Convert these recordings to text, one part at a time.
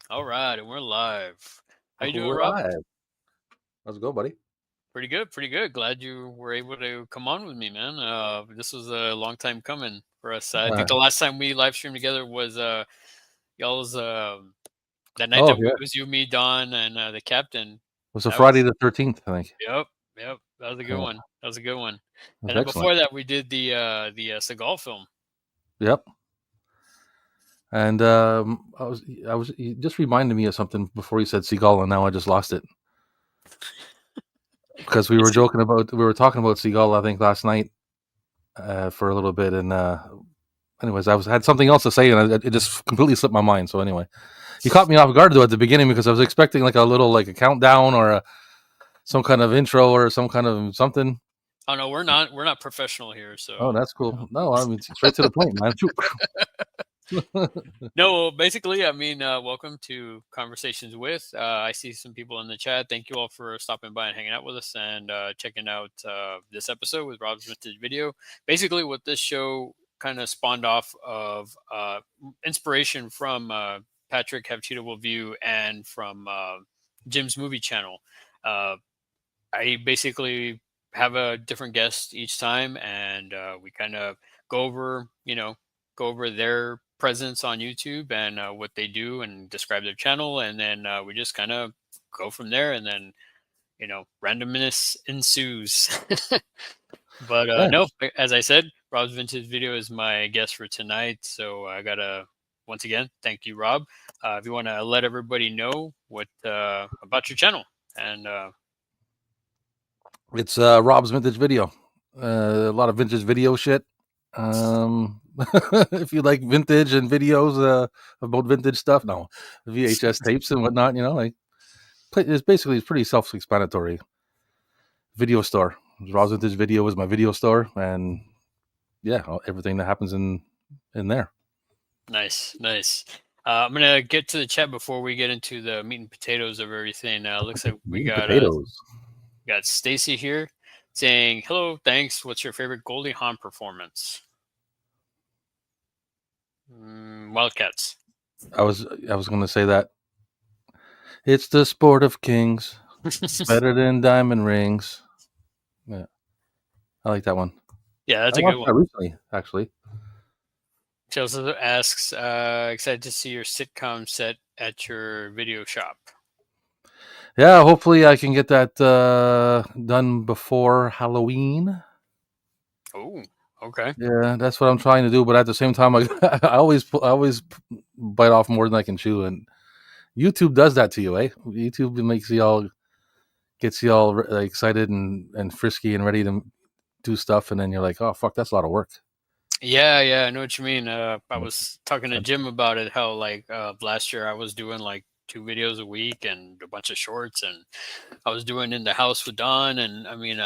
All right, and we're live. How you doing, We're Rob? live. How's it going, buddy? Pretty good, pretty good. Glad you were able to come on with me, man. This was a long time coming for us. I think the Uh, last time we live streamed together was y'all's that night oh, that yeah. it was you, me, Don, and the captain. It was a That Friday was the 13th, I think. yep, yep. That was a good Yeah, one. That was a good one. that's And then excellent. before that, we did the Seagal film. Yep. And you just reminded me of something before you said Seagal, and now I just lost it because It's we were talking about Seagal, I think, last night for a little bit. And anyways, had something else to say, and it just completely slipped my mind. So anyway, you caught me off guard though at the beginning because I was expecting like a little like a countdown or some kind of intro or some kind of something. oh no, we're not professional here, Oh, so that's cool. No, I mean straight to the point, man. no, well, basically, I mean, welcome to Conversations with. I see some people in the chat. Thank you all for stopping by and hanging out with us and checking out this episode with Rob's Vintage Video. Basically, what this show kind of spawned off of inspiration from Patrick Have Cheatable View and from Jim's movie channel. Uh, I basically have a different guest each time, and we kind of go over, go over their presence on YouTube and what they do and describe their channel, and then we just kind of go from there, and then randomness ensues. But Yeah. no, as I said, Rob's Vintage Video is my guest for tonight, so I gotta once again thank you, Rob. If you want to let everybody know what about your channel and It's Rob's Vintage Video. A lot of vintage video shit. Um, if you like vintage and videos about vintage stuff, no VHS tapes and whatnot, like it's pretty self-explanatory. Video store. Rob's Vintage Video is my video store, and yeah, everything that happens in there. Nice, nice. I'm gonna get to the chat before we get into the meat and potatoes of everything. Looks like we Meat and potatoes. got Stacy here saying hello. Thanks. What's your favorite Goldie Hawn performance? Wildcats. I was going to say that it's the sport of kings, better than diamond rings. Yeah, I like that one. Yeah, that's I a good watched one. that recently, actually. She also asks, excited to see your sitcom set at your video shop. Yeah, hopefully I can get that done before Halloween. Oh, okay. Yeah, that's what I'm trying to do. But at the same time, I always bite off more than I can chew, and YouTube does that to you, eh? YouTube gets you all excited and frisky and ready to do stuff, and then you're like, oh fuck, that's a lot of work. Yeah, yeah, I know what you mean. I Yeah. was talking to Jim about it. How like last year I was doing like 2 videos a week and a bunch of shorts, and I was doing in the house with Don. And I mean,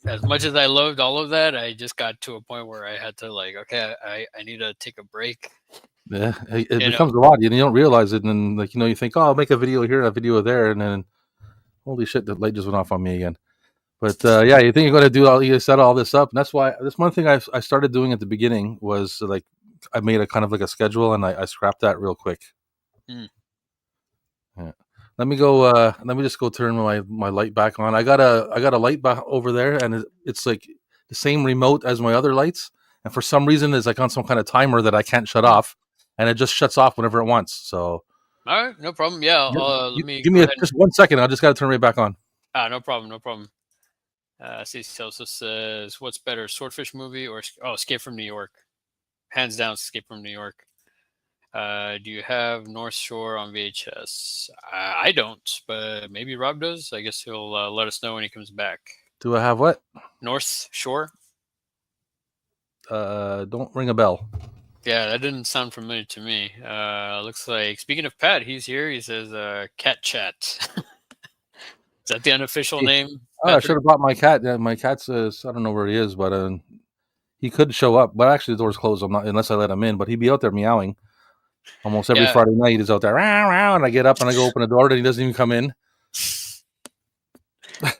as much as I loved all of that, I just got to a point where I had to like, okay, I need to take a break. Yeah, it You know? becomes a lot, and you don't realize it, and then like you think, oh, I'll make a video here, a video there, and then holy shit, the light just went off on me again. But yeah, you think you're going to set all this up, and that's why this one thing I started doing at the beginning was like I made a kind of like a schedule, and I scrapped that real quick. Mm. Yeah. Let me go. Let me just go turn my light back on. I got a light back over there, and it's like the same remote as my other lights, and for some reason it's like on some kind of timer that I can't shut off, and it just shuts off whenever it wants. So All right, no problem. Yeah, let me give go me ahead. just 1 second. I just got to turn right back on. No problem, no problem. Cece also says, "What's better, Swordfish movie or Escape from New York?" Hands down, Escape from New York. Do you have North Shore on VHS? I don't, but maybe Rob does. I guess he'll let us know when he comes back. Do I have what? North Shore? Don't ring a bell. Yeah, that didn't sound familiar to me. Looks like, speaking of Pat, he's here. He says, Cat Chat. Is that the unofficial name, Oh, I should Patrick? have brought my cat. Yeah, my cat says I don't know where he is, but he could show up. But actually, the door's closed. I'm not unless I let him in. But he'd be out there meowing almost every Yeah, Friday night. He's out there, row, row, and I get up and I go open the door, and he doesn't even come in.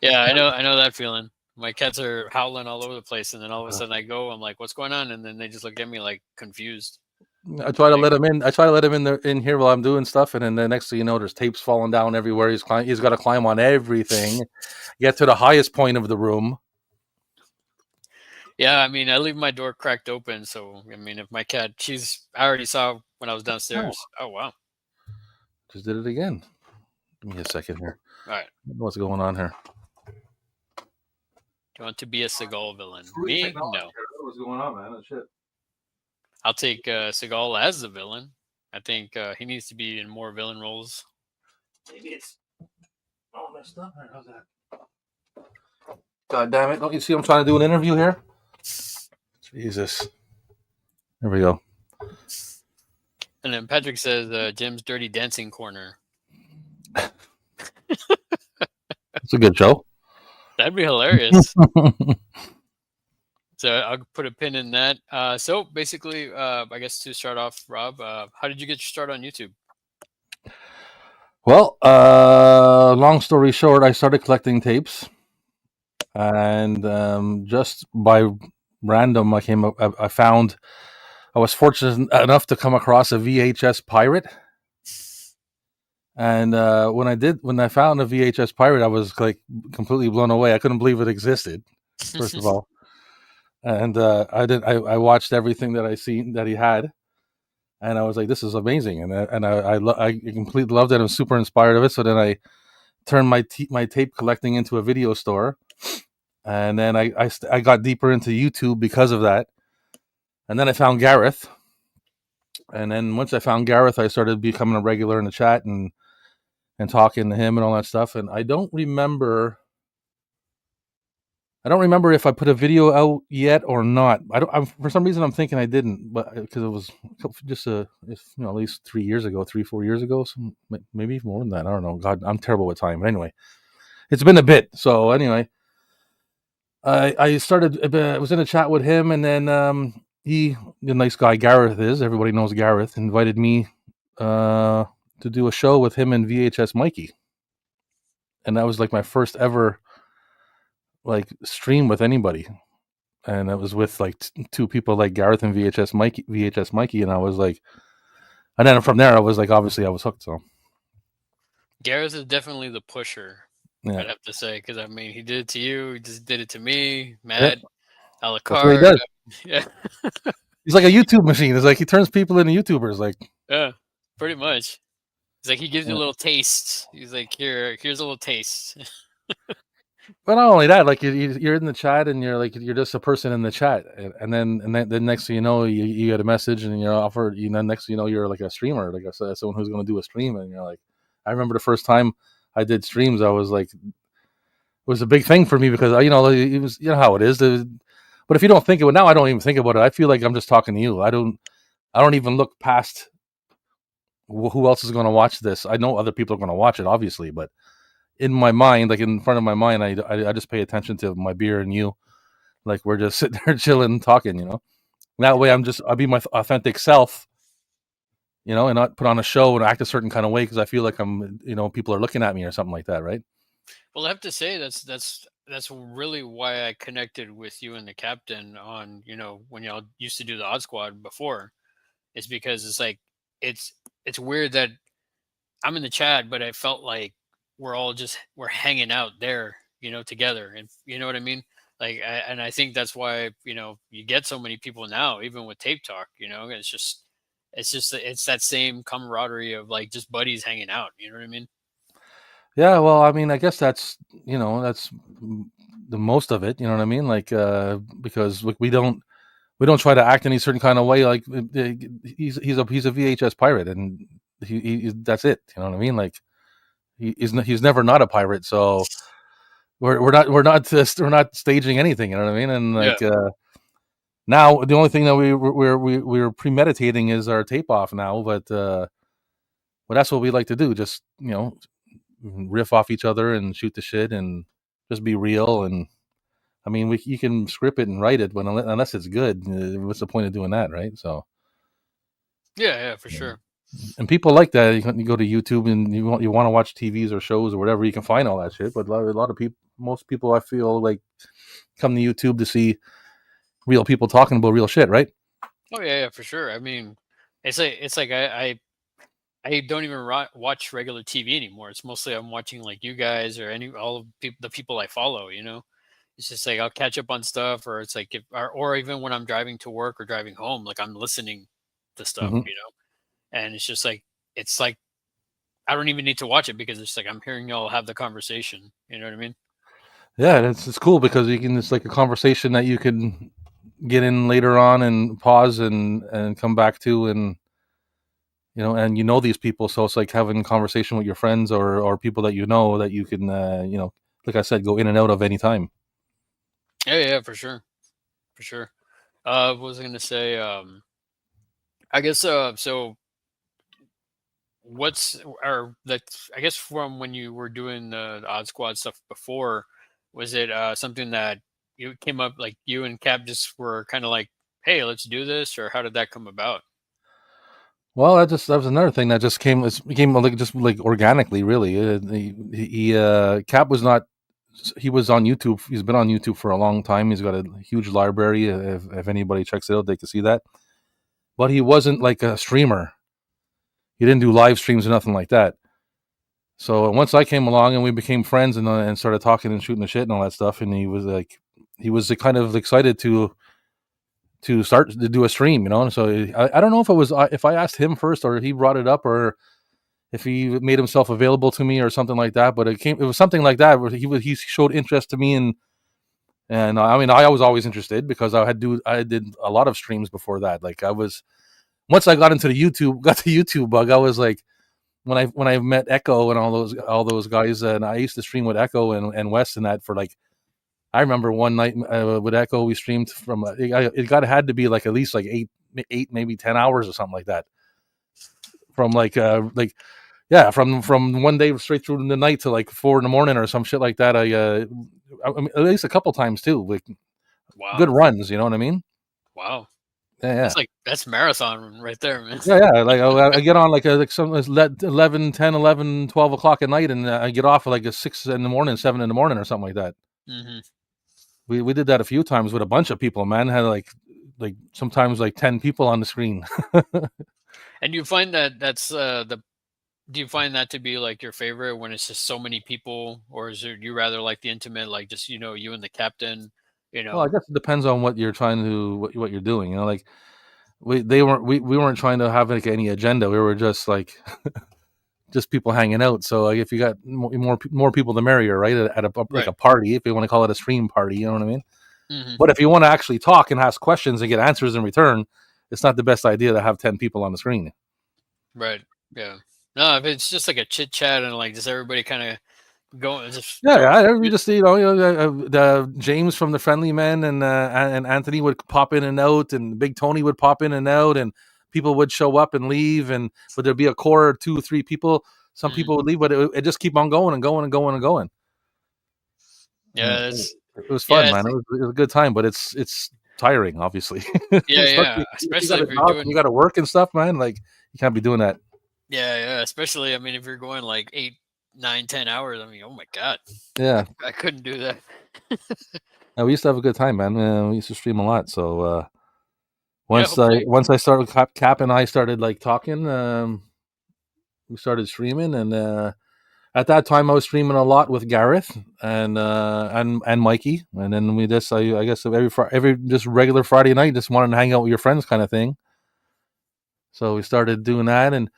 yeah, I know that feeling. My cats are howling all over the place, and then all of a sudden I go, I'm like, "What's going on?" And then they just look at me like confused. I try to let him in. I try to let him in here while I'm doing stuff, and then the next thing you know, there's tapes falling down everywhere. He's got to climb on everything, get to the highest point of the room. Yeah, I mean, I leave my door cracked open, so I mean, if my cat, I already saw when I was downstairs. Oh wow! Just did it again. Give me a second here. All right, What's going on here? do you want to be a Seagal villain? Me? No. What's going on, man? Shit. I'll take Seagal as the villain. I think he needs to be in more villain roles. Maybe it's all messed up. How's that? God damn it! Don't you see I'm trying to do an interview here? Jesus. There we go. And then Patrick says Jim's Dirty Dancing Corner. It's a good show. That'd be hilarious. So I'll put a pin in that. So basically, I guess to start off, Rob, how did you get your start on YouTube? Well, long story short, I started collecting tapes, and just by random, I was fortunate enough to come across a VHS pirate. And when I found a VHS pirate, I was like completely blown away. I couldn't believe it existed, first of all. And I watched everything that I seen that he had, and I was like, this is amazing. And I completely loved it. I was super inspired of it. So then I turned my tape collecting into a video store, and then I got deeper into YouTube because of that. And then I found Gareth, and then once I found Gareth, I started becoming a regular in the chat and talking to him and all that stuff. And I don't remember if I put a video out yet or not. For some reason I'm thinking I didn't, but because it was just at least 3 years ago, 3-4 years ago, maybe more than that. I don't know. God, I'm terrible with time. But anyway, it's been a bit. So anyway, I started. I was in a chat with him, and then the nice guy Gareth is. Everybody knows Gareth. Invited me to do a show with him and VHS Mikey, and that was like my first ever like stream with anybody, and it was with like two people like Gareth and VHS Mikey, and I was like, and then from there I was like, obviously I was hooked. So Gareth is definitely the pusher. yeah. I'd have to say, because I mean, he did it to you, he just did it to me, Matt, a la That's what he carte. does. Yeah, He's like a YouTube machine. It's like he turns people into YouTubers. Like yeah, pretty much. It's like he gives you Yeah. a little taste. He's like, here's a little taste. But not only that, like you're in the chat and you're just a person in the chat, and then next thing you know, you get a message and you're offered. Next thing you know, you're like a streamer, like someone who's going to do a stream, and you're like, I remember the first time I did streams, I was like, it was a big thing for me because it was how it is. But if you don't think of it now, I don't even think about it. I feel like I'm just talking to you. I don't even look past who else is going to watch this. I know other people are going to watch it, obviously, but in my mind, like in front of my mind, I just pay attention to my beer and you, like we're just sitting there chilling, talking. That way I'll be my authentic self, and not put on a show and act a certain kind of way because I feel like I'm, people are looking at me or something like that, right? Well, I have to say that's really why I connected with you and the captain on, when y'all used to do the Odd Squad before. It's because it's like it's weird that I'm in the chat, but I felt like we're hanging out there, together, and you know what I mean. Like, and I think that's why you get so many people now, even with Tape Talk. It's that same camaraderie of like just buddies hanging out. You know what I mean? Yeah, well, I mean, I guess that's the most of it. You know what I mean? Like, because we don't try to act any certain kind of way. Like, he's a VHS pirate, and he that's it. You know what I mean? Like, he's never not a pirate. So we're not staging anything. You know what I mean? And like, now the only thing that we're premeditating is our tape off now. But that's what we like to do. Just riff off each other and shoot the shit and just be real. And I mean, you can script it and write it, but unless it's good, what's the point of doing that, right? So yeah, for sure. And people like that. You go to YouTube and you want to watch TVs or shows or whatever, you can find all that shit. But a lot of people, most people, I feel like, come to YouTube to see real people talking about real shit, right? Oh yeah, for sure. I mean, it's like I don't even watch regular TV anymore. It's mostly I'm watching like you guys or any all of the people I follow. It's just like I'll catch up on stuff, or it's like if or even when I'm driving to work or driving home, like I'm listening to stuff. Hmm. And it's like I don't even need to watch it because it's like I'm hearing y'all have the conversation. You know what I mean? Yeah, it's cool because you can. It's like a conversation that you can get in later on and pause and come back to, and and these people, so it's like having a conversation with your friends or people that that you can like I said, go in and out of any time. Yeah, yeah, for sure, for sure. What was I gonna say? I guess so what's or that's I guess from when you were doing the odd squad stuff before, was it something that you came up like you and Cap just were kind of like, hey, let's do this, or how did that come about? Well, that was another thing that just became like just like organically, really. Cap was not. He was on YouTube. He's been on YouTube for a long time. He's got a huge library. If anybody checks it out, they can see that. But he wasn't like a streamer. He didn't do live streams or nothing like that. So once I came along and we became friends and started talking and shooting the shit and all that stuff, and he was kind of excited to start to do a stream, And so I don't know if it was if I asked him first or he brought it up or if he made himself available to me or something like that. But it was something like that where he showed interest to me and I mean I was always interested because I did a lot of streams before that. Like I was once I got into got the YouTube bug, I was like when I met Echo and all those guys, and I used to stream with Echo and West and that for like I remember one night with Echo we streamed from had to be like at least like eight maybe 10 hours or something like that from like yeah from one day straight through the night to like 4 in the morning or some shit like that. I mean, at least a couple times too, like good Wow, runs. You know what I mean? wow, Yeah, yeah. that's marathon right there, man. Yeah, yeah. Like I get on like some 11, 10, 11, 12 o'clock at night, and I get off at like a 6 in the morning, 7 in the morning, or something like that. Hmm. We did that a few times with a bunch of people. Man, had like sometimes like 10 people on the screen. And you find that that's the do you find that to be like your favorite when it's just so many people, or is it you rather like the intimate, like just you and the captain, you Well, I know? guess it depends on what you're trying to what you're doing. Like we weren't trying to have like any agenda. We were just like just people hanging out. So like, if you got more people, the merrier, right? At a like Right. a party, if you want to call it a stream party, you know what I mean? Hmm. But if you want to actually talk and ask questions and get answers in return, it's not the best idea to have 10 people on the screen. Right. Yeah. No, if it's just like a chit chat and like just everybody kind of going, just Yeah, talk. yeah. We just the James from the Friendly Men and Anthony would pop in and out, and Big Tony would pop in and out, and people would show up and leave, and but there'd be a core of 2 or 3 people. Some Mhm. people would leave, but it just keep on going and going and going and going. Yeah, Yeah, it's it was fun, yeah, man. It was a good time, but it's tiring, obviously. yeah, yeah. Especially if you got Especially a if you're job and you doing, got to work and stuff, man. Like you can't be doing that. yeah, yeah. Especially, I mean, if you're going like 8, 9, 10 hours, I mean, oh my god, Yeah, I couldn't do that. we used to have a good time, man. We used to stream a lot. So Yeah, hopefully. once I started Cap and I started like talking, we started streaming, and at that time I was streaming a lot with Gareth and Mikey, and then we just I guess every just regular Friday night, just wanted to hang out with your friends kind of thing. So we started doing that, and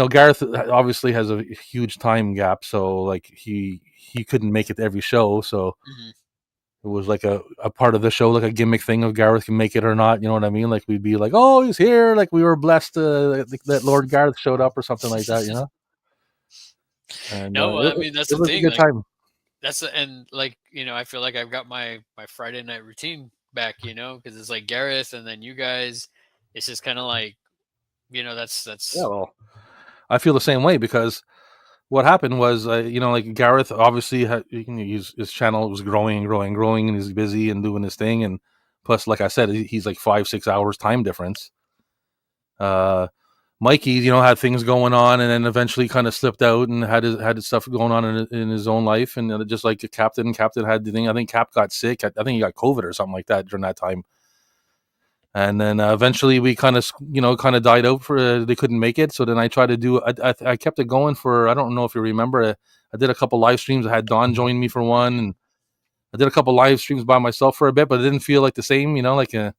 Gareth obviously has a huge time gap, so like he couldn't make it to every show, so Hmm. it was like a part of the show, like a gimmick thing of Gareth can make it or not. You know what I mean? Like we'd be like, "Oh, he's here!" Like we were blessed that Lord Gareth showed up or something like that. And No, I mean that's it the was a thing. good Like time. and like I feel like I've got my Friday night routine back. Because it's like Gareth and then you guys. It's just kind of like Yeah, that's. well, I feel the same way because what happened was, like Gareth obviously his channel was growing and growing and growing, and he's busy and doing his thing, and plus, like I said, he's like 5 6 hours time difference. Uh, Mikey, had things going on, and then eventually kind of slipped out and had his stuff going on in his own life, and just like the captain had the thing. I think Cap got sick. I think he got COVID or something like that during that time. And then eventually we kind of died out for they couldn't make it. So then I tried to do I kept it going for, I don't know if you remember, I did a couple live streams. I had Don join me for one, and I did a couple live streams by myself for a bit, but it didn't feel like the same, like and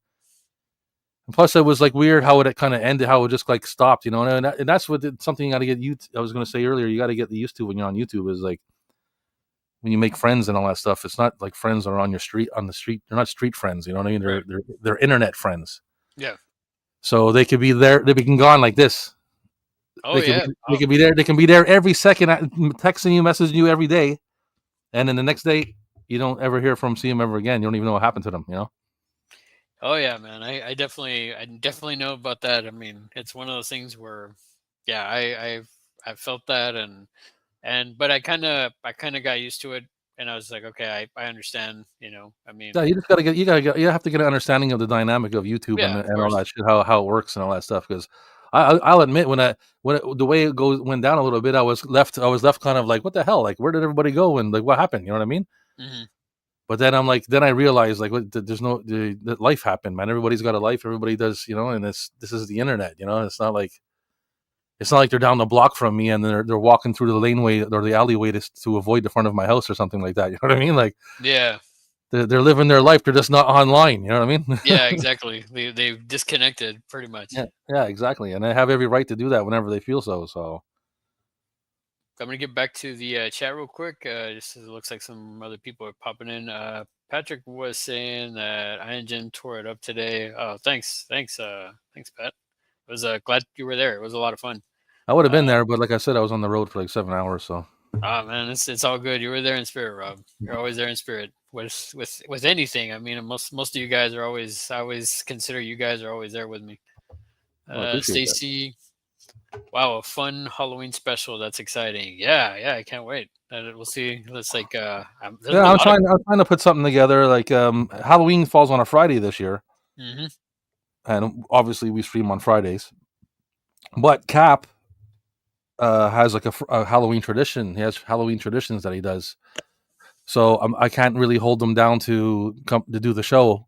plus it was like weird how it kind of ended, how it just like stopped, and that's something you got to get used. I was going to say earlier, you got to get used to when you're on YouTube, is like when you make friends and all that stuff. It's not like friends are on the street. They're not street friends, you know what I mean? Right. They're internet friends. Yeah. So they could be there, they can gone like this. Oh yeah. They could be there. They can be there every second, texting you, messaging you every day, and then the next day you don't ever hear from, see them ever again. You don't even know what happened to them. Oh yeah, man. I definitely know about that. I mean, it's one of those things where, yeah, I've felt that, and but I kind of got used to it, and I was like, okay, I understand. I mean, Yeah, you just you have to get an understanding of the dynamic of YouTube yeah, of and all course. that shit, how it works and all that stuff. Because I'll admit, the way it went down a little bit, I was left kind of like, what the hell? Like, where did everybody go? And like, what happened? You know what I mean? Hmm. But then then I realized, like, there's life happened, man. Everybody's got a life. Everybody does, and this is the internet. It's not like they're down the block from me and they're walking through the laneway or the alleyway to avoid the front of my house or something like that. You know what I mean? Like, Yeah. they're living their life. They're just not online. You know what I mean? Yeah, exactly. They've disconnected pretty Yeah, much. yeah, exactly. And they have every right to do that whenever they feel so. So I'm gonna get back to the chat real quick. Just as it looks like some other people are popping in. Patrick was saying that Iron Jim tore it up today. Oh, thanks, Pat. I was glad you were there. It was a lot of fun. I would have Uh, been there, but like I said, I was on the road for like 7 hours. So man, it's all good. You were there in spirit, Rob. You're always there in spirit with anything. I mean, most of you guys are always. I always consider you guys are always there with me. I appreciate that. Stacy, wow, a fun Halloween special. That's exciting. Yeah, yeah, I can't wait. We'll see. Let's like there's Yeah, a lot of. I'm trying to put something together. Like Halloween falls on a Friday this year, Hmm. and obviously we stream on Fridays. But Cap has like a Halloween tradition. He has Halloween traditions that he does. So I can't really hold him down to come to do the show.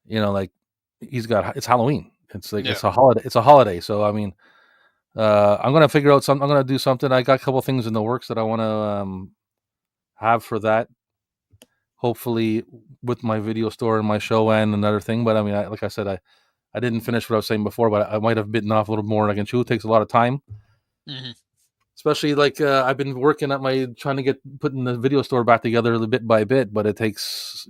Like it's Halloween. It's like Yeah. it's a holiday. It's a holiday. So I mean, I'm gonna figure out something. I'm gonna do something. I got a couple things in the works that I want to have for that. Hopefully, with my video store and my show and another thing. But I mean, like I said, I didn't finish what I was saying before, but I might have bitten off a little more than I can chew. It takes a lot of time, Hmm. especially like I've been working at trying to get putting the video store back together bit by bit. But it takes,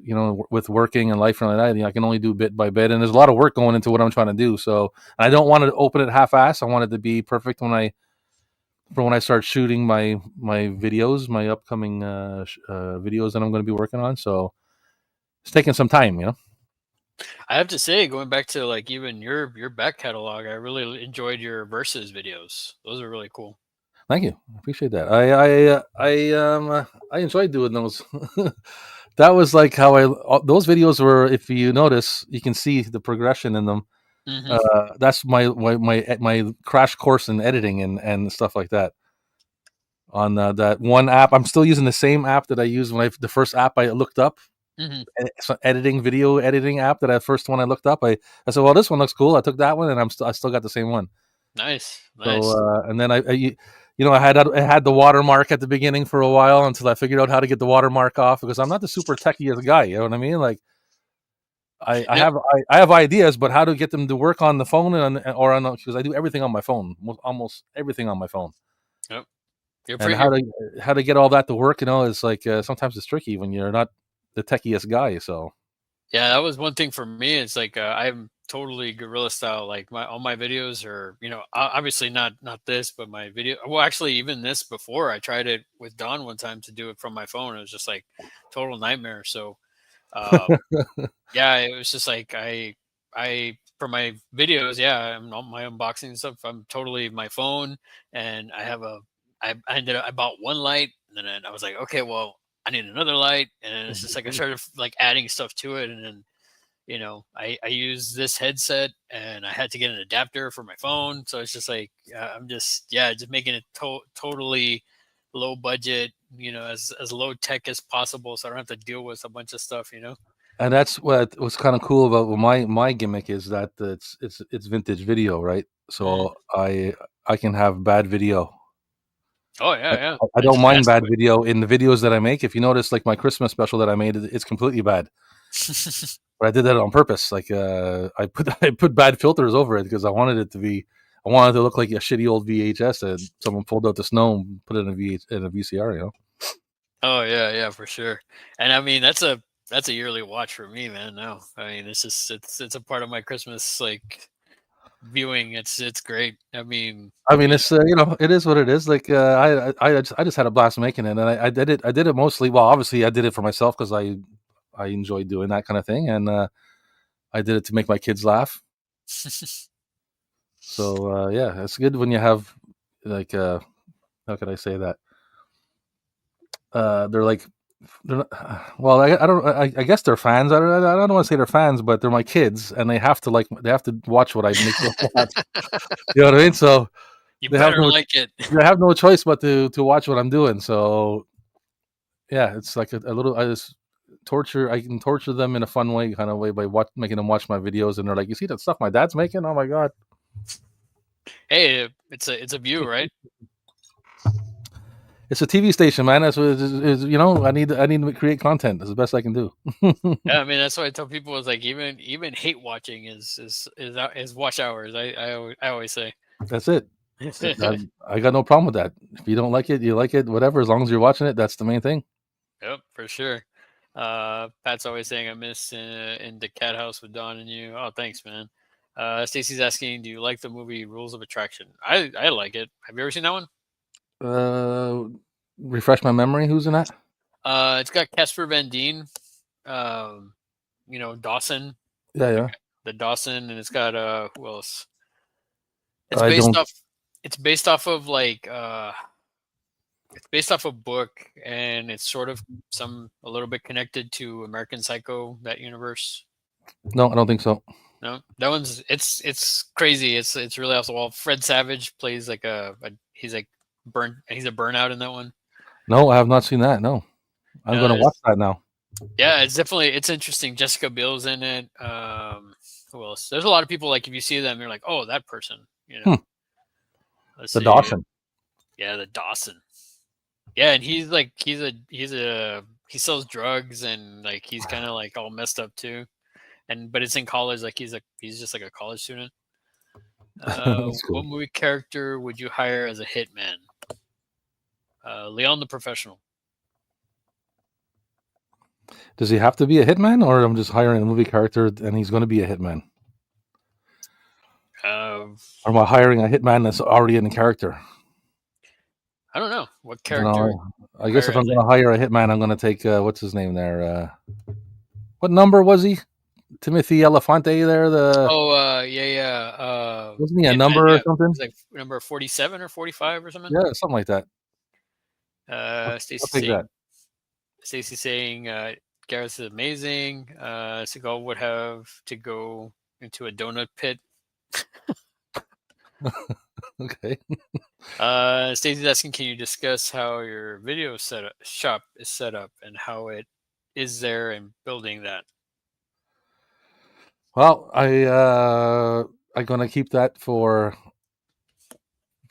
with working and life and all that, I can only do bit by bit, and there's a lot of work going into what I'm trying to do. So I don't want to open it half-ass. I want it to be perfect when I start shooting my videos, my upcoming videos that I'm going to be working on. So it's taking some time. I have to say, going back to like even your back catalog, I really enjoyed your versus videos. Those are really cool. Thank you. I appreciate that. I enjoyed doing those. That was like how those videos were. If you notice, you can see the progression in them. Hmm. That's my crash course in editing and stuff like that. On that one app, I'm still using the same app that I used the first app I looked up. Hmm. It's an video editing app that first one I looked up. I said, well, this one looks cool. I took that one, and I still got the same one. Nice, So nice. and then I had the watermark at the beginning for a while until I figured out how to get the watermark off, because I'm not the super techiest guy. You know what I mean? Like No, I have ideas, but how to get them to work on the phone or on because I do everything on my phone, almost everything on my phone, no, you're and pretty. You're, how to get all that to work. Is like sometimes it's tricky when you're not the techiest guy. So yeah, that was one thing for me. It's like I'm totally guerrilla style. Like all my videos are, obviously not this, but my video. Well, actually, even this before I tried it with Don one time to do it from my phone. It was just like total nightmare. So um, yeah, it was just like I for my videos, yeah, I'm on my unboxing and stuff. I'm totally my phone, and I bought one light, and then I was like, okay, well, I need another light, and it's just like I started like adding stuff to it, and then I use this headset, and I had to get an adapter for my phone, so it's just like I'm just making it totally low budget, as low tech as possible, so I don't have to deal with a bunch of stuff. And that's what was kind of cool about my gimmick is that it's vintage video, right? Mm. So I can have bad video. Oh yeah, yeah. I That's don't mind that's bad video in the videos that I make. If you notice, like my Christmas special that I made, it's completely bad. But I did that on purpose. Like I put I put bad filters over it because I wanted it to be. I wanted it to look like a shitty old VHS that someone pulled out the snow and put it in a VCR. You know. Oh yeah, yeah, for sure. And I mean that's a yearly watch for me, man. Now, I mean, it's just it's a part of my Christmas like viewing. It's great. I mean, I mean, you it's you know, it is what it is. Like I just had a blast making it, and I did it mostly. Well, obviously, I did it for myself because I enjoy doing that kind of thing, and I did it to make my kids laugh. So yeah, it's good when you have like how could I say that? They're like they're not, well, I don't I guess they're fans. I don't want to say they're fans, but they're my kids, and they have to watch what I make them watch. You know what I mean? So you they have better no like it. they have no choice but to watch what I'm doing. So yeah, it's like a little. I just torture. I can torture them in a fun way, kind of way by making them watch my videos, and they're like, "You see that stuff my dad's making? Oh my god!" Hey, it's a view, right? It's a TV station, man. That's what you know. I need to create content. That's the best I can do. Yeah, I mean that's why I tell people is like even hate watching is watch hours. I always say. That's it. I got no problem with that. If you don't like it, you like it. Whatever. As long as you're watching it, that's the main thing. Yep, for sure. Pat's always saying I miss in the cat house with Don and you. Oh, thanks, man. Stacy's asking, do you like the movie Rules of Attraction? I like it. Have you ever seen that one? Uh, refresh my memory. Who's in that? It's got Casper Van Dien, um, Dawson, Yeah, yeah. the Dawson, and it's got who else? It's I based don't. off. It's based off of it's based off a book, and it's sort of a little bit connected to American Psycho, that universe. No, I don't think so. No, that one's it's crazy. It's really off the wall. Fred Savage plays like he's like he's a burnout in that one. No, I have not seen that. No, I'm going to watch that now. Yeah, it's interesting. Jessica Biel's in it. Who else? There's a lot of people like if you see them, you're like, oh, that person. You know. Let's The see. Dawson. Yeah, the Dawson. Yeah, and he's like he sells drugs and like he's kind of like all messed up too. But it's in college. Like he's just like a college student. That's cool. What movie character would you hire as a hitman? Leon the Professional. Does he have to be a hitman, or I'm just hiring a movie character and he's going to be a hitman? Or am I hiring a hitman that's already in the character? I don't know what character. I guess if I'm going to hire a hitman, I'm going to take what's his name there? What number was he? Timothy Elefante there. Yeah. Wasn't he a number or something? He's like number 47 or 45 or something. Yeah, something like that. Stacy saying Gareth is amazing. Seagal would have to go into a donut pit. Okay. Stacy's asking, can you discuss how your video shop is set up and how it is there and building that? Well, I'm gonna keep that for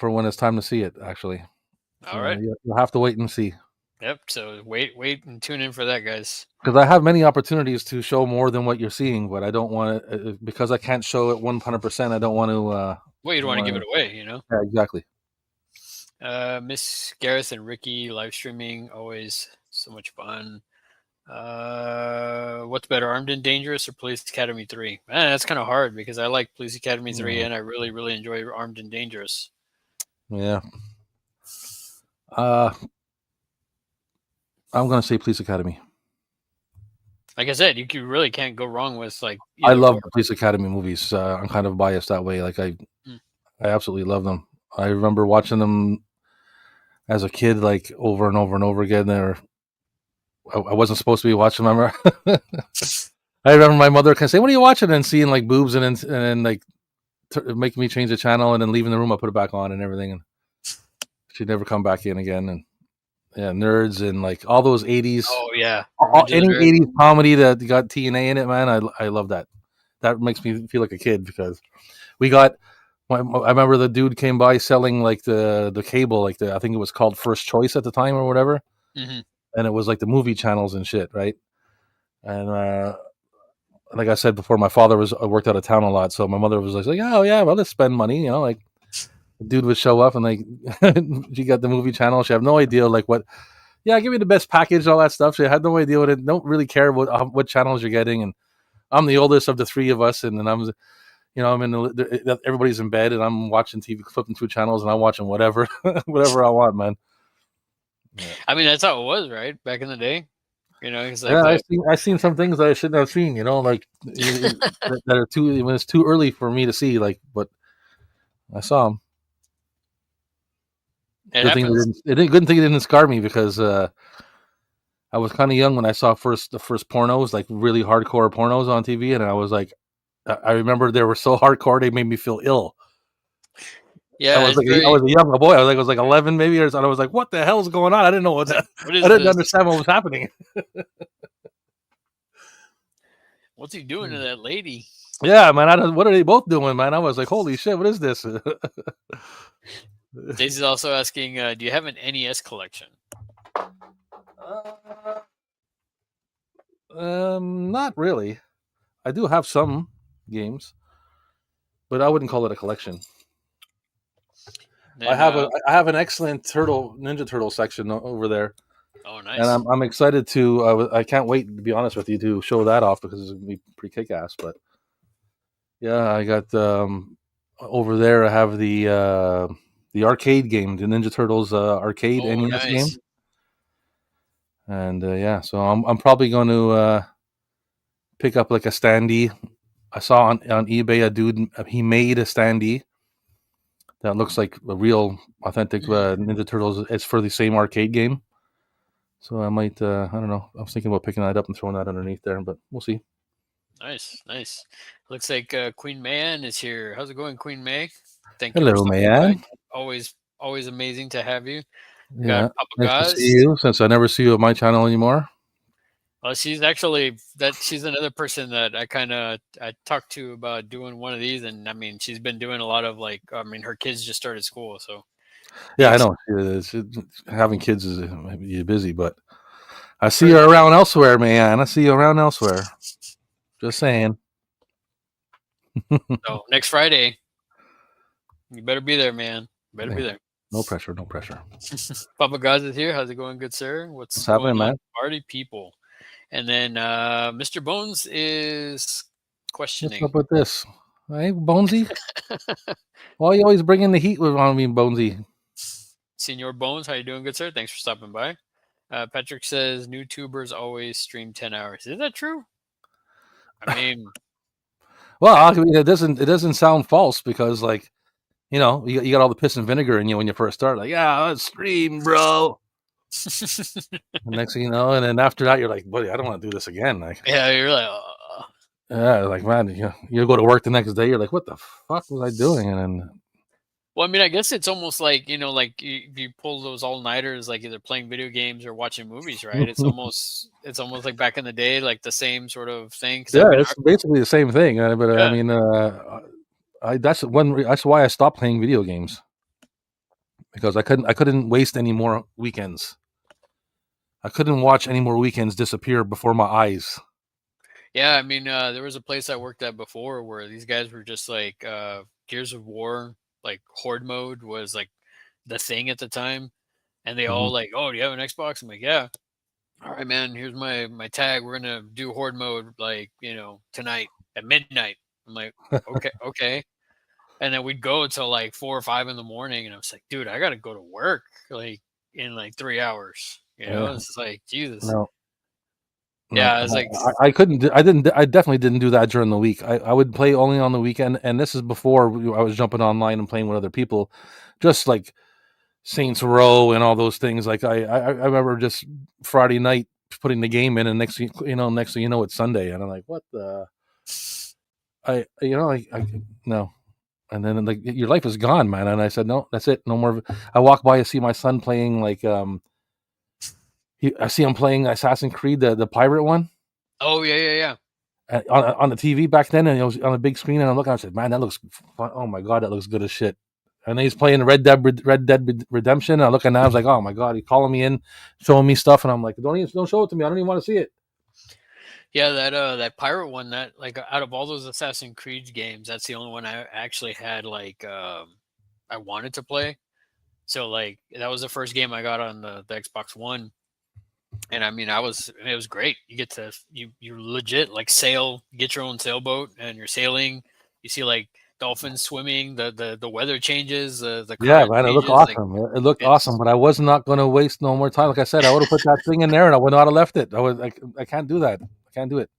when it's time to see it. Actually, all right. You'll have to wait and see. Yep. So wait and tune in for that, guys. Because I have many opportunities to show more than what you're seeing, but I don't want to because I can't show it 100%. I don't want to. Well, you don't want to give it away, you know. Yeah, exactly. Miss Gareth and Ricky live streaming, always so much fun. What's better, Armed and Dangerous or Police Academy 3? Man, that's kind of hard because I like Police Academy 3 and I really, really enjoy Armed and Dangerous. Yeah. I'm going to say Police Academy. Like I said, you really can't go wrong with like. I love the Police Academy movies. I'm kind of biased that way. Like I absolutely love them. I remember watching them as a kid, like over and over and over again. I wasn't supposed to be watching them. I remember my mother can say, "What are you watching?" and seeing like boobs and then like making me change the channel and then leaving the room. I put it back on and everything, and she'd never come back in again. And yeah, Nerds and like all those 80s, Oh yeah, Revenge of the any Nerds. 80s comedy that got TNA in it, man. I love that. That makes me feel like a kid because we got. I remember the dude came by selling like the cable, like I think it was called First Choice at the time or whatever, Hmm. and it was like the movie channels and shit, right? And like I said before, my father worked out of town a lot, so my mother was like, "Oh yeah, well, let's spend money," like the dude would show up and like she got the movie channel. She had no idea like what. Yeah, give me the best package, all that stuff. She had no idea what it. Don't really care what channels you're getting, and I'm the oldest of the three of us, and then I'm in everybody's in bed, and I'm watching TV, flipping through channels, and I'm watching whatever, whatever I want, man. Yeah, I mean, that's how it was, right? Back in the day. It's like yeah the I've seen some things that I shouldn't have seen, like that are too when it's too early for me to see, like, but I saw them. it happens. Good thing it didn't scar me because I was kind of young when I saw the first pornos, like really hardcore pornos on TV, and I was like, I remember they were so hardcore they made me feel ill. Yeah, it's I very. was a young boy. I was like 11 maybe, or something. I was like, what the hell is going on? I didn't know It's like, what I is didn't this? understand what was happening. What's he doing to that lady? Yeah, man. What are they both doing, man? I was like, holy shit, what is this? Daisy's also asking, do you have an NES collection? Not really. I do have some games, but I wouldn't call it a collection. Then, I have an excellent Ninja Turtle section over there, oh, and nice. I'm excited to. I can't wait to be honest with you to show that off because it's gonna be pretty kick ass. But yeah, I got over there. I have the arcade game, the Ninja Turtles arcade Oh, NES game, nice. and yeah, so I'm probably going to pick up like a standee. I saw on eBay a dude he made a standee that looks like a real authentic Ninja Turtles. It's for the same arcade game, so I might. I don't know. I was thinking about picking that up and throwing that underneath there, but we'll see. Nice, nice. Looks like Queen Mayan is here. How's it going, Queen May? Thank you for Hello, stopping by. man. Always amazing to have you. We got Yeah, Papa nice to see Gaz. you. Since I never see you at my channel anymore. Well, she's actually she's another person that I talked to about doing one of these, and I mean she's been doing a lot of like her kids just started school, so Yeah, I makes know. Having kids is you're busy, but I see you around elsewhere, man. I see you around elsewhere. Just saying. so next Friday you better be there, man. Better be there. No pressure. No pressure. Papa Gaz is here. How's it going, good sir? What's What's going happening, on, man? party people? And then Mr. Bones is What's questioning. up with this? Hey, Bonesy. Why you always bringing the heat on me, Bonesy? Senor Bones, how you doing, good sir? Thanks for stopping by. Patrick says new tubers always stream 10 hours. Is that true? I mean, Well, I mean, it doesn't sound false because like you got all the piss and vinegar in you when you first start. Like, yeah, let's stream, bro. And next thing you know, and then after that, you're like, buddy, I don't want to do this again. Like, yeah, you're like, yeah, like man, you go to work the next day, you're like, what the fuck was I doing? And then well, I mean, I guess it's almost like, like you pull those all-nighters, like either playing video games or watching movies, right? It's almost like back in the day, like the same sort of thing. Because yeah, I mean, it's basically the same thing. But I yeah, mean, that's why I stopped playing video games because I couldn't waste any more weekends. I couldn't watch any more weekends disappear before my eyes. yeah. I mean, there was a place I worked at before where these guys were just like Gears of War, like Horde mode was like the thing at the time, and they Mhm. all like, oh, do you have an Xbox? I'm like, yeah. All right, man. Here's my tag. We're gonna do Horde mode, like tonight at midnight. I'm like, okay, okay. And then we'd go until like 4 or 5 in the morning, and I was like, dude, I gotta go to work like in like 3 hours. Yeah, It's like Jesus. no, no, Yeah, I was like, I couldn't. I didn't. I definitely didn't do that during the week. I would play only on the weekend, and this is before I was jumping online and playing with other people, just like Saints Row and all those things. Like I remember just Friday night putting the game in, and next thing you know, it's Sunday, and I'm like, what the? I no. And then like your life is gone, man. And I said, no, that's it, no more. I walk by and see my son playing like I see him playing Assassin's Creed, the pirate one, Oh yeah, yeah, yeah. on the TV back then, and it was on a big screen. And I'm looking, I said, "Man, that looks fun. Oh my god, that looks good as shit." And then he's playing Red Dead Redemption. And I look, and I was like, "Oh my god!" He's calling me in, showing me stuff, and I'm like, "Don't show it to me. I don't even want to see it." Yeah, that pirate one, that like out of all those Assassin's Creed games, that's the only one I actually had like I wanted to play. So like that was the first game I got on the Xbox One. And I mean it was great. You get to you legit like sail, get your own sailboat and you're sailing. You see like dolphins swimming, the weather changes, the Yeah, current man, it looked changes, like awesome. It looked awesome, it's but I was not going to waste no more time. Like I said, I would have put that thing in there, and I would not have left it. I can't do that. I can't do it.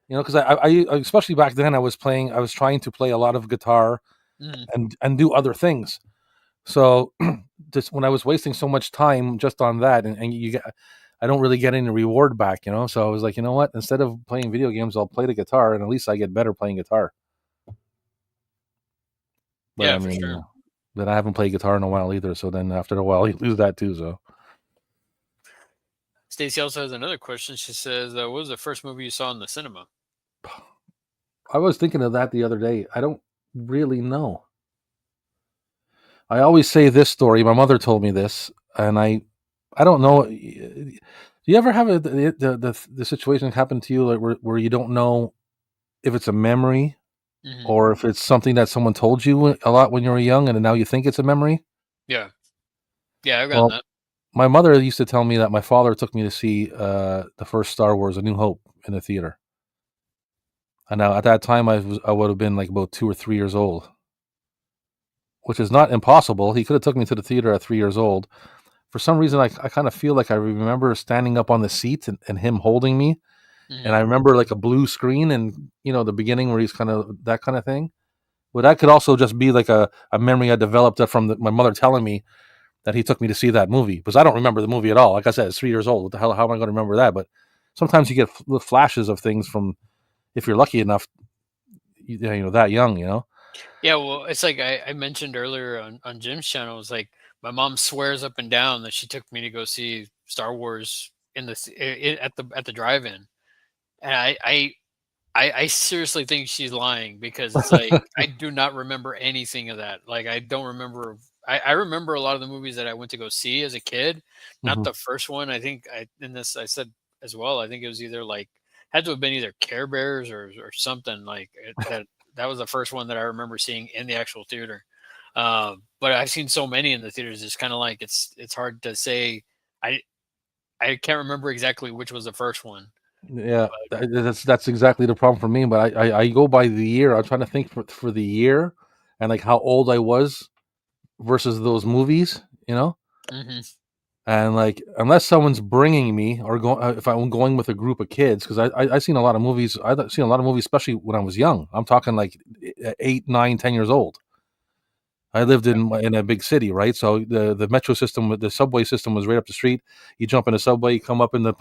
Because especially back then, I was trying to play a lot of guitar mhm. and do other things. So just when I was wasting so much time just on that, and I don't really get any reward back. So I was like, you know what? Instead of playing video games, I'll play the guitar, and at least I get better playing guitar. But Yeah, I for mean, sure. but I haven't played guitar in a while either. So then after a while, you lose that too. So Stacy also has another question. She says, "What was the first movie you saw in the cinema?" I was thinking of that the other day. I don't really know. I always say this story. My mother told me this, and I don't know. Do you ever have the situation happen to you like where you don't know if it's a memory Hmm. or if it's something that someone told you a lot when you were young, and now you think it's a memory? Yeah, yeah, I've gotten Well, that. my mother used to tell me that my father took me to see the first Star Wars: A New Hope in the theater. And now at that time, I would have been like about 2 or 3 years old, which is not impossible. He could have took me to the theater at 3 years old. For some reason, I kind of feel like I remember standing up on the seat and him holding me, and Hmm. I remember like a blue screen and the beginning where he's kind of that kind of thing. But that could also just be like a memory I developed from my mother telling me that he took me to see that movie, because I don't remember the movie at all. Like I said, it's 3 years old. What the hell? How am I going to remember that? But sometimes you get flashes of things from, if you're lucky enough, that young. Yeah, well, it's like I mentioned earlier on Jim's channel. It's like my mom swears up and down that she took me to go see Star Wars in at the drive-in, and I seriously think she's lying because it's like I do not remember anything of that. Like I don't remember. I remember a lot of the movies that I went to go see as a kid. Not Hmm. the first one. I think in this I said as well. I think it was either like had to have been either Care Bears or something like that was the first one that I remember seeing in the actual theater. But I've seen so many in the theaters. It's kind of like it's hard to say. I I can't remember exactly which was the first one. Yeah, that's exactly the problem for me. But I go by the year. I'm trying to think for the year and like how old I was versus those movies. Hmm. And like, unless someone's bringing me or if I'm going with a group of kids, because I seen a lot of movies. I've seen a lot of movies, especially when I was young. I'm talking like 8, 9, 10 years old. I lived in a big city, right? So the metro system, the subway system was right up the street. You jump in a subway, you come up in a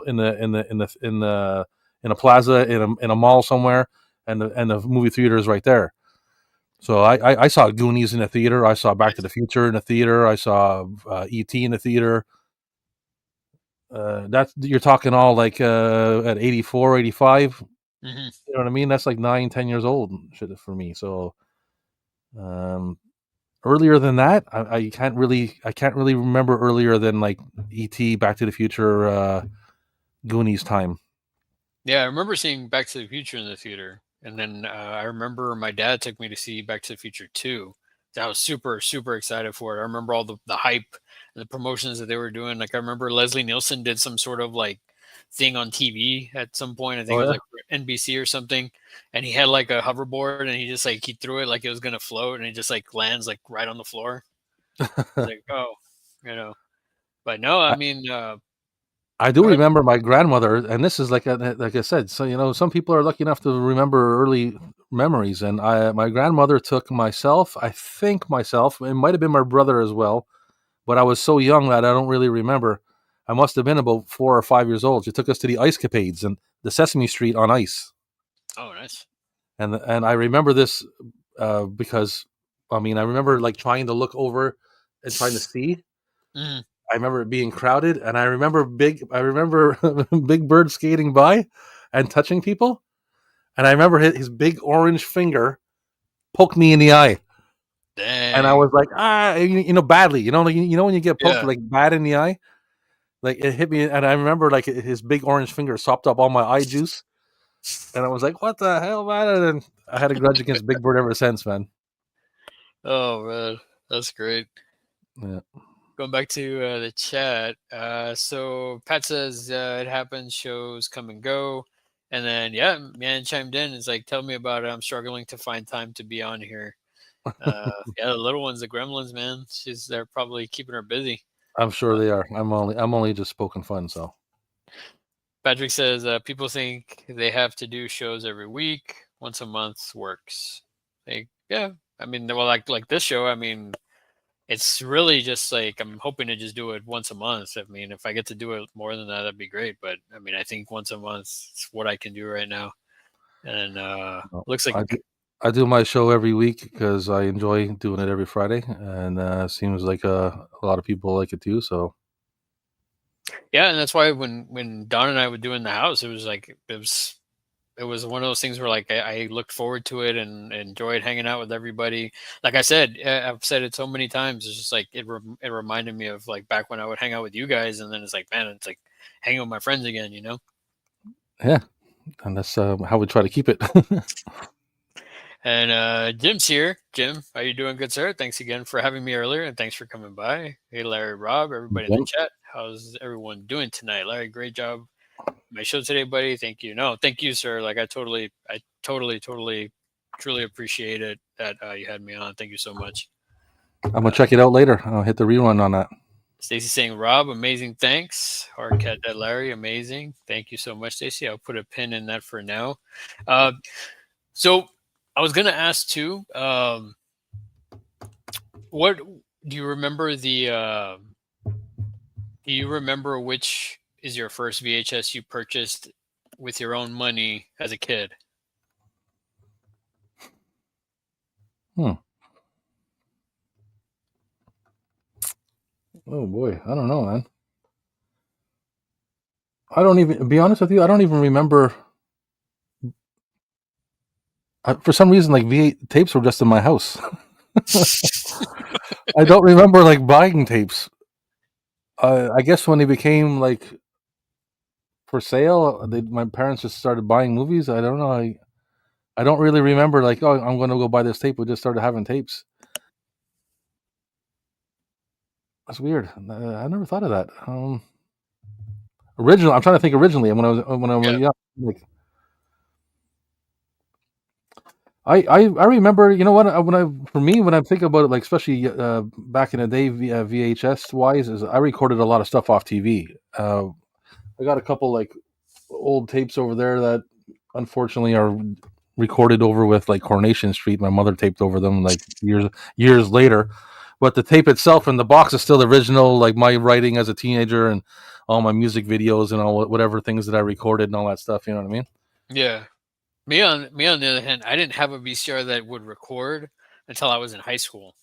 plaza in a mall somewhere, and the movie theater is right there. So I saw Goonies in the theater. I saw Back to the Future in the theater. I saw E.T. in the theater. That's you're talking all like at 84, 85. Hmm. You know what I mean? That's like 9, 10 years old shit for me. So um, earlier than that, I can't really remember earlier than like E.T., Back to the Future, Goonies time. Yeah, I remember seeing Back to the Future in the theater, and then I remember my dad took me to see Back to the Future 2. I was super super excited for it. I remember all the hype and the promotions that they were doing. Like I remember Leslie Nielsen did some sort of like thing on TV at some point. I think Oh it was yeah. like NBC or something, and he had like a hoverboard and he just like he threw it like it was gonna float, and it just like lands like right on the floor. I was like, oh, you know. But no, I I, mean, I do go ahead. remember my grandmother, and this is like I said. So some people are lucky enough to remember early memories, and my grandmother took myself. I think myself. It might have been my brother as well, but I was so young that I don't really remember. I must have been about 4 or 5 years old. She took us to the Ice Capades and the Sesame Street on ice, Oh, nice. and I remember this because I mean I remember like trying to look over and trying to see, Mhm. I remember it being crowded, and I remember Big Bird skating by and touching people, and I remember his big orange finger poked me in the eye, and I Dang. was like, badly, like, when you get poked Yeah. like bad in the eye, like it hit me, and I remember like his big orange finger sopped up all my eye juice, and I was like, what the hell, man? And then I had a grudge against Big Bird ever since, man. Oh man, that's great. Yeah. Going back to the chat. So Pat says it happens. Shows come and go, and then yeah, man chimed in. It's like, tell me about it. I'm struggling to find time to be on here. Yeah, the little ones, the gremlins, man. They're probably keeping her busy. I'm sure they are. I'm only just poking fun, so. Patrick says people think they have to do shows every week. Once a month works. Yeah, I mean, well, like this show. I mean, it's really just like I'm hoping to just do it once a month. I mean, if I get to do it more than that, that'd be great. But I mean, I think once a month is what I can do right now. And No, looks like I do my show every week because I enjoy doing it every Friday, and seems like a lot of people like it too. So yeah, and that's why when Don and I would do in the house, it was one of those things where like I looked forward to it and enjoyed hanging out with everybody. Like I said, I've said it so many times. It's just like it reminded me of like back when I would hang out with you guys, and then it's like, man, it's like hanging with my friends again, you know. yeah, and that's how we try to keep it. And Jim's here. Jim, how you doing, good sir? Thanks again for having me earlier, and thanks for coming by. Hey, Larry, Rob, everybody in the Jim? chat. How's everyone doing tonight? Larry, great job. My show today, buddy. Thank you. No, thank you, sir. Like I totally, truly appreciate it that you had me on. Thank you so much. I'm gonna check it out later. I'll hit the rerun on that. Stacy saying, Rob, amazing, thanks. Hardcat that Larry, amazing. Thank you so much, Stacy. I'll put a pin in that for now. So I was gonna ask too. What do you remember the? Do you remember which is your first VHS you purchased with your own money as a kid? Oh boy, I don't know, man. I don't even be honest with you. I don't even remember. For some reason, like V8 tapes were just in my house. I don't remember like buying tapes. I guess when they became like for sale, my parents just started buying movies. I don't know. I don't really remember like, oh, I'm going to go buy this tape. We just started having tapes. That's weird. I never thought of that. I'm trying to think originally when I was Yeah. young. Like, I remember, you know what? When I think about it, like especially back in the day, VHS wise, is I recorded a lot of stuff off TV. I got a couple like old tapes over there that unfortunately are recorded over with like Coronation Street. My mother taped over them like years later, but the tape itself and the box is still original. Like my writing as a teenager and all my music videos and all whatever things that I recorded and all that stuff. You know what I mean? Yeah. Me on the other hand, I didn't have a VCR that would record until I was in high school.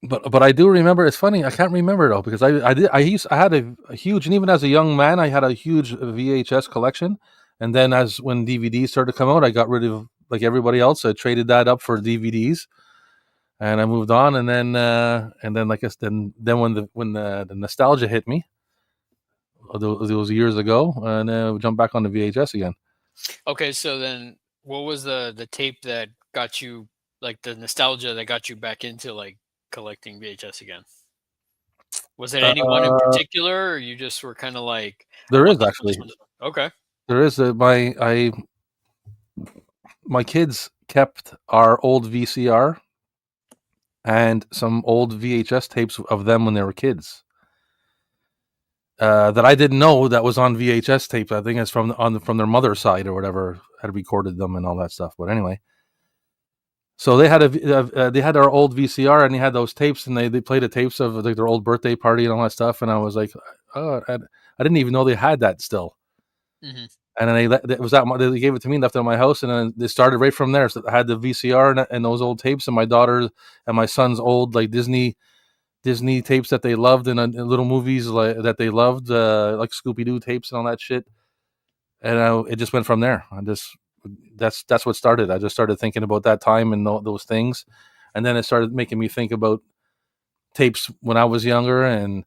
But I do remember. It's funny. I can't remember though because I had a huge, and even as a young man, I had a huge VHS collection. And then as when DVDs started to come out, I got rid of like everybody else. I traded that up for DVDs, and I moved on. And then like I guess then when the nostalgia hit me, those years ago, and we jumped back on the VHS again. Okay, so then what was the tape that got you like the nostalgia that got you back into like collecting VHS again? Was it anyone in Uh, particular, or you just were kind of like, I there want is this one, actually this one, this one? Okay. there is my kids kept our old VCR and some old VHS tapes of them when they were kids. That I didn't know that was on VHS tapes. I think it's from their mother's side or whatever had recorded them and all that stuff. But anyway, so they had our old VCR and they had those tapes and they played the tapes of like their old birthday party and all that stuff. And I was like, oh, I didn't even know they had that still. Hmm. And then they gave it to me, left it in my house, and then they started right from there. So I had the VCR and those old tapes, and my daughter and my son's old like Disney Disney tapes that they loved and little movies that they loved, like Scooby Doo tapes and all that shit. And it just went from there. That's what started. I just started thinking about that time and those things, and then it started making me think about tapes when I was younger, and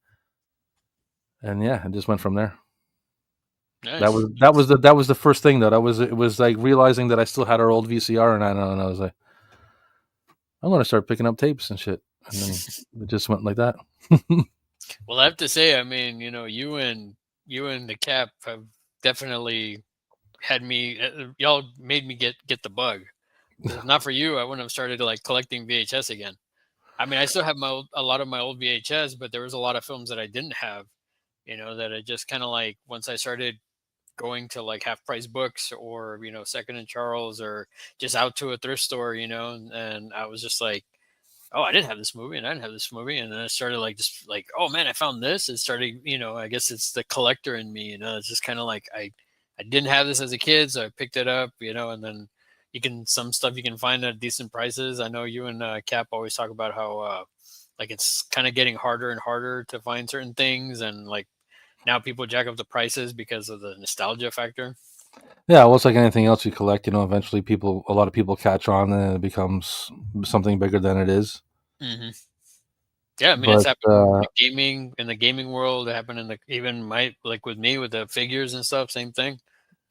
yeah, it just went from there. Nice. That was the first thing that it was like realizing that I still had our old VCR, and I was like, I'm gonna start picking up tapes and shit, and then it just went like that. Well, I have to say, I mean, you and the Cap have definitely had me. Y'all made me get the bug. If not for you, I wouldn't have started like collecting VHS again. I mean, I still have a lot of my old VHS, but there was a lot of films that I didn't have. That I just kind of like once I started going to like half price books or Second and Charles or just out to a thrift store, and I was just like, oh, I didn't have this movie and I didn't have this movie. And then I started like, just like, oh man, I found this. It started, I guess it's the collector in me, it's just kind of like, I didn't have this as a kid. So I picked it up, and then some stuff you can find at decent prices. I know you and Cap always talk about how, like it's kind of getting harder and harder to find certain things. And like now people jack up the prices because of the nostalgia factor. Yeah, well, it's like anything else you collect. Eventually, a lot of people catch on, and it becomes something bigger than it is. Mm-hmm. Yeah, I mean, it's But happened in the gaming world. It happened even like with me with the figures and stuff. Same thing.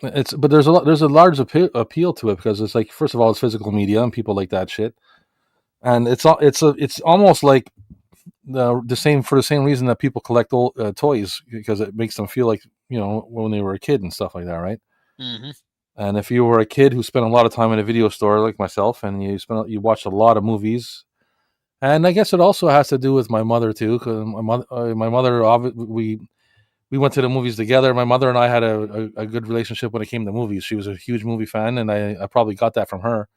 but there's a large appeal to it because it's like, first of all, it's physical media and people like that shit, and it's almost like the same, for the same reason that people collect old toys, because it makes them feel like when they were a kid and stuff like that, right? Mm-hmm. And if you were a kid who spent a lot of time in a video store like myself, and you watched a lot of movies, and I guess it also has to do with my mother too, because my mother, we went to the movies together. My mother and I had a good relationship when it came to movies. She was a huge movie fan, and I probably got that from her.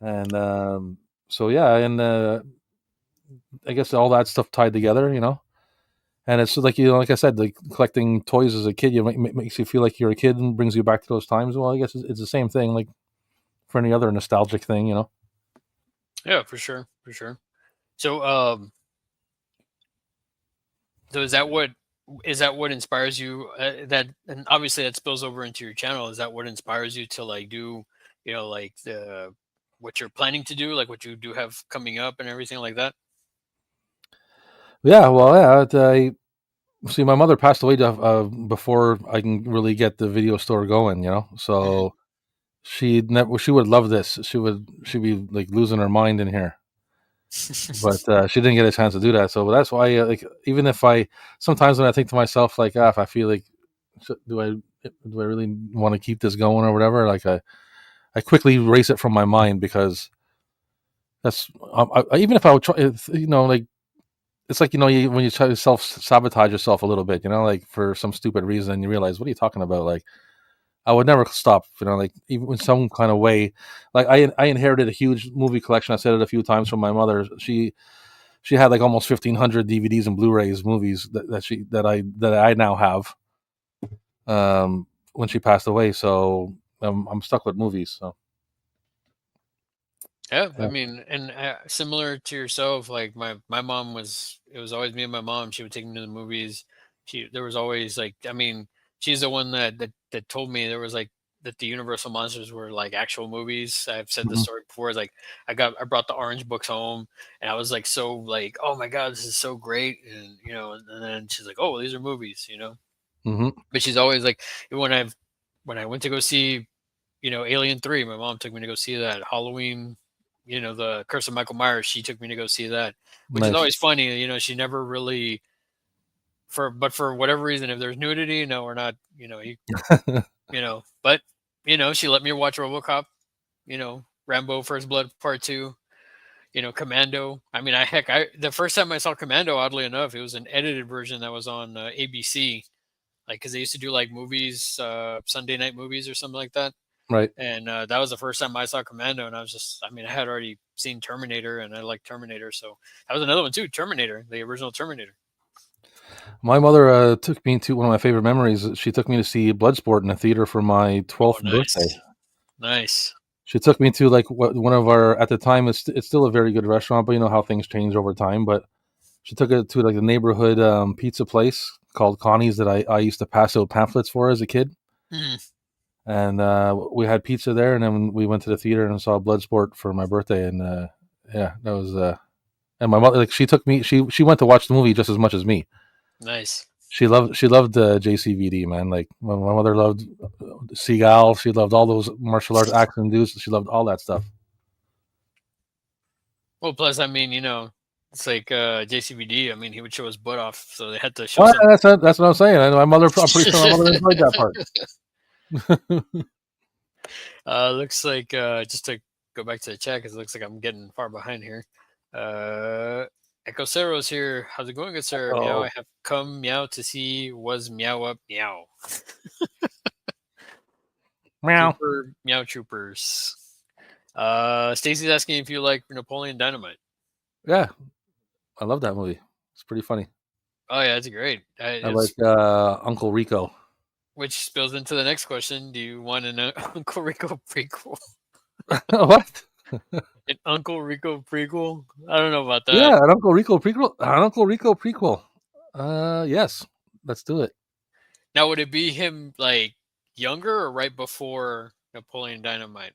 And so yeah, and I guess all that stuff tied together, And it's like, like I said, like collecting toys as a kid, makes you feel like you're a kid and brings you back to those times. Well, I guess it's the same thing, like for any other nostalgic thing, Yeah, for sure, for sure. So, so is that what inspires you? And obviously that spills over into your channel. Is that what inspires you to like do, like the what you're planning to do, like what you do have coming up and everything like that? Yeah, well, yeah. I see. My mother passed away before I can really get the video store going. So she would love this. She'd be like losing her mind in here. But she didn't get a chance to do that. So that's why, like, even if sometimes when I think to myself, like, if I feel like, do I really want to keep this going or whatever? Like, I quickly erase it from my mind, because that's even if I would try, like, it's like, when you try to self sabotage yourself a little bit, like for some stupid reason, you realize, what are you talking about? Like, I would never stop, like, even in some kind of way. Like, I inherited a huge movie collection. I said it a few times from my mother. She had like almost 1,500 DVDs and Blu-rays, movies that I now have. When she passed away, so I'm stuck with movies. So Yeah, I yeah. mean, and similar to yourself, like my mom it was always me and my mom. She would take me to the movies. There was always like, I mean, she's the one that told me there was like that the Universal monsters were like actual movies. I've said this Mhm. story before. It's like I brought the orange books home, and I was like so like, oh my god, this is so great, and and then she's like, oh, well, these are movies, Mhm. But she's always like, when I went to go see Alien 3, my mom took me to go see that. Halloween, the Curse of Michael Myers, she took me to go see that, which is Nice. always funny. She never really but for whatever reason, if there's nudity, no, we're not. But she let me watch RoboCop. Rambo: First Blood Part 2. Commando. I mean, the first time I saw Commando, oddly enough, it was an edited version that was on ABC, like because they used to do like movies, Sunday night movies or something like that. Right. And that was the first time I saw Commando, and I mean, I had already seen Terminator, and I like Terminator, so that was another one too, Terminator, the original Terminator. My mother took me to one of my favorite memories. She took me to see Bloodsport in a theater for my Oh, 12th birthday. nice, nice. She took me to like one of our, at the time, it's still a very good restaurant, but you know how things change over time. But She took it to like the neighborhood pizza place called Connie's that I used to pass out pamphlets for as a kid. Mhm. And we had pizza there, and then we went to the theater and saw Bloodsport for my birthday. And yeah, that was. And my mother, like, she took me. She went to watch the movie just as much as me. Nice. She loved JCVD, man. Like my mother loved Seagal. She loved all those martial arts action dudes. She loved all that stuff. Well, plus, I mean, it's like JCVD. I mean, he would show his butt off, so they had to show Well, some. that's what I'm saying. And my mother, I'm pretty sure my mother enjoyed that part. Looks like just to go back to the chat because it looks like I'm getting far behind here. Echo Cero's here. How's it going, good sir? Meow. I have come meow to see was meow up meow. Meow. Trooper, meow troopers. Stacy's asking if you like Napoleon Dynamite. Yeah, I love that movie. It's pretty funny. Oh yeah, it's great. I like Uncle Rico. Which spills into the next question. Do you want an Uncle Rico prequel? What? An Uncle Rico prequel? I don't know about that. Yeah, an Uncle Rico prequel. An Uncle Rico prequel. Yes, let's do it. Now, would it be him like younger or right before Napoleon Dynamite?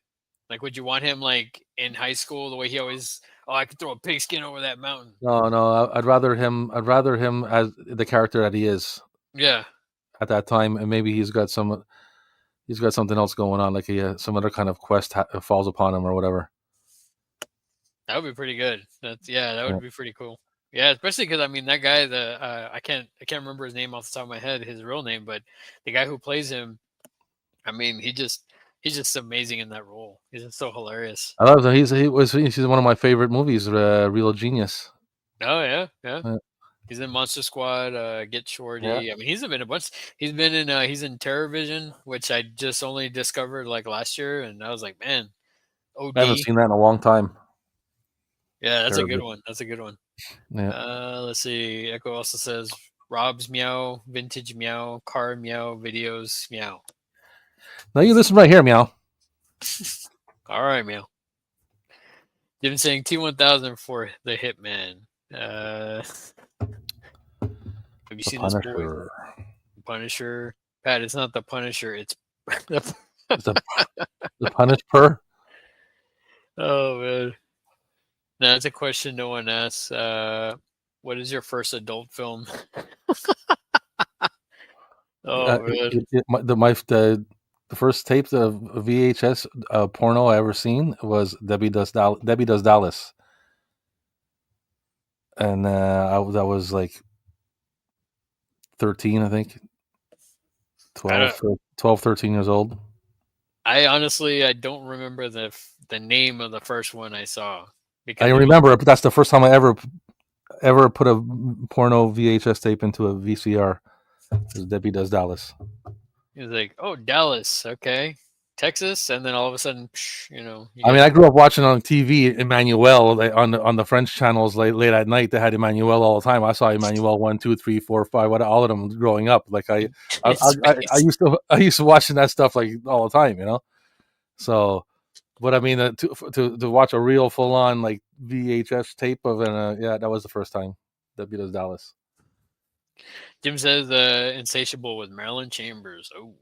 Like, would you want him like in high school the way he always? Oh, I could throw a pigskin over that mountain. No, I'd rather him as the character that he is. Yeah. At that time, and maybe he's got something else going on, like some other kind of quest falls upon him or whatever. That would be pretty good. That would be pretty cool. Yeah, especially because I mean that guy, I can't remember his name off the top of my head, his real name, but the guy who plays him, I mean, he's just amazing in that role. He's just so hilarious. I love that he's one of my favorite movies, Real Genius. Oh yeah. He's in Monster Squad, Get Shorty. Yeah. I mean, he's been a bunch. He's been in he's in Terror Vision, which I just only discovered like last year, and I was like, man, OD. I haven't seen that in a long time. Yeah, that's a good one. That's a good one. Yeah. Let's see. Echo also says Rob's meow, vintage meow, car meow, videos meow. Now you listen right here, meow. All right, meow. You've been saying T1000 for the Hitman. Have you seen Punisher. this movie? Punisher. Pat, it's not the Punisher. It's the Punisher. Oh man. No, that's a question no one asks. What is your first adult film? Man. The first tape of VHS porno I ever seen was Debbie Does Dallas, and I was like 13, I think, 12, 13 years old. I don't remember the name of the first one I saw. I remember, but that's the first time I ever put a porno VHS tape into a VCR. It was Debbie Does Dallas. He was like, "Oh, Dallas, okay, Texas," and then all of a sudden, I mean, I grew up watching on TV Emmanuel on the French channels late at night. They had Emmanuel all the time. I saw Emmanuel 1, 2, 3, 4, 5, all of them growing up. Like I used to watching that stuff like all the time, So, but I mean, to watch a real full on like VHS tape of that was the first time. Debbie Does Dallas. Jim says Insatiable with Marilyn Chambers. Oh.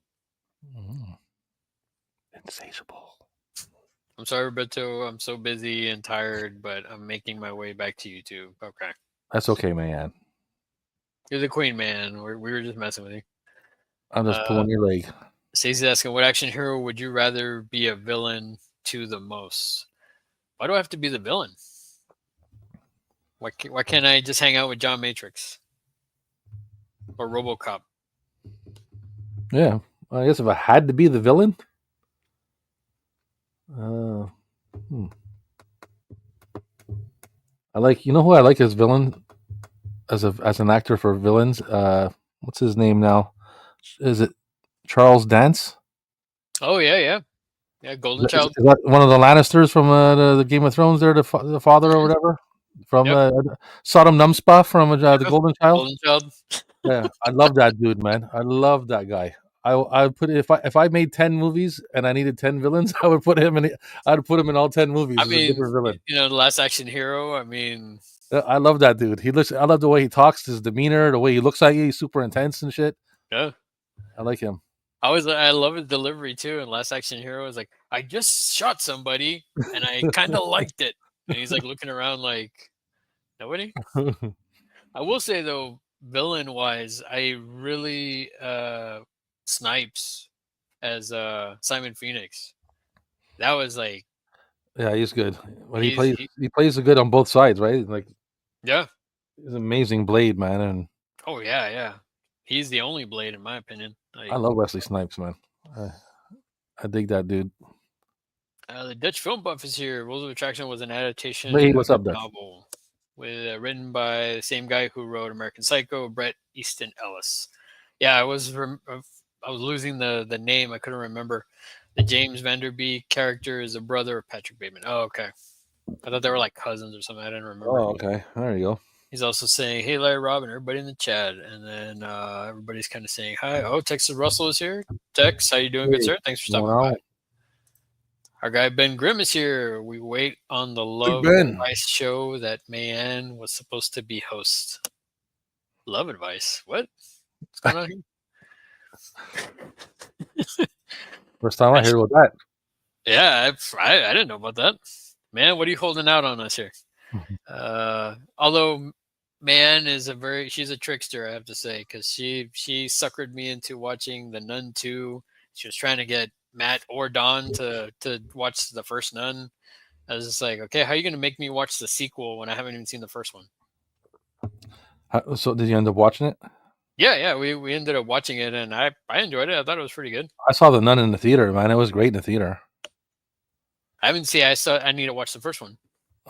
Insatiable. I'm sorry, Beto. I'm so busy and tired, but I'm making my way back to YouTube. Okay. That's okay, man. You're the queen, man. We were just messing with you. I'm just pulling your leg. Stacey's asking, what action hero would you rather be a villain to the most? Why do I have to be the villain? Why can't I just hang out with John Matrix? Or RoboCop? Yeah. I guess if I had to be the villain... I like, who I like as villain, as an actor for villains. What's his name now? Is it Charles Dance? Oh yeah. Golden Child. Is that one of the Lannisters from the Game of Thrones? There, the father or whatever from Sodom Numspa from the Golden Child. Golden Child. Yeah, I love that dude, man. I love that guy. I put if I made 10 movies and I needed 10 villains, I'd put him in all 10 movies. I mean, a different villain. The Last Action Hero. I mean, I love that dude. I love the way he talks, his demeanor, the way he looks at you. He's super intense and shit. Yeah. I like him. I love his delivery too. And Last Action Hero was like, I just shot somebody and I kind of liked it. And he's like looking around like, nobody? I will say though, villain wise, I really Snipes as Simon Phoenix. That was like Yeah, he's good. But he he plays good on both sides, right? Like yeah. he's an amazing blade, man. And Oh yeah, yeah. He's the only Blade in my opinion. I Like love Wesley Snipes, man. I dig that dude. the Dutch film buff is here. Rules of Attraction was an Hey, adaptation of what's a up, Dutch? novel written by the same guy who wrote American Psycho, Bret Easton Ellis. Yeah, I was losing the name. I couldn't remember. The James Vanderbeek character is a brother of Patrick Bateman. Oh, okay. I thought they were like cousins or something. I didn't remember. Oh, okay. There you go. He's also saying, "Hey, Larry, Robin, everybody in the chat," and then everybody's kind of saying, "Hi, oh, Texas Russell is here. Tex, how you doing, good Hey, sir? Thanks for going stopping by." on? Our guy Ben Grimm is here. We wait on the Big Love Ben. Advice show that Mayanne was supposed to be host. Love Advice? What? What's going on here? First time I heard about that. Yeah, I didn't know about that. Man, what are you holding out on us here? Although Man is she's a trickster, I have to say, because she suckered me into watching The Nun 2. She was trying to get Matt or Don to watch the first Nun. I was just like, okay, how are you going to make me watch the sequel when I haven't even seen the first one? So did you end up watching it? Yeah, we ended up watching it, and I enjoyed it. I thought it was pretty good. I saw The Nun in the theater, man. It was great in the theater. I haven't seen. I need to watch the first one.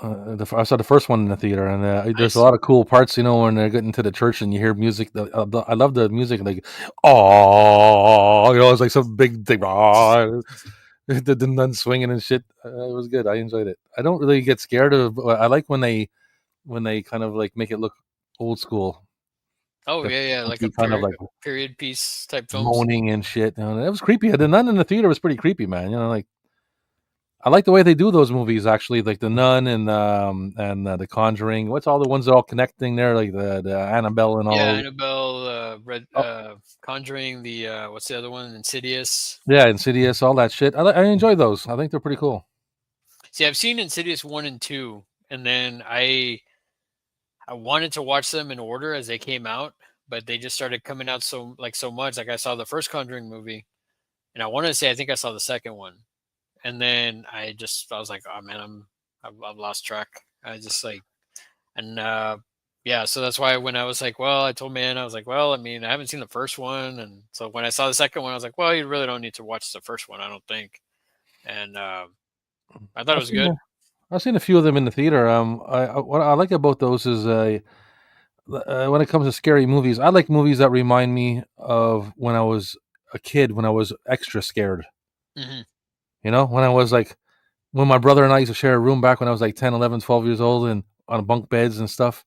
I saw the first one in the theater, and there's a Nice. lot of cool parts. You know, when they're getting to the church and you hear music. I love the music, like, oh, you know, it's like some big thing. Oh, the nun swinging and shit. It was good. I enjoyed it. I don't really get scared of. I like when they kind of like make it look old school. Oh The yeah, like a kind of like period piece type films. moaning and shit. You know, it was creepy. The nun in the theater was pretty creepy, man. You know, like I like the way they do those movies. Actually, like the Nun and the Conjuring. What's all the ones that are all connecting there, like the Annabelle and all Yeah, those. Annabelle, Oh, Conjuring, the what's the other one? Insidious. yeah, Insidious, all that shit. I enjoy those. I think they're pretty cool. See, I've seen Insidious 1 and 2, and then I wanted to watch them in order as they came out, but they just started coming out so much. Like I saw the first Conjuring movie, and I want to say I think I saw the second one, and then I was like, oh man, I've lost track. I just like and yeah, so that's why when I was like, well, I told Man, I was like, well, I mean, I haven't seen the first one, and so when I saw the second one, I was like, well, you really don't need to watch the first one, I don't think, and I thought it I've was seen good. I've seen a few of them in the theater. What I like about those is when it comes to scary movies, I like movies that remind me of when I was a kid, when I was extra scared. Hmm. You know, when I was like when my brother and I used to share a room back when I was like 10, 11, 12 years old and on bunk beds and stuff.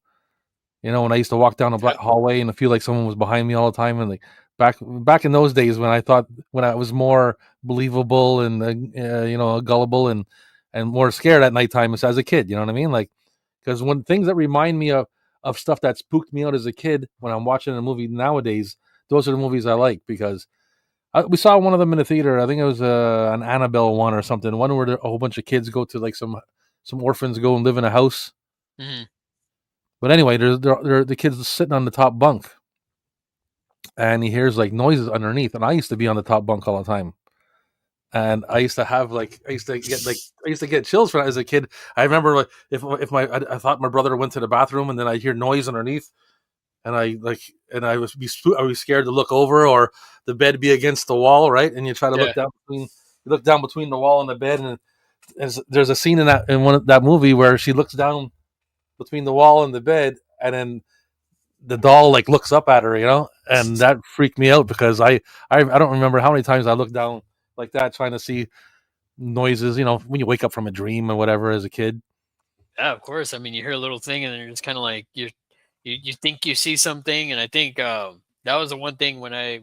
You know, when I used to walk down a Yeah, black hallway and I feel like someone was behind me all the time, and like back in those days when I was more believable and you know, gullible and more scared at nighttime as a kid. You know what I mean? Like because when things that remind me of stuff that spooked me out as a kid when I'm watching a movie nowadays, those are the movies I like because we saw one of them in the theater. I think it was an Annabelle one or something. One where a whole bunch of kids go to like some orphans go and live in a house. hmm, But anyway, the kids sitting on the top bunk, and he hears like noises underneath. And I used to be on the top bunk all the time, and I used to have like I used to get chills from as a kid. I remember like I thought my brother went to the bathroom, and then I hear noise underneath, and I I was scared to look over or the bed be against the wall, right? And you try to yeah, look down between the wall and the bed, and there's a scene in one of that movie where she looks down between the wall and the bed, and then the doll like looks up at her, you know, and that freaked me out because I don't remember how many times I looked down like that trying to see noises, you know, when you wake up from a dream or whatever as a kid. yeah. Of course, I mean, you hear a little thing, and then you're just kind of like you think you see something, and I think that was the one thing when I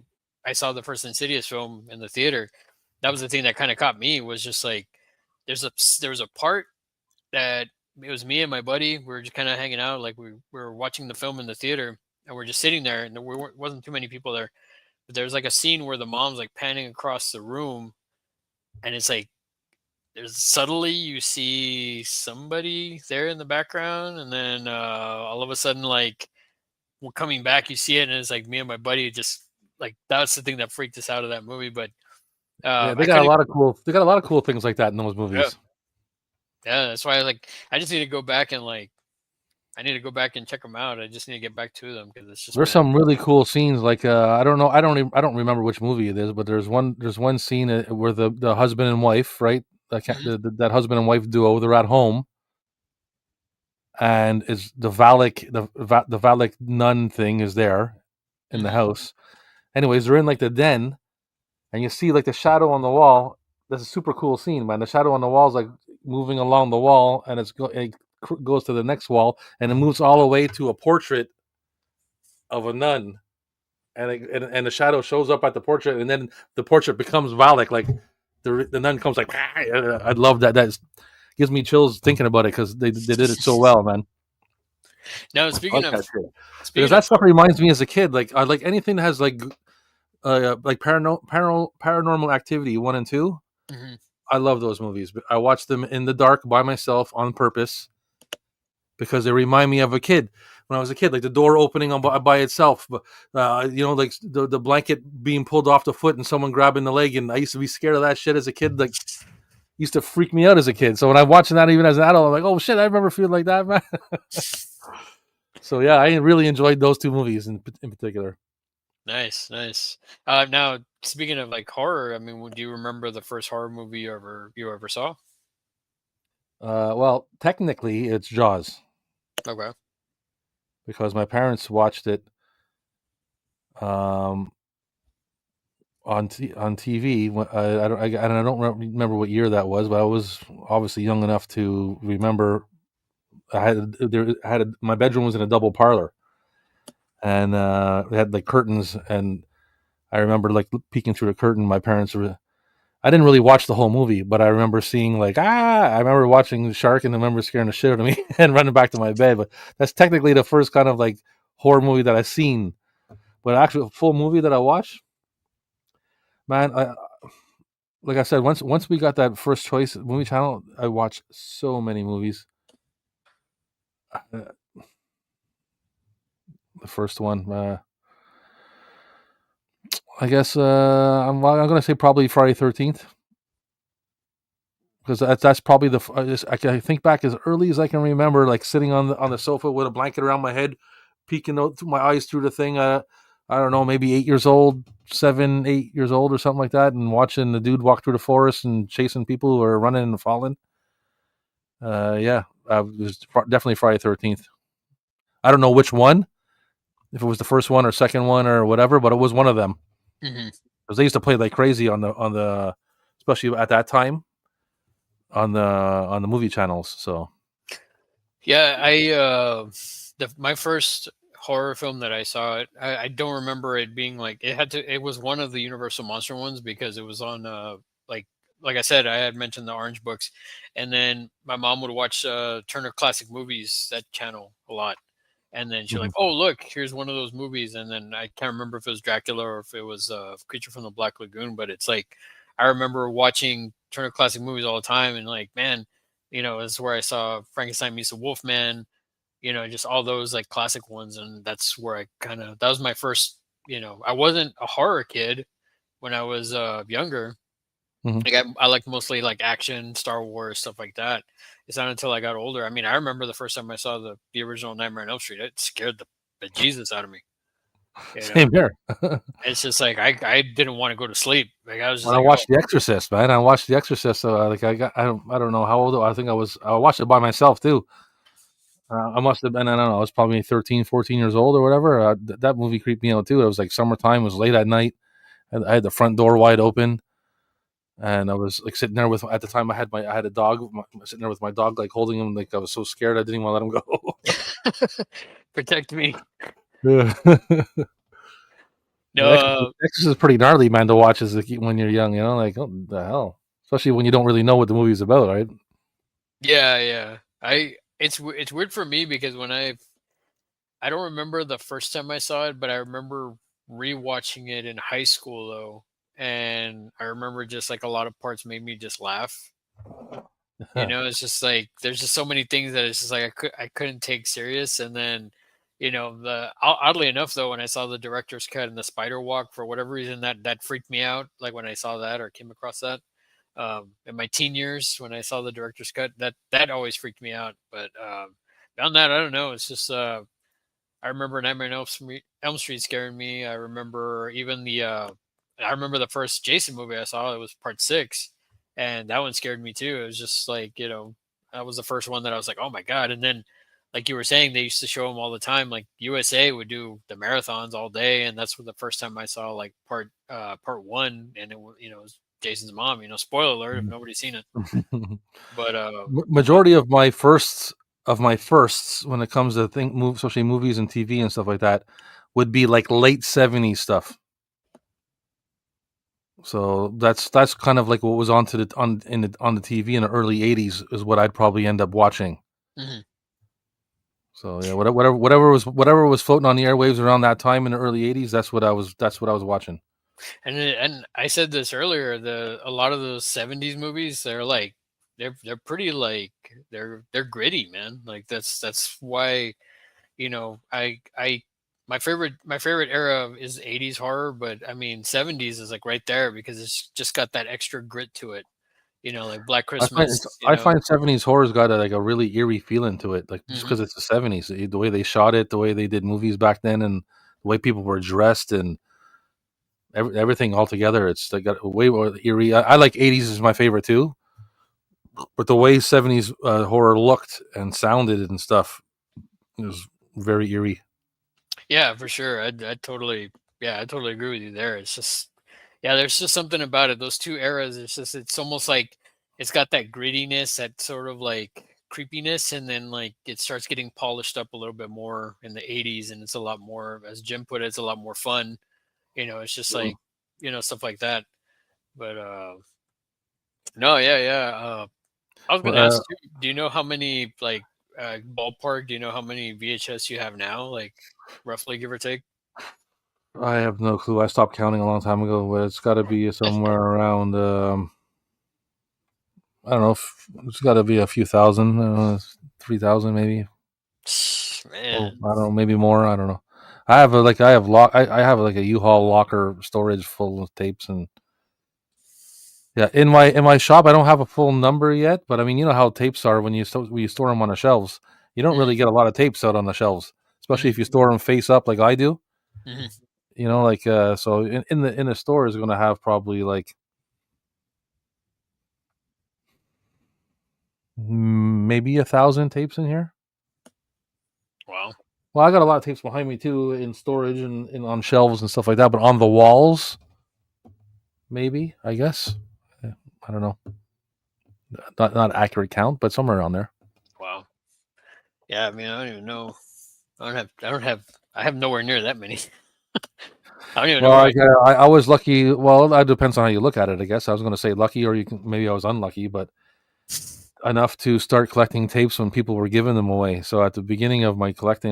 saw the first Insidious film in the theater. That was the thing that kind of caught me was just like there was a part that it was me and my buddy. We were just kind of hanging out, like we were watching the film in the theater, and we're just sitting there, and there wasn't too many people there. But there's like a scene where the mom's like panning across the room, and it's like there's subtly you see somebody there in the background, and then all of a sudden, like we're coming back, you see it, and it's like me and my buddy just like that's the thing that freaked us out of that movie. But Yeah, I couldn't. they got a lot of cool things like that in those Yeah, movies. yeah, that's why I just need to go back and like I need to go back and check them out. I just need to get back to them because it's just There's been. some really cool scenes. Like I don't know, I don't remember which movie it is, but there's one scene where the husband and wife, right? Mhm, That husband and wife duo, they're at home, and is the Valak the Valak nun thing is there in the mhm, house. Anyways, they're in like the den, and you see like the shadow on the wall. That's a super cool scene, man. The shadow on the wall is like moving along the wall, and it goes to the next wall, and it moves all the way to a portrait of a nun, and the shadow shows up at the portrait, and then the portrait becomes Valak. Like the nun comes like, I love that. That gives me chills thinking about it because they did it so well, man. Now I like that shit because speaking of that stuff reminds me as a kid. Like I like anything that has like paranormal activity 1 and 2. mhm. I love those movies. But I watch them in the dark by myself on purpose because they remind me of a kid when I was a kid, like the door opening by itself, like the blanket being pulled off the foot and someone grabbing the leg. And I used to be scared of that shit as a kid. Like, used to freak me out as a kid. So when I'm watching that, even as an adult, I'm like, oh shit, I remember feeling like that, man. So yeah, I really enjoyed those two movies in particular. Nice, nice. Now speaking of like horror, I mean, do you remember the first horror movie you ever saw? Well, technically, it's Jaws Okay. because my parents watched it um, on TV. I don't remember what year that was, but I was obviously young enough to remember. My bedroom was in a double parlor, and it had like curtains, and I remember like peeking through the curtain. My parents were. I didn't really watch the whole movie, but I remember seeing like I remember watching the shark, and I remember scaring the shit out of me and running back to my bed. But that's technically the first kind of like horror movie that I've seen. But actually, a full movie that I watched, man, like I said, once we got that first choice movie channel, I watched so many movies. The first one, I guess, I'm gonna say probably Friday 13th because that's probably I can think back as early as I can remember, like sitting on the sofa with a blanket around my head, peeking out through my eyes through the thing. I don't know, maybe 8 years old, 7, 8 years old, or something like that, and watching the dude walk through the forest and chasing people who are running and falling. Yeah, it was definitely Friday 13th. I don't know which one, if it was the first one or second one or whatever, but it was one of them Hmm. because they used to play like crazy especially at that time on the movie channels. So Yeah, my first horror film that I saw I don't remember it being like it was one of the Universal Monster ones because it was on like I said, I had mentioned the Orange Books, and then my mom would watch Turner Classic Movies, that channel, a lot. And then she's mhm. like, "Oh, look, here's one of those movies." And then I can't remember if it was Dracula or if it was Creature from the Black Lagoon, but it's like I remember watching Turner Classic Movies all the time, and like, man, this is where I saw Frankenstein meets the Wolfman, just all those like classic ones, and that's where that was my first. I wasn't a horror kid when I was younger. Mhm. Like I like mostly like action, Star Wars, stuff like that. It's not until I got older. I mean, I remember the first time I saw the original Nightmare on Elm Street. It scared the Jesus out of me. You know, Same here. it's just like I didn't want to go to sleep. Like I was just When I like, oh, watched The Exorcist, man, I watched The Exorcist. Like I don't know how old I think I watched it by myself too. I must have been, I don't know, I was probably 13, 14 years old or whatever. That movie creeped me out too. It was like summertime, it was late at night. I had the front door wide open, and I was like sitting there at the time I had a dog, sitting there with my dog, like holding him. Like I was so scared, I didn't even want to let him go. protect me. Yeah. No, Exorcist is pretty gnarly, man, to watch when you're young, like, oh, the hell. Especially when you don't really know what the movie's about, right? yeah, yeah. it's weird for me because I don't remember the first time I saw it, but I remember rewatching it in high school though, and I remember just like a lot of parts made me just laugh. You know, it's just like there's just so many things that it's just like I couldn't take serious, and then oddly enough though, when I saw the director's cut and the spider walk for whatever reason that freaked me out. Like when I saw that or came across that in my teen years when I saw the director's cut, that always freaked me out. But beyond that, I don't know. It's just I remember Nightmare on Elm Street scaring me. I remember even I remember the first Jason movie I saw. It was Part 6, and that one scared me too. It was just like that was the first one that I was like, oh my god. And then, like you were saying, they used to show them all the time. Like USA would do the marathons all day, and that's the first time I saw like part 1, and it was Jason's mom. Spoiler alert if nobody's seen it. But Majority of my firsts when it comes to especially movies and TV and stuff like that, would be like late '70s stuff. So that's kind of like what was on the TV in the early '80s is what I'd probably end up watching. mhm. So yeah, whatever was floating on the airwaves around that time in the early '80s, that's what I was watching. And I said this earlier, a lot of those 70s movies, they're pretty like they're gritty, man. Like that's why, I my favorite era is 80s horror, but I mean 70s is like right there because it's just got that extra grit to it. Like Black I find Christmas, I find '70s horror's got a really eerie feeling to it, like just hmm because it's the '70s, the way they shot it, the way they did movies back then, and the way people were dressed and everything altogether. It's like got a way more eerie. I like '80s is my favorite too, but the way '70s horror looked and sounded and stuff was very eerie. Yeah, for sure. I totally agree with you there. It's just, yeah, there's just something about it. Those two eras, it's almost like it's got that grittiness, that sort of like creepiness, and then like it starts getting polished up a little bit more in the 80s, and it's a lot more, as Jim put it, it's a lot more fun. It's just Mm. like, stuff like that. But no, yeah, yeah. I was Well, gonna ask too, do you know how many like ballpark, do you know how many VHS you have now? Like roughly give or take? I have no clue. I stopped counting a long time ago, but it's got to be somewhere around. I don't know. It's got to be a few thousand, 3,000 maybe. Oh, Man. I don't know, maybe more. I don't know. I have like a U-Haul locker storage full of tapes, and yeah, in my shop I don't have a full number yet, but I mean, you know how tapes are when you store them on the shelves. You don't Mhm, really get a lot of tapes out on the shelves, especially mhm, if you store them face up like I do. mhm. Like so in the store is going to have probably like maybe 1,000 tapes in here. Wow. Well, I got a lot of tapes behind me too in storage and on shelves and stuff like that, but on the walls, maybe, I guess. Yeah, I don't know. Not accurate count, but somewhere around there. Wow. Yeah, I mean, I don't even know. I have nowhere near that many. I don't even know Well, where I I was lucky. Well, that depends on how you look at it, I guess. I was going to say lucky, or maybe I was unlucky, but enough to start collecting tapes when people were giving them away. So at the beginning of my collecting,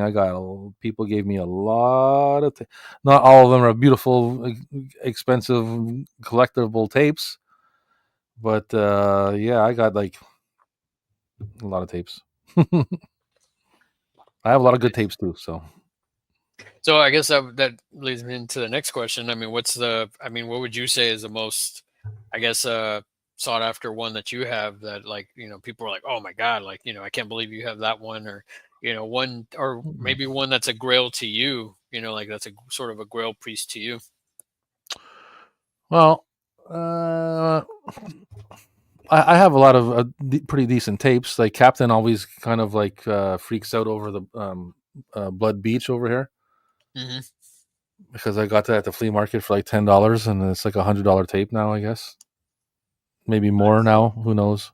people gave me a lot of. Not all of them are beautiful, expensive, collectible tapes, but yeah, I got like a lot of tapes. I have a lot of good tapes too. So So I guess that leads me into the next question. I mean, what would you say is the most, I guess, sought after one that you have that like, people are like, "Oh my God, like, I can't believe you have that one," or, one or maybe one that's a grail to you, like that's a sort of a grail priest to you. well, uh, I have a lot of pretty decent tapes. Like Captain always kind of like freaks out over the Blood Beach over here hmm because I got that at the flea market for like $10, and it's like $100 tape now. I guess maybe more Nice. now. Who knows?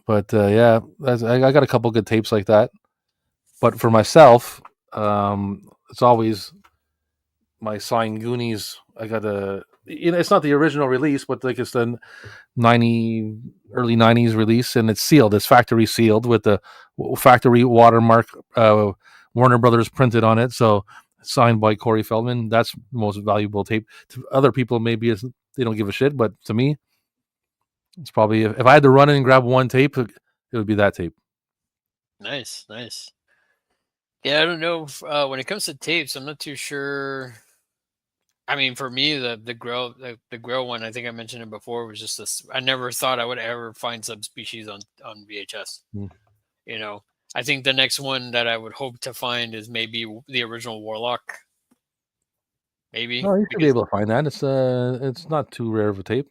But yeah, I got a couple good tapes like that. But for myself, it's always my signed Goonies. I got it's not the original release, but like it's the 90 early 90s release, and it's sealed. It's factory sealed with the factory watermark, Warner Brothers printed on it. So signed by Corey Feldman. That's the most valuable tape. To other people, maybe they don't give a shit, but to me, it's probably if I had to run in and grab one tape, it would be that tape. Nice, nice. Yeah, I don't know. When it comes to tapes, I'm not too sure. I mean, for me, the grill one, I think I mentioned it before, was just this. I never thought I would ever find subspecies on VHS. Mm. You know, I think the next one that I would hope to find is maybe the original Warlock. Maybe No, you should be able to find that. It's not too rare of a tape.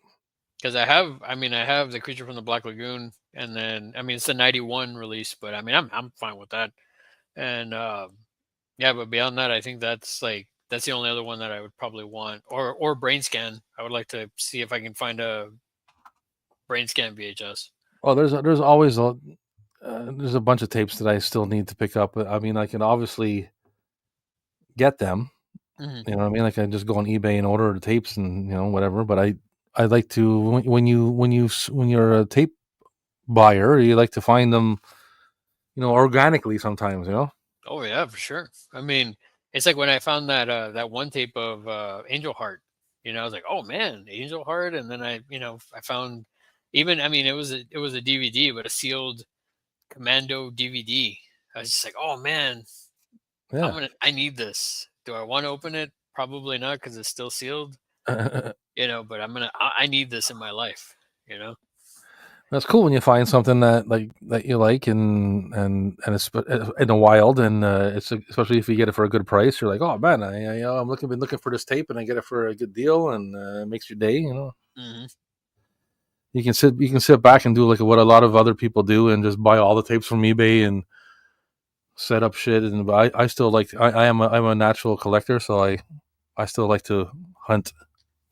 because I have the Creature from the Black Lagoon, and then I mean it's the '91 release, but I mean I'm fine with that. And yeah, but beyond that, I think that's the only other one that I would probably want, or Brain Scan. I would like to see if I can find a Brain Scan VHS. Oh, there's always there's a bunch of tapes that I still need to pick up. I mean, I can obviously get them. Hmm. You know what I mean? Like I just go on eBay and order the tapes and whatever. But I like to when you're a tape buyer, you like to find them organically sometimes. Oh yeah, for sure. I mean, it's like when I found that one tape of Angel Heart. I was like, oh man, Angel Heart, and then I found even I mean it was a DVD, but a sealed Commando DVD. I was just like, oh man, Yeah. I need this. Do I want to open it? Probably not because it's still sealed. But I need this in my life. You know. That's cool when you find something that you like and it's in the wild, and it's especially if you get it for a good price. You're like, oh man, I'm been looking for this tape and I get it for a good deal, and it makes your day. Hmm. You can sit back and do like what a lot of other people do and just buy all the tapes from eBay and set up shit. And I still like I'm a natural collector, so I still like to hunt.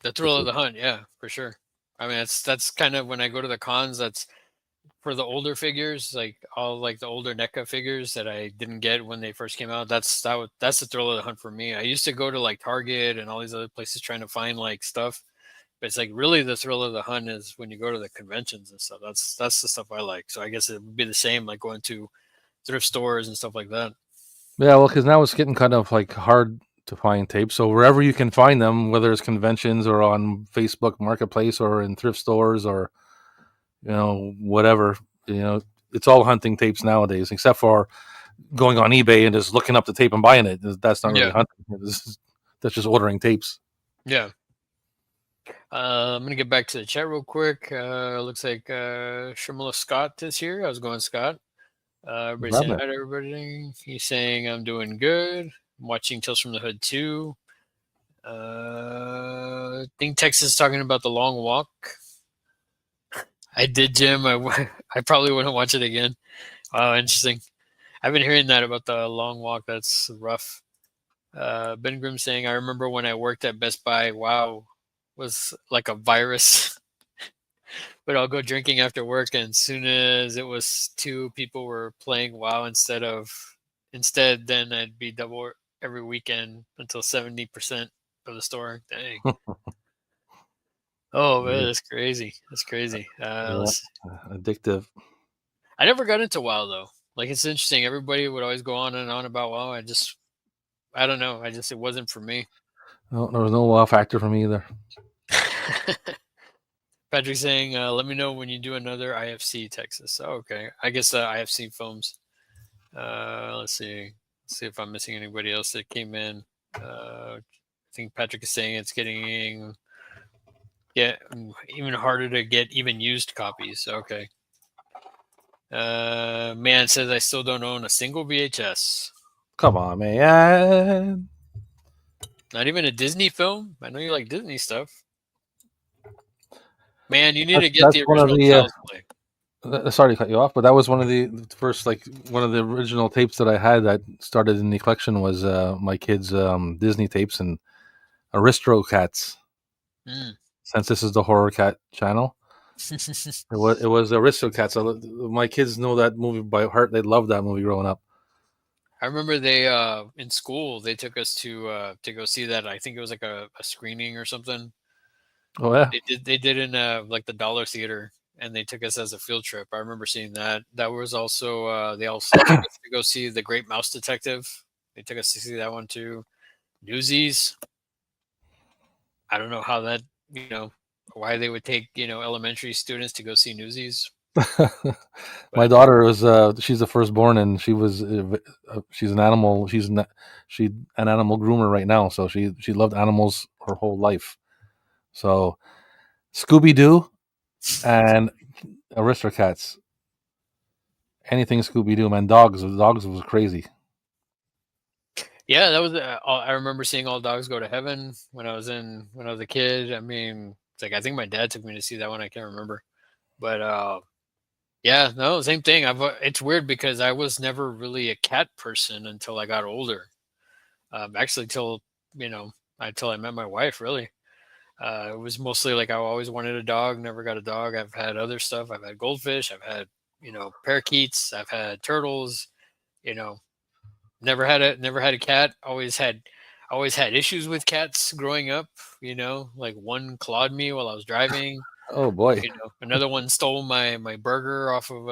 The thrill of the hunt, yeah, for sure. I mean, that's kind of when I go to the cons. That's for the older figures, like all like the older NECA figures that I didn't get when they first came out. That's the thrill of the hunt for me. I used to go to like Target and all these other places trying to find like stuff, but it's like really the thrill of the hunt is when you go to the conventions and stuff. That's the stuff I like. So I guess it would be the same like going to thrift stores and stuff like that. Yeah, well, because now it's getting kind of like hard to find tapes. So wherever you can find them, whether it's conventions or on Facebook Marketplace or in thrift stores or whatever, it's all hunting tapes nowadays, except for going on eBay and just looking up the tape and buying it. That's not really Yeah, hunting. That's just ordering tapes. yeah. I'm gonna get back to the chat real quick. Looks like Shimla Scott is here. How's it going, Scott? Everybody's Grab saying that. hi to everybody. He's saying I'm doing good. I'm watching Tales from the Hood too. I think Texas is talking about the long walk. I did, Jim. I probably wouldn't watch it again. Wow, interesting. I've been hearing that about the long walk. That's rough. Ben Grimm saying, I remember when I worked at Best Buy, WoW was like a virus. But I'll go drinking after work, and as soon as it was two people were playing WoW instead, then I'd be double every weekend until 70% of the store. Dang. Oh man, that's crazy. That's crazy. Yeah, addictive. I never got into WoW though. Like it's interesting. Everybody would always go on and on about WoW. I don't know. It wasn't for me. No, there was no wow factor for me either. Patrick saying, "Let me know when you do another IFC Texas." Oh, okay, I guess IFC films. Let's see. Let's see if I'm missing anybody else that came in. I think Patrick is saying it's getting even harder to get even used copies. Okay. Man says I still don't own a single VHS. Come on, man. Not even a Disney film. I know you like Disney stuff. Man, you need to get That's the one of original the. Child's Play. Sorry to cut you off, but that was one of the first, like one of the original tapes that I had that started in the collection was my kids' Disney tapes and Aristocats. Mm. Since this is the horror cat channel, it was Aristocats. My kids know that movie by heart. They loved that movie growing up. I remember they in school they took us to go see that. I think it was like a screening or something. Oh yeah. They did in like the Dollar Theater, and they took us as a field trip. I remember seeing that. That was also they also took us to go see The Great Mouse Detective. They took us to see that one too. Newsies. I don't know how that, why they would take, elementary students to go see Newsies, My but daughter was she's the firstborn, and she's an animal. She an animal groomer right now, so she loved animals her whole life. So Scooby Doo and Aristocats, anything Scooby Doo, man. Dogs was crazy. yeah, that was. I remember seeing All Dogs Go to Heaven when I was a kid. I mean, it's like I think my dad took me to see that one. I can't remember, but yeah, no, same thing. It's weird because I was never really a cat person until I got older. Actually, till you know, until I met my wife, really. It was mostly like I always wanted a dog, never got a dog. I've had other stuff. I've had goldfish. I've had, parakeets. I've had turtles. You know, never had a cat. Always had issues with cats growing up. Like one clawed me while I was driving. Oh boy. Another one stole my burger off of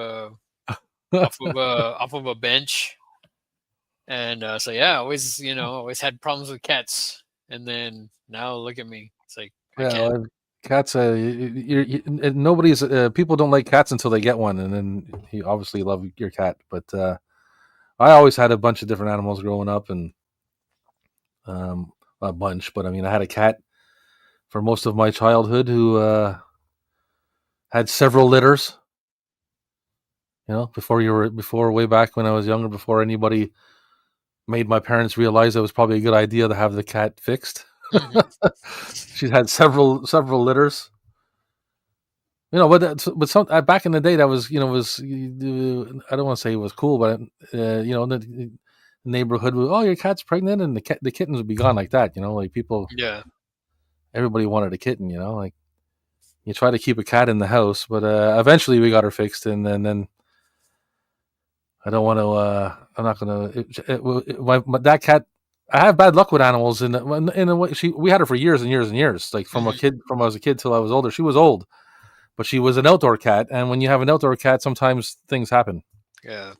a bench. And so yeah, always had problems with cats. And then now look at me. It's like I Yeah, can't. well, cats. Nobody's people don't like cats until they get one, and then you obviously love your cat. But I always had a bunch of different animals growing up, and a bunch. But I mean, I had a cat for most of my childhood who had several litters. Before way back when I was younger, before anybody made my parents realize it was probably a good idea to have the cat fixed. Mhm. She's had several litters. But back in the day, that was I don't want to say it was cool, but the neighborhood was, oh, your cat's pregnant, and the kittens would be gone like that. Like people, Yeah. everybody wanted a kitten. Like you try to keep a cat in the house, but eventually we got her fixed, and then I don't want to. I'm not gonna. That cat. I have bad luck with animals. In a way, we had her for years and years and years. Like Mhm. from I was a kid till I was older. She was old, but she was an outdoor cat, and when you have an outdoor cat, sometimes things happen. Yeah.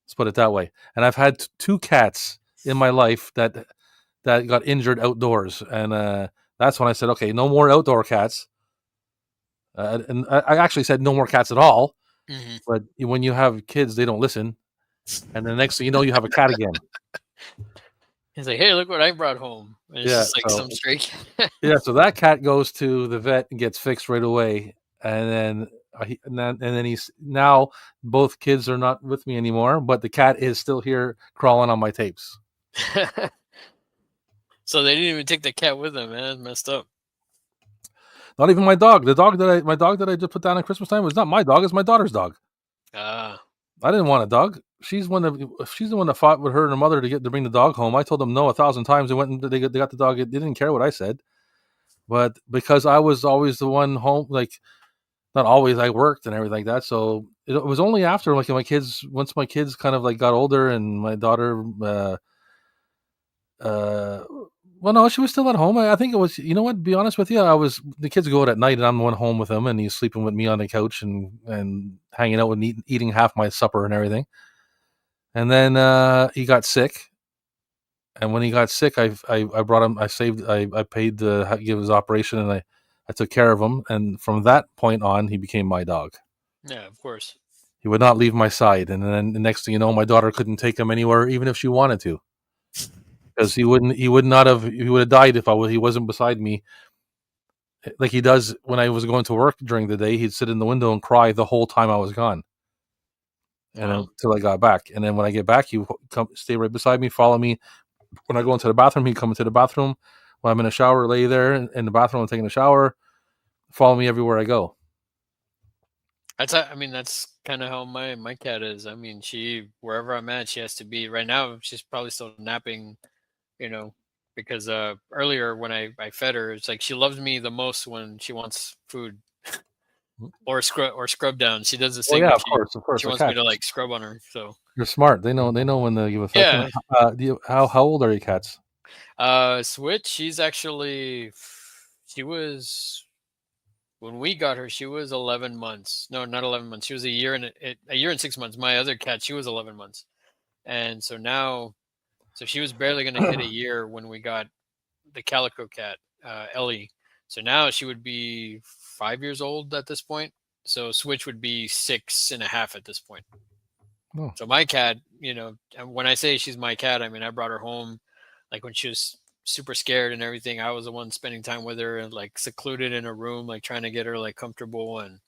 Let's put it that way. And I've had two cats in my life that got injured outdoors, and that's when I said, okay, no more outdoor cats. And I actually said no more cats at all. Mhm. But when you have kids, they don't listen, and the next thing you know, you have a cat again. He's like, "Hey, look what I brought home." And it's Yeah. just like So some stray cat. yeah, so that cat goes to the vet and gets fixed right away, and then he's now both kids are not with me anymore, but the cat is still here crawling on my tapes. So they didn't even take the cat with them, man. That's messed up. Not even my dog. My dog that I just put down at Christmas time was not my dog. It's my daughter's dog. Ah. I didn't want a dog. She's the one that fought with her and her mother to bring the dog home. I told them no 1,000 times. They went and they got the dog. They didn't care what I said, but because I was always the one home, like not always, I worked and everything like that. So it was only after like once my kids kind of like got older and my daughter, uh, well, no, she was still at home. I think it was, you know what, to be honest with you, the kids go out at night and I'm the one home with him and he's sleeping with me on the couch and hanging out and eating half my supper and everything. And then, he got sick. And when he got sick, I brought him, I paid to give his operation and I took care of him. And from that point on, he became my dog. Yeah, of course. He would not leave my side, and then the next thing you know, my daughter couldn't take him anywhere, even if she wanted to, because he would not have, he would have died if he wasn't beside me, like he does when I was going to work during the day. He'd sit in the window and cry the whole time I was gone, and Wow. until I got back, and then when I get back, he would come stay right beside me, follow me. When I go into the bathroom, he'd come into the bathroom. When I'm in a shower, lay there in the bathroom and taking a shower, follow me everywhere I go. I mean, that's kind of how my cat is. I mean, she wherever I'm at, she has to be. Right now, she's probably still napping. You know, because earlier when I fed her, it's like she loves me the most when she wants food. or scrub down. She does this Oh thing yeah, where of course, she a wants me cat. to like scrub on her. So They're smart. They know when to give affection. yeah, How old are your cats? Switch. She was when we got her. She was 11 months. No, not 11 months. She was a year and 6 months. My other cat, she was 11 months, and so she was barely going to hit a year when we got the calico cat, Ellie. So now she would be 5 years old at this point. So Switch would be 6.5 at this point. Oh. So my cat, and when I say she's my cat, I mean I brought her home, like when she was super scared and everything. I was the one spending time with her and like secluded in a room, like trying to get her like comfortable. And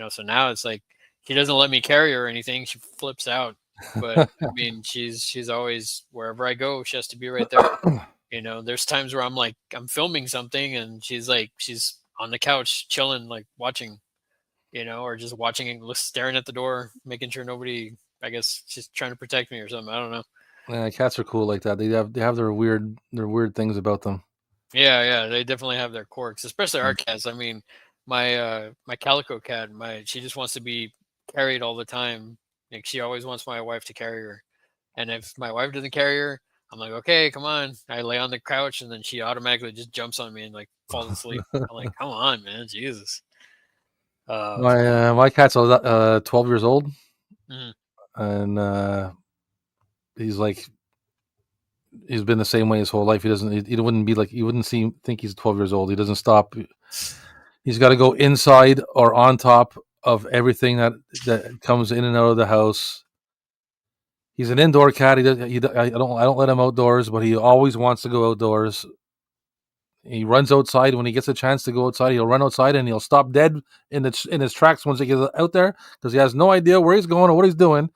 so now it's like she doesn't let me carry her or anything. She flips out. But I mean, she's always wherever I go, she has to be right there. There's times where I'm filming something and she's on the couch chilling, like watching, or just watching and staring at the door, making sure nobody, I guess she's trying to protect me or something. I don't know. Yeah, cats are cool like that. They have their weird things about them. Yeah, they definitely have their quirks, especially our cats. I mean, my calico cat, she just wants to be carried all the time. Like she always wants my wife to carry her. And if my wife doesn't carry her, I'm like, okay, come on. I lay on the couch and then she automatically just jumps on me and like falls asleep. I'm like, come on, man, Jesus. My cat's 12 years old, Mhm. and he's been the same way his whole life. He wouldn't think he's 12 years old. He doesn't stop. He's got to go inside or on top of everything that comes in and out of the house. He's an indoor cat. I don't let him outdoors, but he always wants to go outdoors. He runs outside when he gets a chance to go outside. He'll run outside and he'll stop dead in his tracks once he gets out there because he has no idea where he's going or what he's doing.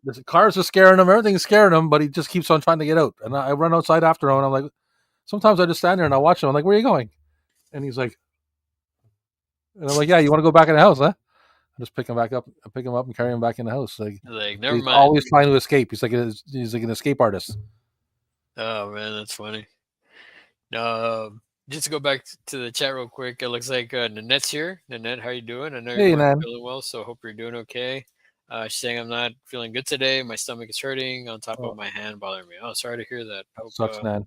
The cars are scaring him. Everything's scaring him, but he just keeps on trying to get out. And I run outside after him, and I'm like, sometimes I just stand there and I watch him. I'm like, where are you going? And he's like, and I'm like, yeah, you want to go back in the house, huh? I just pick him up and carry him back in the house. Like never he's mind. always trying to escape. He's like an escape artist. Oh man, that's funny. Just to go back to the chat real quick. It looks like Nanette's here. Nanette, how you doing? I know Hey, you're man. feeling well, so hope you're doing okay. She's saying I'm not feeling good today. My stomach is hurting on top of my hand bothering me. Oh, sorry to hear that. Sucks, man.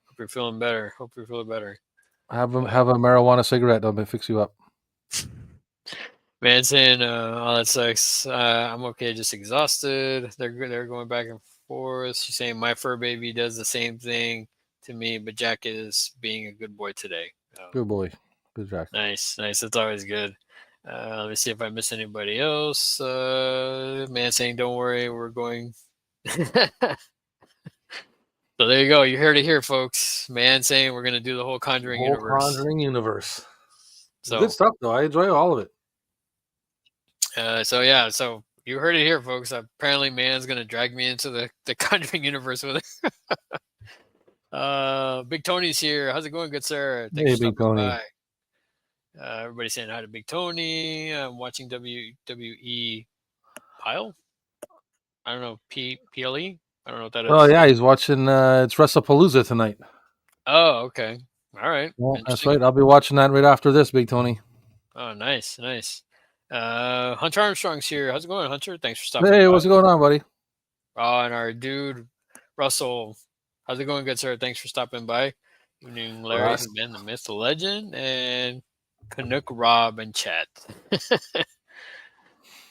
Hope you're feeling better. Hope you're feeling better. Have a marijuana cigarette. They'll fix you up. Man saying, oh, that sucks. I'm okay, just exhausted. They're going back and forth. She's saying my fur baby does the same thing to me, but Jack is being a good boy today. Good boy. Good Jack. Nice. That's always good. Let me see if I miss anybody else. Man saying, don't worry, we're going. So there you go. You heard it here, folks. Man saying we're going to do the whole Conjuring universe. So good stuff, though. I enjoy all of it. So you heard it here, folks. Apparently, Man's going to drag me into the Conjuring universe with it. Big Tony's here. How's it going, good sir? Thanks for stopping by. Everybody's saying hi to Big Tony. I'm watching WWE Pile. I don't know, PLE. I don't know what that is. Oh yeah, he's watching. It's WrestlePalooza tonight. Oh, okay. All right. Well, that's right. I'll be watching that right after this, Big Tony. Oh, nice. Hunter Armstrong's here. How's it going, Hunter? Thanks for stopping. Hey, what's going on, buddy? Oh, and our dude Russell. How's it going, good sir? Thanks for stopping by. Evening, Larry, the man, the myth, the legend, and Canuck Rob and chat.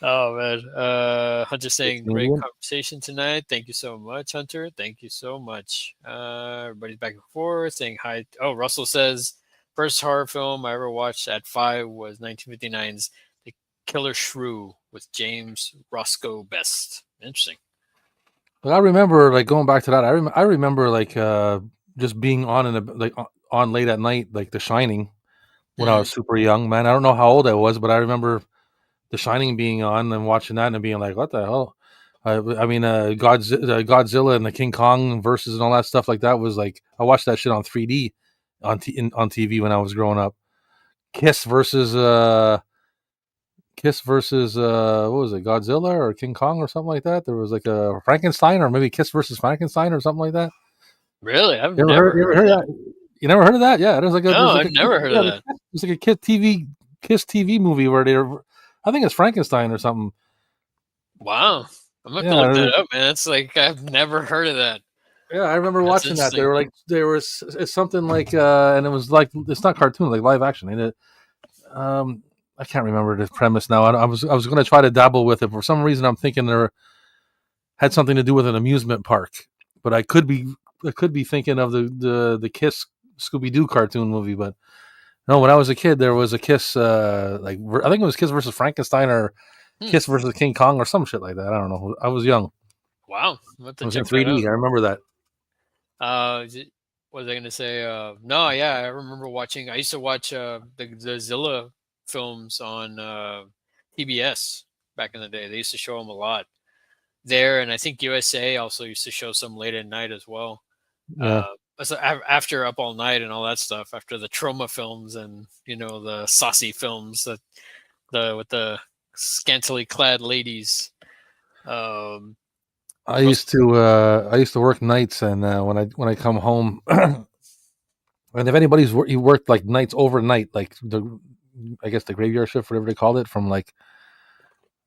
Oh man, Hunter saying great conversation tonight. Thank you so much, Hunter. Thank you so much. Everybody's back and forth saying hi. Oh, Russell says first horror film I ever watched at 5 was 1959's The Killer Shrew with James Roscoe Best. Interesting. Well, I remember like going back to that. I remember like just being on on late at night, like The Shining, when I was super young. Man, I don't know how old I was, but I remember The Shining being on and watching that and being like, what the hell? I mean, Godzilla and the King Kong versus and all that stuff like that was like, I watched that shit on 3D on TV when I was growing up. Kiss versus what was it, Godzilla or King Kong or something like that? There was like a Frankenstein or maybe Kiss versus Frankenstein or something like that. Really? I've never heard that. You never heard of that? Yeah, there's like I've never heard of that. It's like a kid TV Kiss TV movie where they're, I think it's Frankenstein or something. Wow. I'm gonna have to look Yeah, that up, man. It's like I've never heard of that. yeah, I remember That's watching that. They interesting. were like, there was it's something like, and it was like, it's not cartoon, like live action. And it, um, I can't remember the premise now. I was going to try to dabble with it for some reason. I'm thinking there had something to do with an amusement park, but I could be thinking of the Kiss Scooby Doo cartoon movie. But no, when I was a kid, there was a Kiss, like I think it was Kiss versus Frankenstein or Hmm. Kiss versus King Kong or some shit like that. I don't know. I was young. Wow. I'm gonna have It to was in check that 3D. out. I remember that. What was I gonna say? No, yeah, I remember watching. I used to watch the Zilla films on TBS back in the day. They used to show them a lot there, and I think USA also used to show some late at night as well. Yeah. After Up All Night and all that stuff, after the trauma films and the saucy films that the with the scantily clad ladies. Um, I used to work nights, and when I come home, and if anybody's you worked like nights overnight, like I guess the graveyard shift, whatever they called it, from like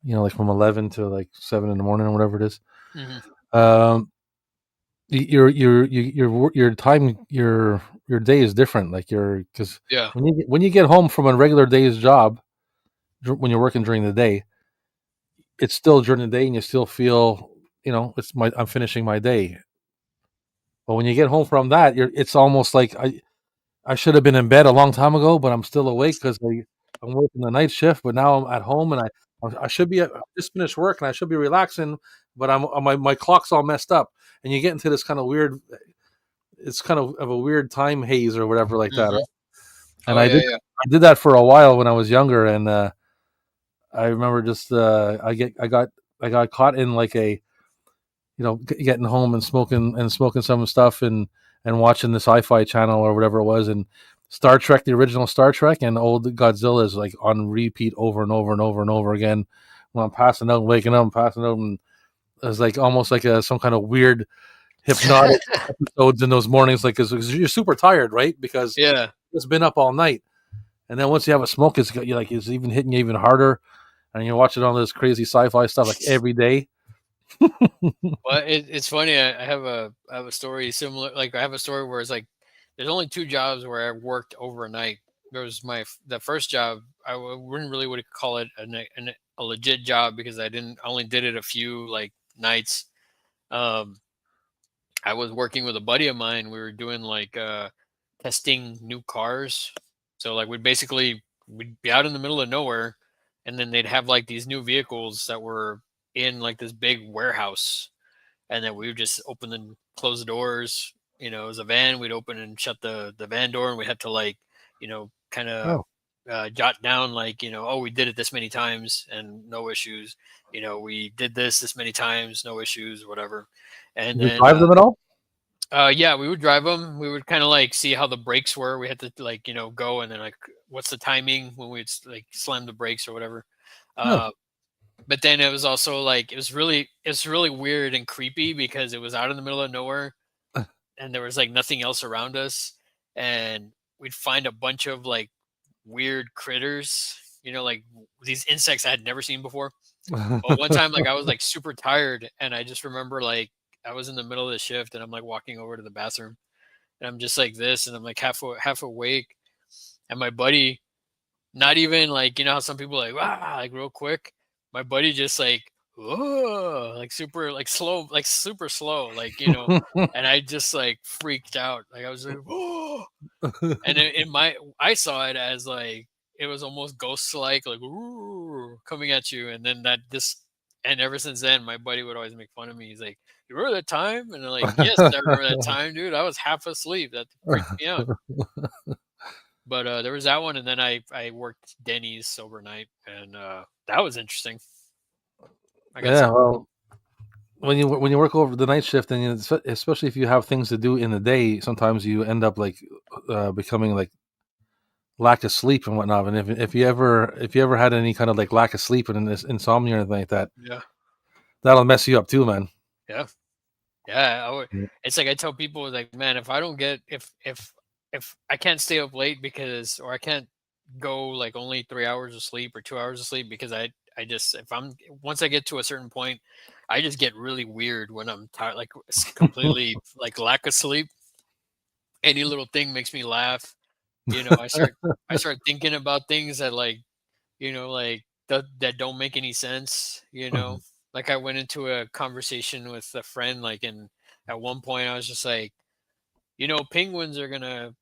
like from 11 to like 7 in the morning or whatever it is. mhm. Um, your time your day is different. Like because Yeah. when you get home from a regular day's job, when you're working during the day, it's still during the day, and you still feel I'm finishing my day. But when you get home from that, it's almost like I should have been in bed a long time ago, but I'm still awake because I'm working the night shift. But now I'm at home, and I should be I just finished work, and I should be relaxing, but my clock's all messed up, and you get into this kind of weird. It's kind of a weird time haze or whatever like that, Hmm. right? And Oh I yeah, did yeah. I did that for a while when I was younger, and I remember just I got caught in like a getting home and smoking some stuff and watching the Sci-Fi Channel or whatever it was, and Star Trek, the original Star Trek, and old Godzilla is like on repeat over and over and over and over again. When I'm passing out, and waking up, and passing out, and it was like almost like some kind of weird hypnotic episodes in those mornings, like because you're super tired, right? Because Yeah. it's been up all night, and then once you have a smoke, it's even hitting you even harder, and you're watching all this crazy sci-fi stuff like every day. Well, it's funny. I have a story similar. Like I have a story where it's like there's only two jobs where I worked overnight. There was the first job. Wouldn't really would call it a legit job because I only did it a few like nights. Um, I was working with a buddy of mine. We were doing like testing new cars. So like we'd be out in the middle of nowhere, and then they'd have like these new vehicles that were in like this big warehouse, and then we would just open and close the doors. It was a van. We'd open and shut the van door, and we had to like, kind of Oh, jot down like, oh, we did it this many times and no issues. We did this many times, no issues, whatever. And did you then, drive them at all? yeah, we would drive them. We would kind of like see how the brakes were. We had to like, go and then like, what's the timing when we'd like slam the brakes or whatever. Huh. Uh, but then it was also like it's really weird and creepy because it was out in the middle of nowhere and there was like nothing else around us, and we'd find a bunch of like weird critters, like these insects I had never seen before. Well, one time like I was like super tired and I just remember like I was in the middle of the shift and I'm like walking over to the bathroom and I'm just like this and I'm like half awake, and my buddy, not even like how some people like like real quick. My buddy just like whoa, like super like slow, like super slow, like and I just like freaked out. Like I was like whoa, and in my I saw it as like it was almost ghost like "Ooh," coming at you, and then and ever since then, my buddy would always make fun of me. He's like, "You remember that time?" And I'm like, "Yes, I remember that time, dude. I was half asleep. That freaked me out." But there was that one, and then I worked Denny's overnight, and that was interesting. I got Yeah, some. well, when you work over the night shift, and especially if you have things to do in the day, sometimes you end up like becoming like lack of sleep and whatnot. And if you ever had any kind of like lack of sleep and this insomnia or anything like that, Yeah, that'll mess you up too, man. yeah, yeah. Yeah. It's like I tell people like, man, if I don't get if I can't stay up late because or I can't go like only 3 hours of sleep or 2 hours of sleep because I just if I'm once I get to a certain point, I just get really weird when I'm tired, like completely like lack of sleep. Any little thing makes me laugh. I start thinking about things that like like that don't make any sense. Like I went into a conversation with a friend, like, and at one point I was just like, penguins are gonna,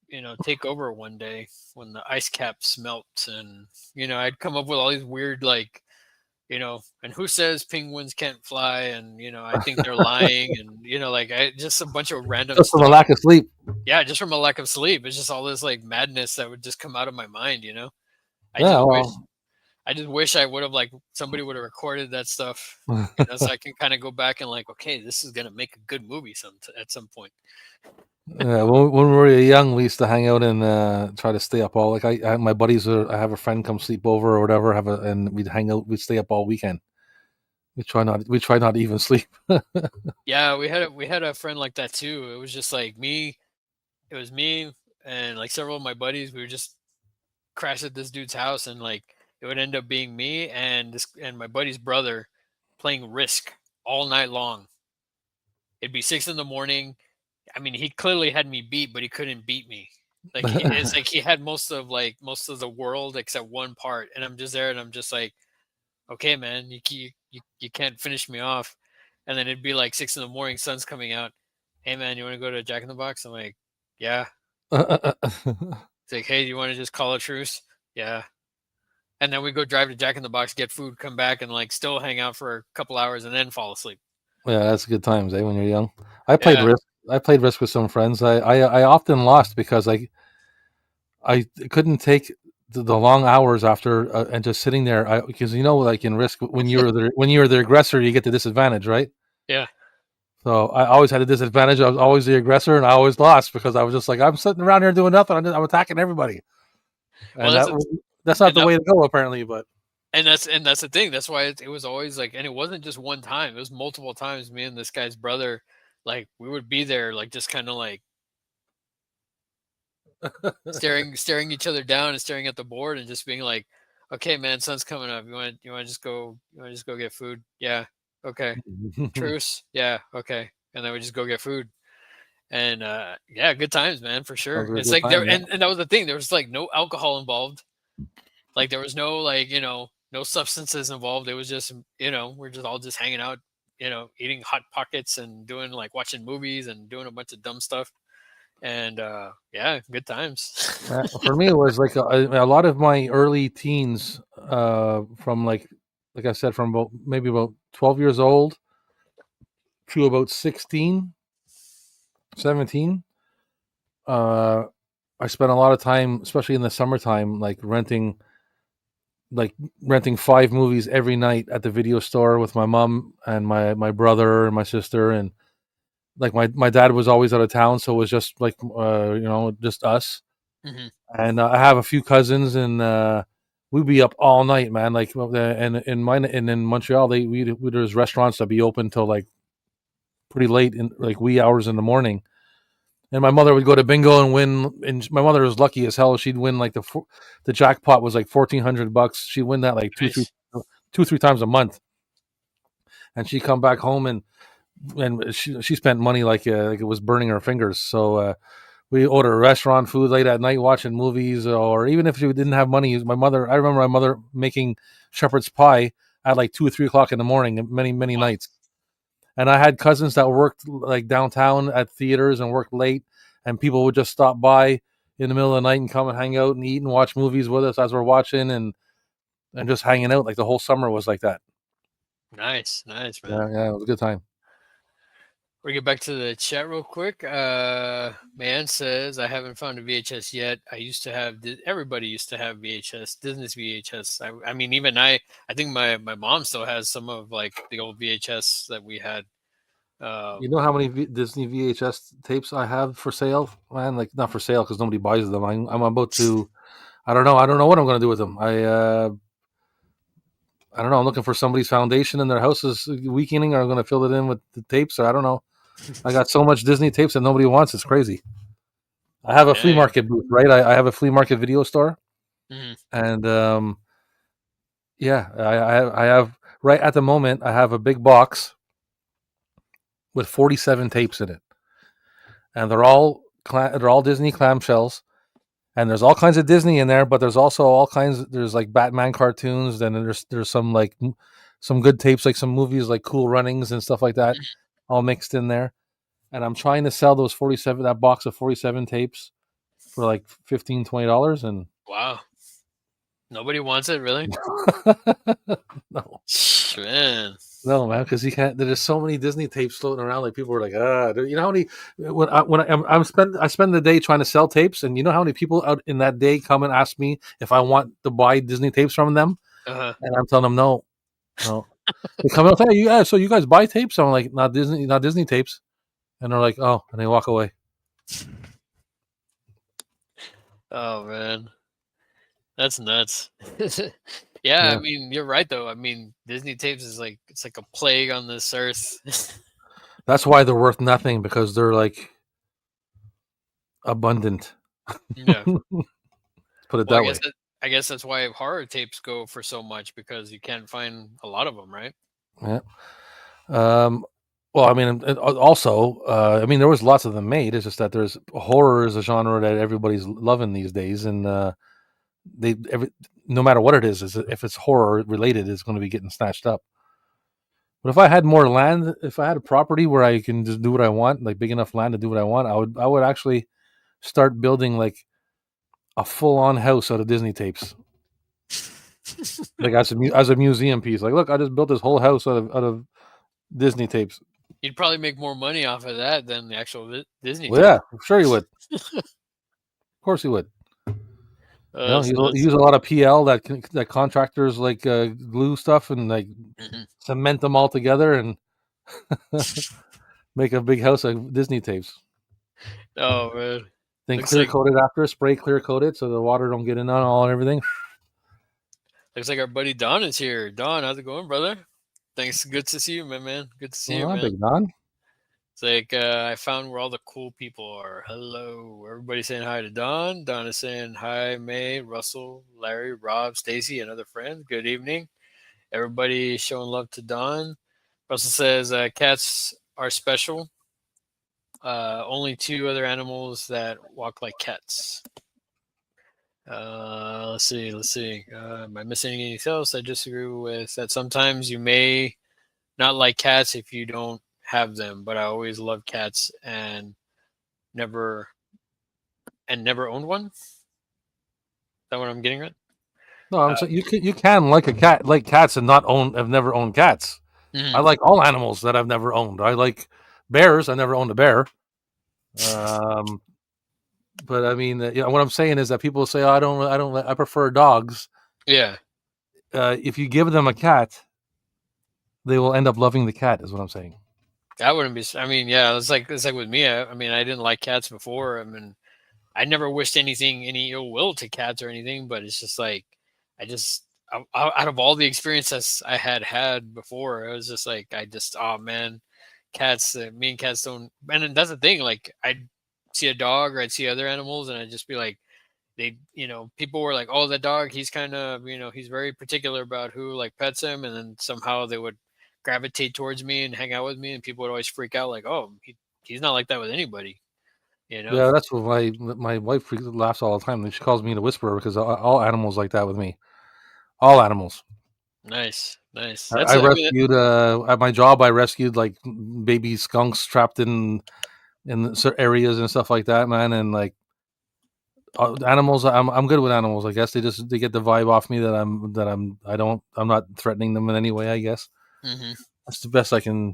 take over one day when the ice caps melt, and I'd come up with all these weird, like, and who says penguins can't fly, and I think they're lying, and like I just a bunch of random Just from a stuff. lack of sleep. Yeah, just from a lack of sleep. It's just all this like madness that would just come out of my mind. I Yeah, just wish well, I just wish I would have like somebody would have recorded that stuff, so I can kind of go back and like, okay, this is gonna make a good movie at some point. yeah. When we were young, we used to hang out and try to stay up all like I my buddies. I have a friend come sleep over or whatever. And we'd hang out. We'd stay up all weekend. We try not to even sleep. Yeah, we had a friend like that too. It was just like me. It was me and like several of my buddies. We would just crash at this dude's house, and like it would end up being me and this and my buddy's brother playing Risk all night long. It'd be 6 in the morning. I mean, he clearly had me beat, but he couldn't beat me. Like it's like he had most of the world except one part, and I'm just there, and I'm just like, okay, man, you can't finish me off. And then it'd be like 6 in the morning, sun's coming out. Hey, man, you want to go to Jack in the Box? I'm like, yeah. It's like, hey, do you want to just call a truce? Yeah. And then we go drive to Jack in the Box, get food, come back, and like still hang out for a couple hours, and then fall asleep. Yeah, that's good times, eh? When you're young, I played Yeah. Risk. I played Risk with some friends. I often lost because I couldn't take the long hours after and just sitting there. Because like in Risk, when you're the aggressor, you get the disadvantage, right? Yeah. So I always had a disadvantage. I was always the aggressor, and I always lost because I was just like I'm sitting around here doing nothing. I'm attacking everybody, Well, and that's not and the that way to go apparently. But and that's the thing. That's why it was always like, and it wasn't just one time. It was multiple times. Me and this guy's brother, like we would be there, like just kind of like staring each other down and staring at the board and just being like, okay, man, sun's coming up. You want to just go get food? Yeah. Okay. Truce? Yeah. Okay. And then we just go get food. And yeah, good times, man, for those sure. were a It's good like there time. Yeah. and that was the thing. There was like no alcohol involved. Like there was no like, no substances involved. It was just, we're just all just hanging out, eating hot pockets and doing like watching movies and doing a bunch of dumb stuff. And yeah, good times. For me, it was like a lot of my early teens, from like I said, from maybe about 12 years old to about 16, 17. Uh, I spent a lot of time, especially in the summertime, like renting 5 movies every night at the video store with my mom and my brother and my sister, and like my dad was always out of town, so it was just like just us. Hmm. And I have a few cousins, and we'd be up all night, man. Like, and in Montreal, there's restaurants that be open till like pretty late in like wee hours in the morning. And my mother would go to bingo and win. And my mother was lucky as hell; she'd win like the jackpot was like $1,400. She'd win that like Nice. 2 3 times a month, and she'd come back home and she spent money like it was burning her fingers. So we order restaurant food late at night, watching movies, or even if she didn't have money, I remember my mother making shepherd's pie at like 2 or 3 o'clock in the morning, many Wow. nights. And I had cousins that worked like downtown at theaters and worked late, and people would just stop by in the middle of the night and come and hang out and eat and watch movies with us as we're watching and just hanging out. Like the whole summer was like that. Nice. Nice, man. Yeah, yeah, it was a good time. We get back to the chat real quick. Man says, I haven't found a VHS yet. I used to have, everybody used to have VHS, Disney's VHS. I mean, even I think my mom still has some of like the old VHS that we had. You know how many Disney VHS tapes I have for sale, man? Like not for sale because nobody buys them. I'm about to. I don't know. I don't know what I'm going to do with them. I don't know. I'm looking for somebody's foundation in their house is weakening, or I'm going to fill it in with the tapes. Or I don't know. I got so much Disney tapes that nobody wants. It's crazy. I have a flea Dang. market booth, right? I have a flea market video store, Mhm. And yeah, I have right at the moment I have a big box with 47 tapes in it, and they're all Disney clamshells, and there's all kinds of Disney in there, but there's also all kinds. There's like Batman cartoons, then there's some like some good tapes, like some movies like Cool Runnings and stuff like that, all mixed in there. And I'm trying to sell those 47 that box of 47 tapes for like $15-$20, and Wow. Nobody wants it, really? no. Man. No, man, because you can't. There's so many Disney tapes floating around. Like people are like, you know how many I spend the day trying to sell tapes, and you know how many people out in that day come and ask me if I want to buy Disney tapes from them, Uh-huh. and I'm telling them no, no. They come out, hey, so you guys buy tapes? I'm like, not Disney tapes, and they're like, oh, and they walk away. Oh man, that's nuts. Yeah, I Yeah, mean, you're right though. I mean, Disney tapes is like it's like a plague on this earth. that's why they're worth nothing, because they're like abundant. Yeah. Put it Well, that way. I guess that's why horror tapes go for so much because you can't find a lot of them, right? Yeah. Um, well, I mean, also, I mean, there was lots of them made. It's just that there's horror is a genre that everybody's loving these days, and no matter what it is if it's horror related, it's going to be getting snatched up. But if I had more land, if I had a property where I can just do what I want, like big enough land to do what I want, I would actually start building like a full on house out of Disney tapes, like as a museum piece. Like, look, I just built this whole house out of Disney tapes. You'd probably make more money off of that than the actual Disney Well, tape. yeah, sure you would. Of course you would. You know, That's you nuts. use a lot of PL that contractors like glue stuff and like Mhm. cement them all together and make a big house of Disney tapes. Oh man, Then looks clear like coat it after, spray clear coat it so the water don't get in on all and everything. our buddy Don is here. Don, how's it going, brother? Thanks. Good to see you, man. Good to see Well, you, not man. big Don. It's like I found where all the cool people are. Hello, everybody saying hi to Don. Don is saying hi, May, Russell, Larry, Rob, Stacy, and other friends. Good evening. Everybody showing love to Don. Russell says cats are special. Only two other animals that walk like cats. Let's see. Let's see. Am I missing anything else? I disagree with that. Sometimes you may not like cats if you don't have them, but I always love cats and never never owned one. Is that what I'm getting at? No, I'm saying you can like a cat, like cats, and not own. I've never owned cats. I Mhm. like all animals that I've never owned. I like bears. I never owned a bear. Um, but I mean, you know, what I'm saying is that people say, "Oh, I don't, I prefer dogs." Yeah, If you give them a cat, they will end up loving the cat. Is what I'm saying. that wouldn't be. I mean, yeah, it's like with me. I mean, I didn't like cats before. I mean, I never wished any ill will to cats or anything, but it's just like I just out of all the experiences I had before, it was just like oh man, cats. Me and cats don't. And that's the thing. Like I'd see a dog or I'd see other animals, and I'd just be like, people were like, oh, that dog, he's kind of, he's very particular about who like pets him, and then somehow they would gravitate towards me and hang out with me, and people would always freak out like, oh, he's not like that with anybody, you know. Yeah, that's what my wife laughs all the time. She calls me the whisperer because all animals like that with me. All animals. Nice. I rescued at my job. I rescued like baby skunks trapped in certain areas and stuff like that, man. And like animals, I'm good with animals. I guess they get the vibe off me that I'm not threatening them in any way. I guess hmm that's the best I can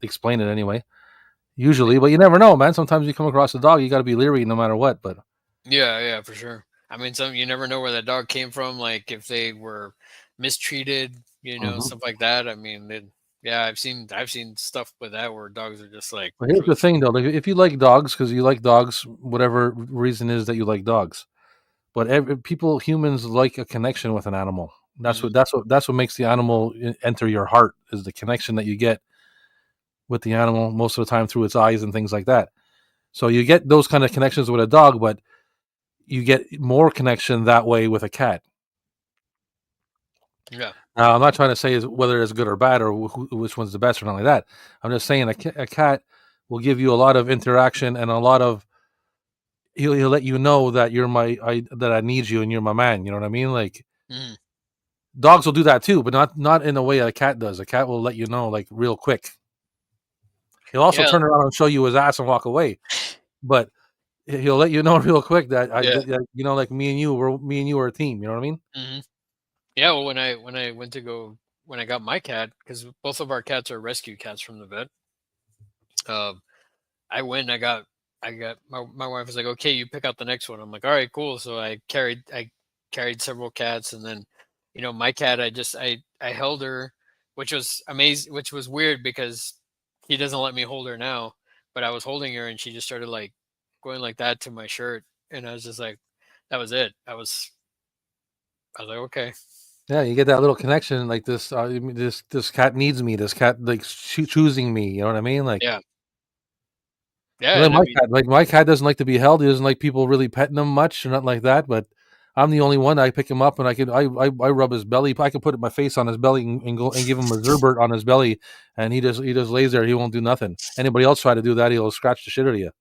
explain it anyway. Usually, but you never know, man. Sometimes you come across a dog, you got to be leery no matter what. But yeah, for sure. I mean, you never know where that dog came from, like if they were mistreated, mhm. stuff like that. I mean, yeah, I've seen stuff with that where dogs are just like But here's the really. thing, though: like, if you like dogs, because you like dogs, whatever reason is that you like dogs, but humans like a connection with an animal. Mhm. That's what makes the animal enter your heart is the connection that you get with the animal most of the time through its eyes and things like that. So you get those kind of connections with a dog, but you get more connection that way with a cat. Yeah. Now, I'm not trying to say whether it's good or bad or which one's the best or not like that. I'm just saying a cat will give you a lot of interaction and a lot of he'll let you know that that I need you and you're my man. You know what I mean? Like Mhm. dogs will do that too, but not in the way a cat does. A cat will let you know like real quick. He'll also Yeah. turn around and show you his ass and walk away, but he'll let you know real quick that Yeah. like me and you are a team. You know what I mean? Hmm. Yeah. Well, when I went to go when I got my cat, because both of our cats are rescue cats from the vet. Um, I went. I got my wife was like, okay, you pick out the next one. I'm like, all right, cool. So I carried several cats, and then, my cat, I held her, which was amazing, which was weird because he doesn't let me hold her now, but I was holding her and she just started like going like that to my shirt, and I was just like, that was it. I was like, okay, Yeah, you get that little connection like this. This cat needs me. This cat like choosing me. You know what I mean? Like yeah, yeah, and I mean, Like my cat doesn't like to be held. He doesn't like people really petting him much or nothing like that. But I'm the only one. I pick him up and I rub his belly. I can put my face on his belly and go and give him a zerbert on his belly, and he just lays there. He won't do nothing. Anybody else try to do that, he'll scratch the shit out of you.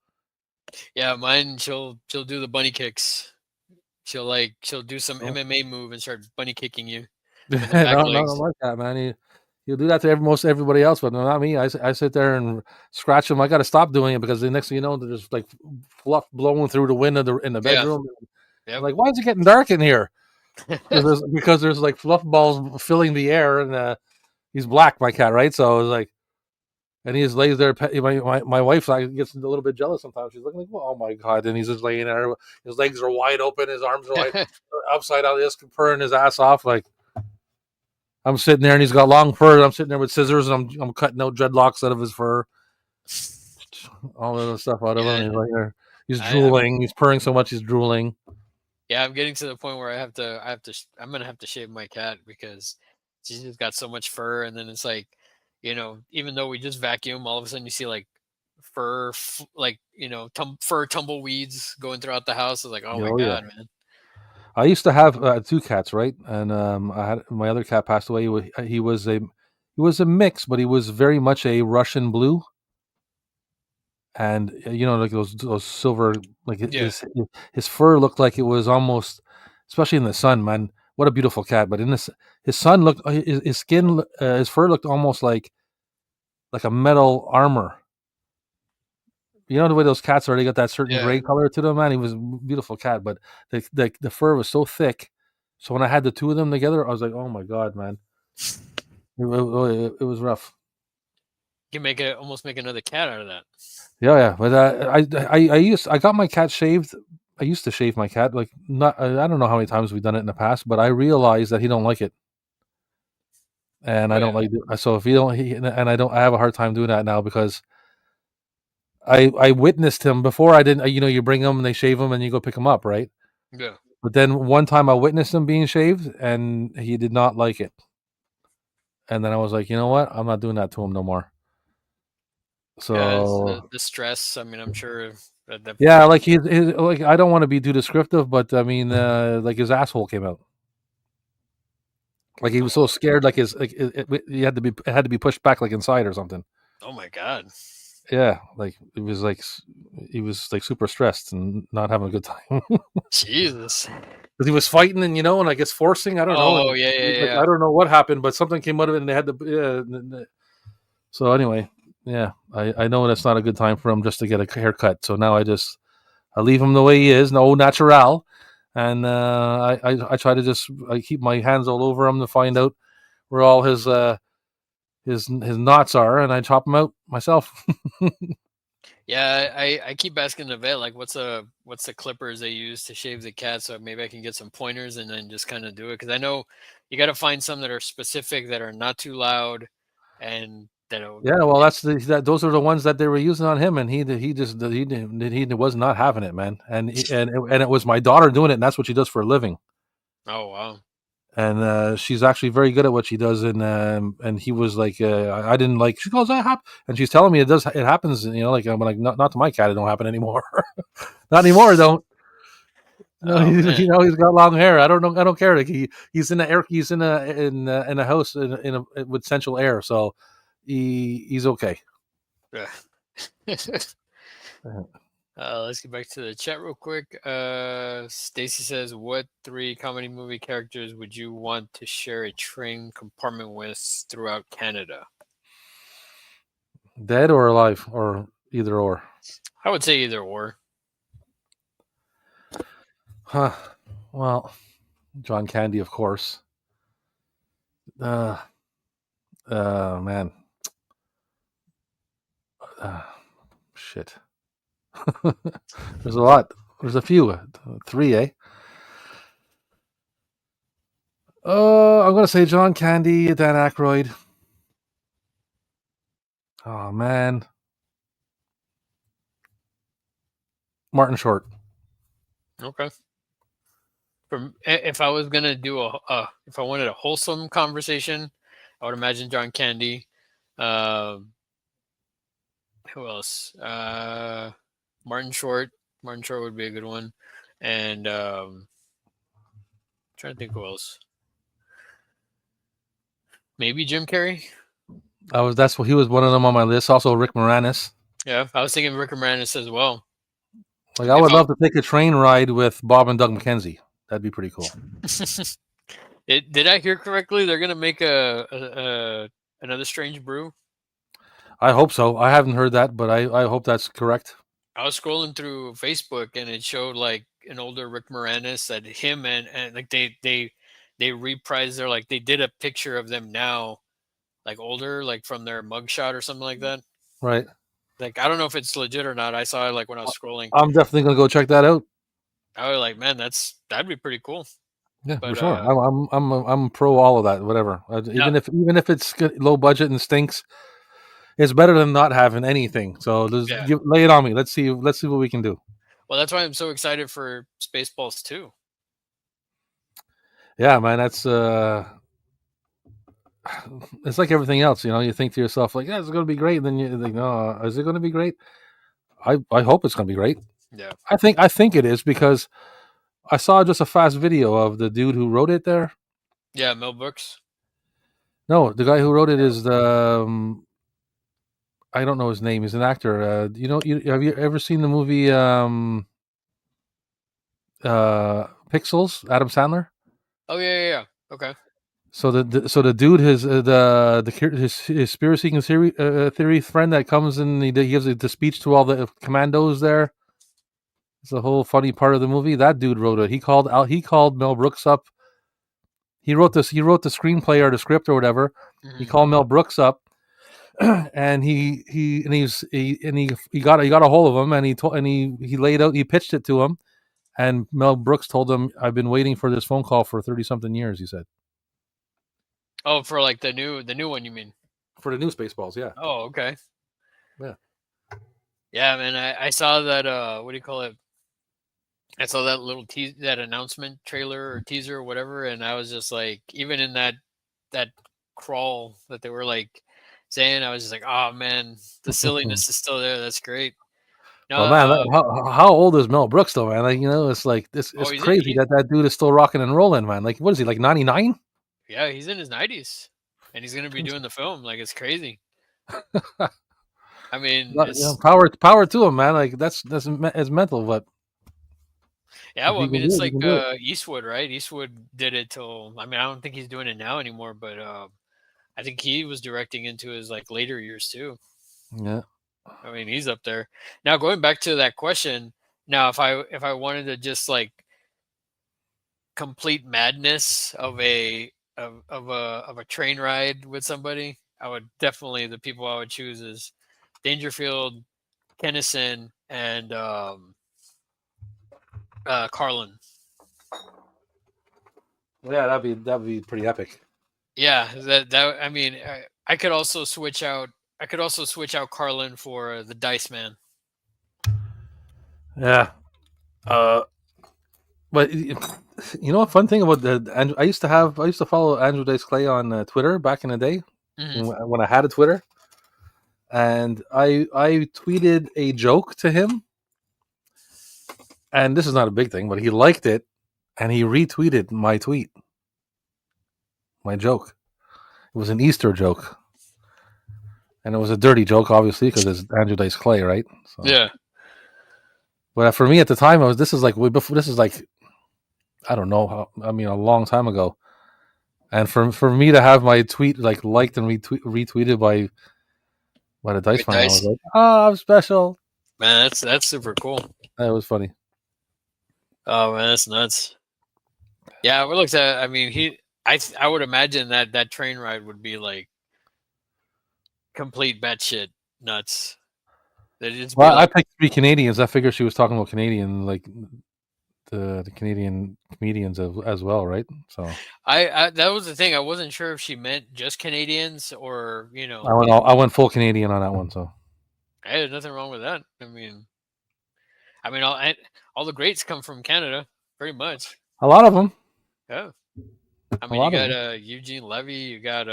yeah, mine, she'll do the bunny kicks. She'll do some Oh. MMA move and start bunny kicking you with the back No, no, not legs. like that, man. He'll do that to most everybody else, but not me. I sit there and scratch him. I got to stop doing it because the next thing you know, there's like fluff blowing through the window in the Yeah. bedroom. I'm Yep. like, why is it getting dark in here? Because there's like fluff balls filling the air, and he's black, my cat, right? So I was like, and he just lays there. My wife like, gets a little bit jealous sometimes. She's looking like, well, oh my god, and he's just laying there. His legs are wide open, his arms are like upside out, just purring his ass off. Like I'm sitting there, and he's got long fur. I'm sitting there with scissors, and I'm cutting out dreadlocks out of his fur, all of the stuff out of him. And Yeah, he's like, he's I'm drooling. He's purring so much, he's drooling. yeah, I'm getting to the point where I'm gonna have to shave my cat because she's just got so much fur, and then it's like, even though we just vacuum, all of a sudden you see like like fur tumbleweeds going throughout the house. It's like, oh my Oh yeah. god, man. I used to have two cats, right? And I had my other cat passed away. He was a mix, but he was very much a Russian blue, and like those silver, like Yeah, his fur looked like it was almost, especially in the sun, man. What a beautiful cat! But in this, his sun looked his skin, his fur looked almost like a metal armor. You know the way those cats are; they got that certain yeah. gray color to them. Man, he was a beautiful cat, but the fur was so thick. So when I had the two of them together, I was like, "Oh my god, man!" It was rough. You can almost make another cat out of that. Yeah, yeah. But I got my cat shaved. I used to shave my cat. Like not I don't know how many times we've done it in the past, but I realized that he don't like it, and Oh I yeah, don't like. So if he don't, and I don't. I have a hard time doing that now because I witnessed him before. I didn't. You bring him and they shave him, and you go pick him up, right? yeah, But then one time I witnessed him being shaved, and he did not like it. And then I was like, you know what? I'm not doing that to him no more. yeah. It's the, So the stress. I mean, I'm sure that yeah, like he's like I don't want to be too descriptive, but I mean, like his asshole came out. Like he was so oh, scared, like his like it had to be pushed back like inside or something. oh my god, Yeah, like it was like he was like super stressed and not having a good time Jesus. because he was fighting and I guess forcing. I don't know, Oh and yeah, yeah, like yeah. I don't know what happened, but something came out of it, and they had to. So anyway, yeah, I know that's not a good time for him just to get a haircut. So now I leave him the way he is, no natural, and I try to I keep my hands all over him to find out where all his knots are, and I chop them out myself. Yeah, I keep asking the vet like what's the clippers they use to shave the cat, so maybe I can get some pointers and then just kind of do it because I know you got to find some that are specific that are not too loud and that'll Yeah, well, those are the ones that they were using on him, and he was not having it, man. And it was my daughter doing it, and that's what she does for a living. oh wow. And she's actually very good at what she does. And he was like, I didn't like. She goes, and she's telling me it happens. Like I'm like, not to my cat, it don't happen anymore. Not anymore, it don't. No, Oh man. he's got long hair. I don't know. I don't care. Like he's in a air. He's in a house with central air, so he's okay. Yeah. Let's get back to the chat real quick. Stacy says, "What 3 comedy movie characters would you want to share a train compartment with throughout Canada?" Dead or alive, or either or. I would say either or. Huh. Well, John Candy, of course. Man. Shit. There's a lot. There's a few. 3, eh? I'm gonna say John Candy, Dan Aykroyd. Oh man, Martin Short. Okay. If I was gonna do if I wanted a wholesome conversation, I would imagine John Candy. Um, who else? Martin Short. Martin Short would be a good one. And trying to think who else. Maybe Jim Carrey. That's what he was one of them on my list. Also Rick Moranis. Yeah, I was thinking Rick Moranis as well. Like I would love to take a train ride with Bob and Doug McKenzie. That'd be pretty cool. Did I hear correctly? They're gonna make another Strange Brew. I hope so. I haven't heard that, but I hope that's correct. I was scrolling through Facebook and it showed like an older Rick Moranis, that him and like they reprised their, like they did a picture of them now, like older, like from their mugshot or something like that. Right. Like I don't know if it's legit or not. I saw it like when I was scrolling. I'm definitely gonna go check that out. I was like, man, that'd be pretty cool. Yeah, for sure. I'm pro all of that. Whatever. Even if it's low budget and stinks, it's better than not having anything. So lay it on me. Let's see what we can do. Well, that's why I'm so excited for Spaceballs 2. Yeah, man, that's it's like everything else, you think to yourself like, yeah, it's going to be great, and then you think, no, is it going to be great? I hope it's going to be great. Yeah. I think it is, because I saw just a fast video of the dude who wrote it there. Yeah, Mel Brooks. No, the guy who wrote it is the I don't know his name. He's an actor. Have you ever seen the movie Pixels? Adam Sandler. Oh yeah. Okay. So the dude, his conspiracy theory friend that comes in, he gives the speech to all the commandos there. It's a whole funny part of the movie. That dude wrote it. He called Mel Brooks up. He wrote the screenplay or the script or whatever. Mm-hmm. He called Mel Brooks up, and he got a hold of him, and he laid out, he pitched it to him, and Mel Brooks told him, "I've been waiting for this phone call for 30-something years," he said. Oh, for like the new one, you mean? For the new Spaceballs, yeah. Oh, okay. Yeah. Yeah, man. I saw that. What do you call it? I saw that little that announcement trailer or teaser or whatever, and I was just like, even in that crawl that they were like saying, I was just like, oh man, the silliness is still there. That's great. No, man, how old is Mel Brooks though, man? Like, it's like this. It's crazy that dude is still rocking and rolling, man. Like, what is he, like 99? Yeah, he's in his 90s, and he's gonna be doing the film. Like, it's crazy. I mean, power to him, man. Like that's mental, but yeah. Well, I mean, it's like Eastwood, right? Eastwood did it till. I mean, I don't think he's doing it now anymore, but I think he was directing into his like later years too. Yeah. I mean, he's up there. Now, going back to that question. Now, if I wanted to just like complete madness of a train ride with somebody, I would definitely, the people I would choose is Dangerfield, Kennison, and Carlin. Well, yeah, that'd be pretty epic. Yeah, that I mean, I could also switch out Carlin for the Dice Man. Yeah. But a fun thing about I used to follow Andrew Dice Clay on Twitter back in the day, when I had a Twitter, and I tweeted a joke to him, And this is not a big thing, but he liked it, and he retweeted my tweet, my joke. It was an Easter joke, and it was a dirty joke, obviously, because it's Andrew Dice Clay, right? So. Yeah. But for me at the time, this is like I don't know how. I mean, a long time ago. And for me to have my tweet like liked and retweeted by the Dice With family, I Dice. was like, "Oh, I'm special." Man, that's super cool. That was funny. Oh man, that's nuts. Yeah, it looks at. I mean, I would imagine that train ride would be like complete batshit nuts. Well, I picked 3 Canadians. I figured she was talking about Canadian, like the Canadian comedians as well, right? So I that was the thing. I wasn't sure if she meant just Canadians or I went full Canadian on that one. So hey, there's nothing wrong with that. I mean, all the greats come from Canada, pretty much. a lot of them. Yeah. I mean, you got Eugene Levy. You got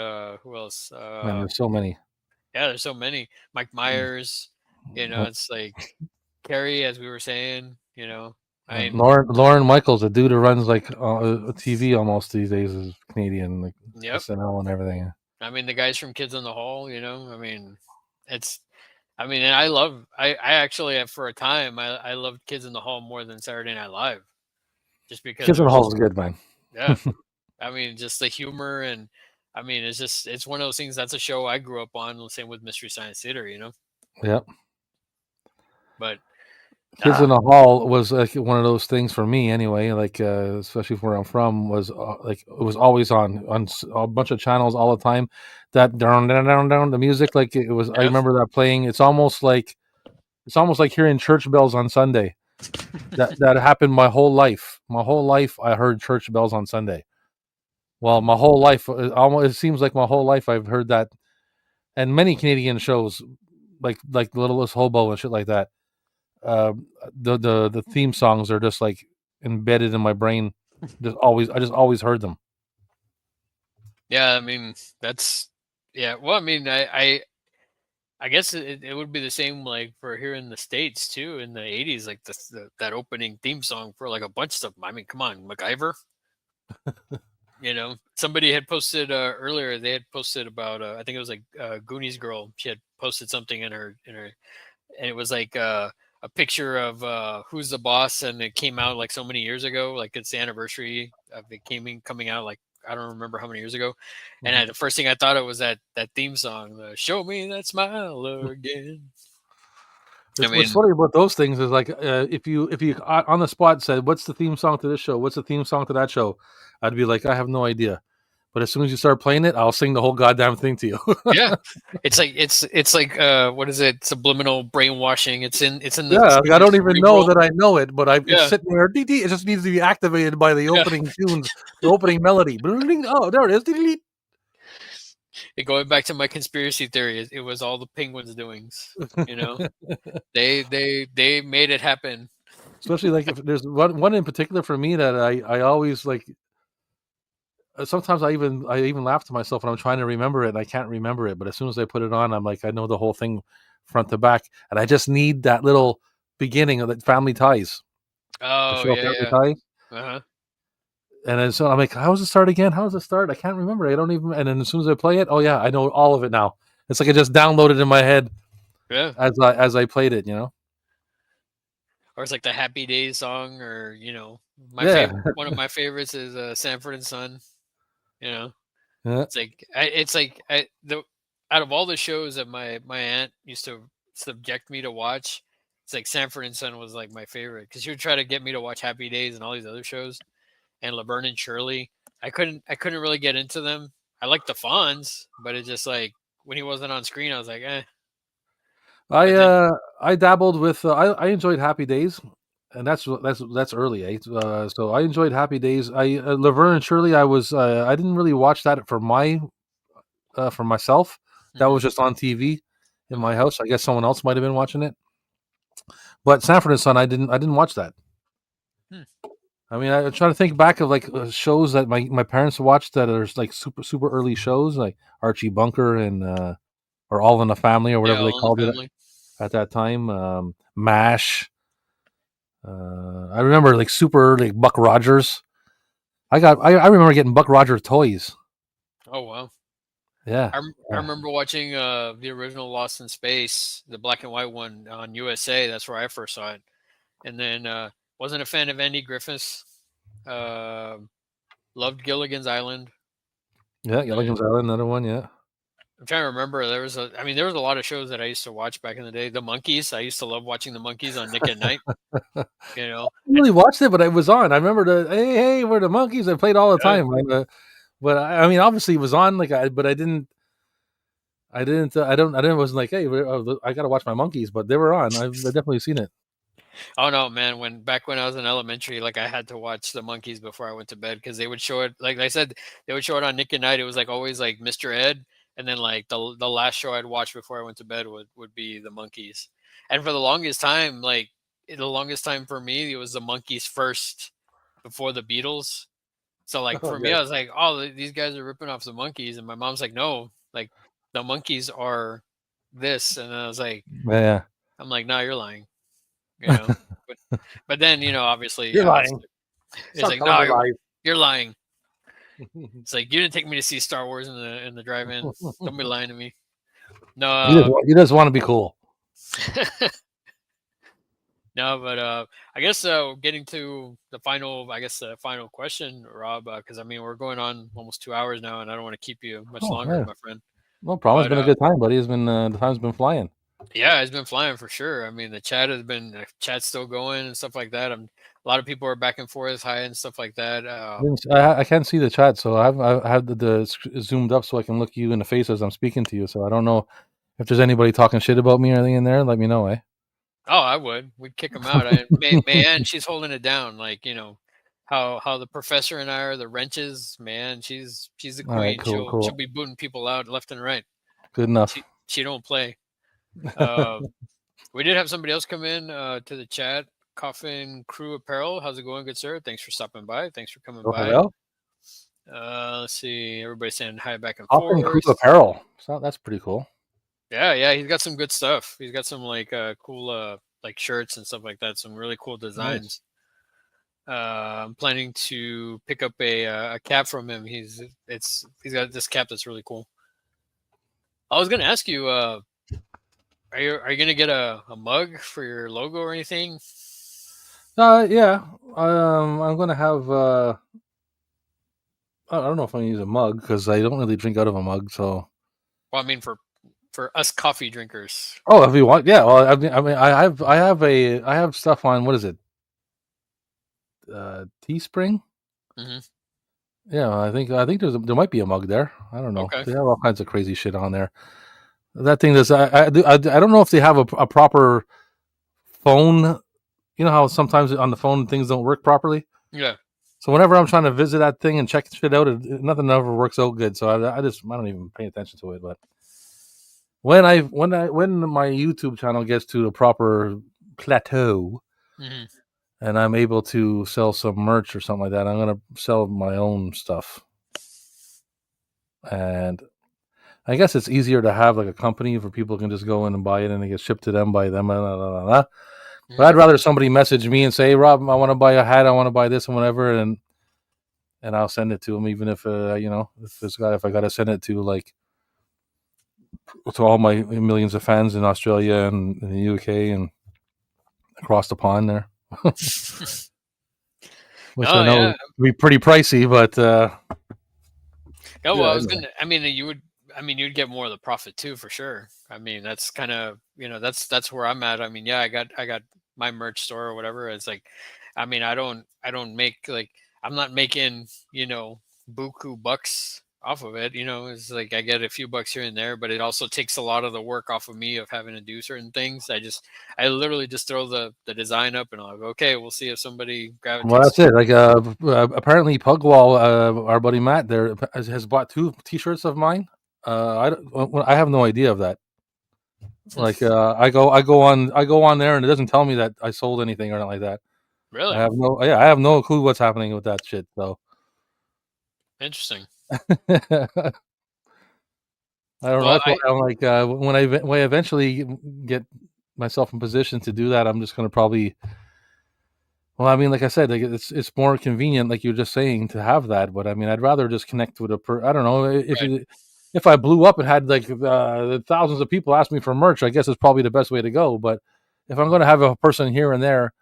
who else? Man, there's so many. Yeah, there's so many. Mike Myers. It's like Kerry, as we were saying. I mean, Lauren Michaels, a dude who runs like a TV almost these days, is Canadian, like SNL and everything. I mean, the guys from Kids in the Hall. I mean, and I actually for a time I loved Kids in the Hall more than Saturday Night Live, just because Kids in the Hall is good, man. Yeah. I mean, just the humor, and I mean, it's one of those things. That's a show I grew up on. Same with Mystery Science Theater, Yep. But Kids in the Hall was like one of those things for me, anyway. Like, especially where I'm from, was like it was always on a bunch of channels all the time. That down the music, like it was. I remember that playing. It's almost like hearing church bells on Sunday. that happened my whole life. My whole life, I heard church bells on Sunday. Well, my whole life, it seems like my whole life I've heard that, and many Canadian shows, like The Littlest Hobo and shit like that. The theme songs are just like embedded in my brain. I just always heard them. Yeah, I mean Well, I mean, I guess it would be the same like for here in the States too in the 80s, like that opening theme song for like a bunch of stuff. I mean, come on, MacGyver. Somebody had posted earlier. They had posted about I think it was like Goonies girl. She had posted something in her, and it was like a picture of Who's the Boss, and it came out like so many years ago. Like it's the anniversary of it coming out. Like I don't remember how many years ago. And the first thing I thought it was that theme song, "Show Me That Smile Again." What's funny about those things is like if you on the spot said, "What's the theme song to this show? What's the theme song to that show?" I'd be like, "I have no idea." But as soon as you start playing it, I'll sing the whole goddamn thing to you. Yeah, it's like what is it? Subliminal brainwashing. It's in the. Yeah, I don't even know that I know it, but it's sitting there. It just needs to be activated by the opening tunes, the opening melody. Oh, there it is. Going back to my conspiracy theory, it was all the Penguins' doings. They made it happen. Especially like if there's one in particular for me that I always like. Sometimes I even laugh to myself when I'm trying to remember it and I can't remember it. But as soon as I put it on, I'm like, I know the whole thing front to back, and I just need that little beginning of the Family Ties. Oh yeah. Ties. Uh-huh. And then so I'm like, how does it start again? How does it start? I can't remember. I don't even. And then as soon as I play it, oh yeah, I know all of it now. It's like I just downloaded in my head. Yeah. As I played it, Or it's like the Happy Days song, or one of my favorites is Sanford and Son. Yeah. It's like out of all the shows that my aunt used to subject me to watch, it's like Sanford and Son was like my favorite, because she would try to get me to watch Happy Days and all these other shows, and Laverne and Shirley. I couldn't really get into them. I liked the Fonz, but it just like when he wasn't on screen, I was like, eh. I dabbled with. I enjoyed Happy Days, and that's early, eh? So I enjoyed Happy Days. Laverne and Shirley. I didn't really watch that for myself. That was just on TV in my house. I guess someone else might have been watching it. But Sanford and Son, I didn't watch that. I mean, I'm trying to think back of like shows that my parents watched that are like super early shows, like Archie Bunker and or All in the Family or whatever they called it at that time. MASH. I remember like super like Buck Rogers. I remember getting Buck Rogers toys. Oh wow. Yeah. I remember watching the original Lost in Space, the black and white one on USA. That's where I first saw it. And then wasn't a fan of Andy Griffiths. Uh, loved Gilligan's Island. Yeah, And then Gilligan's Island, another one. Yeah. I'm trying to remember. There was a lot of shows that I used to watch back in the day. The Monkeys. I used to love watching the Monkeys on Nick at Night. You know, I didn't really watched it, but it was on. I remember the hey, we're the Monkeys. I played all the yeah. time. But I mean, obviously, it was on. Like, but I didn't. I didn't. Wasn't like, hey, I got to watch my Monkeys, but they were on. I've definitely seen it. Oh no, man! Back when I was in elementary, like I had to watch the Monkeys before I went to bed because they would show it. Like I said, they would show it on Nick at Night. It was like always like Mr. Ed, and then like the last show I'd watch before I went to bed would be the Monkeys. And for the longest time, the longest time for me, it was the Monkeys first before the Beatles. So like Oh, for me, yeah. I was like, oh, these guys are ripping off the Monkeys, and my mom's like, no, like the Monkeys are this, and I was like, Yeah. I'm like, no, you're lying, you know. But but then obviously, You're yeah, lying. it's Stop like, telling no, me lies. you're lying. It's like you didn't take me to see Star Wars in the drive-in. Don't be lying to me. No, You just want to be cool. no, but I guess getting to the final, I guess the final question, Rob, because I mean we're going on almost 2 hours now, and I don't want to keep you much Oh, longer, yeah. my friend. No problem. It's But been a good time, buddy. The time's been flying. yeah, it's been flying for sure. I mean, the chat's still going and stuff like that. A lot of people are back and forth, hi and stuff like that. I can't see the chat, so I have zoomed up so I can look you in the face as I'm speaking to you. So I don't know if there's anybody talking shit about me or anything in there. Let me know, eh? Oh, I would. We'd kick them out. Man, she's holding it down. Like how the professor and I are the wrenches. Man, she's the All right, queen. cool, She'll cool, be booting people out left and right. good enough. She don't play. Uh, we did have somebody else come in to the chat. Coffin Crew Apparel. How's it going, good sir? Thanks for stopping by. Thanks for coming Oh, by. hello. Let's see. Everybody saying hi back and Hopping Crew forth. Apparel. So that's pretty cool. Yeah, he's got some good stuff. He's got some like cool like shirts and stuff like that. Some really cool designs. Nice. I'm planning to pick up a cap from him. He's got this cap that's really cool. I was gonna ask you, are you gonna get a mug for your logo or anything? Yeah. I'm gonna have. I don't know if I'm gonna use a mug because I don't really drink out of a mug. So. Well, I mean for us coffee drinkers. Oh, if you want, yeah. Well, I have stuff on. What is it? Teespring. Mm-hmm. Yeah, I think there might be a mug there. I don't know. Okay. They have all kinds of crazy shit on there. That thing does. I don't know if they have a proper phone. You know how sometimes on the phone things don't work properly. Yeah. So whenever I'm trying to visit that thing and check shit out, nothing ever works out good. So I don't even pay attention to it. But when my YouTube channel gets to a proper plateau, Mm-hmm. and I'm able to sell some merch or something like that, I'm gonna sell my own stuff. And I guess it's easier to have like a company where people can just go in and buy it and it gets shipped to them by them. Blah, blah, blah. But I'd rather somebody message me and say, hey, Rob, I want to buy a hat, I want to buy this and whatever, and I'll send it to them, even if if I gotta send it to like to all my millions of fans in Australia and in the UK and across the pond there. Which I know would be pretty pricey, but yeah, well, I mean, you'd get more of the profit too, for sure. I mean, that's kind of, that's where I'm at. I mean, yeah, I got my merch store or whatever. It's like, I mean, I don't make like, I'm not making, buku bucks off of it. It's like I get a few bucks here and there, but it also takes a lot of the work off of me of having to do certain things. I literally just throw the design up and I'll go, okay, we'll see if somebody gravitates. Well, that's it. Like, apparently Pugwall, our buddy Matt there has bought 2 T-shirts of mine. I have no idea of that. Like, I go on there and it doesn't tell me that I sold anything or anything like that. Really? I have no clue what's happening with that shit. So interesting. I don't know. That's why I'm like, when I eventually get myself in position to do that, I'm just going to probably Well, I mean, like I said, like it's more convenient, like you're just saying, to have that. But I mean, I'd rather just connect with I don't know Right. if I blew up and had like thousands of people ask me for merch. I guess it's probably the best way to go. But if I'm going to have a person here and there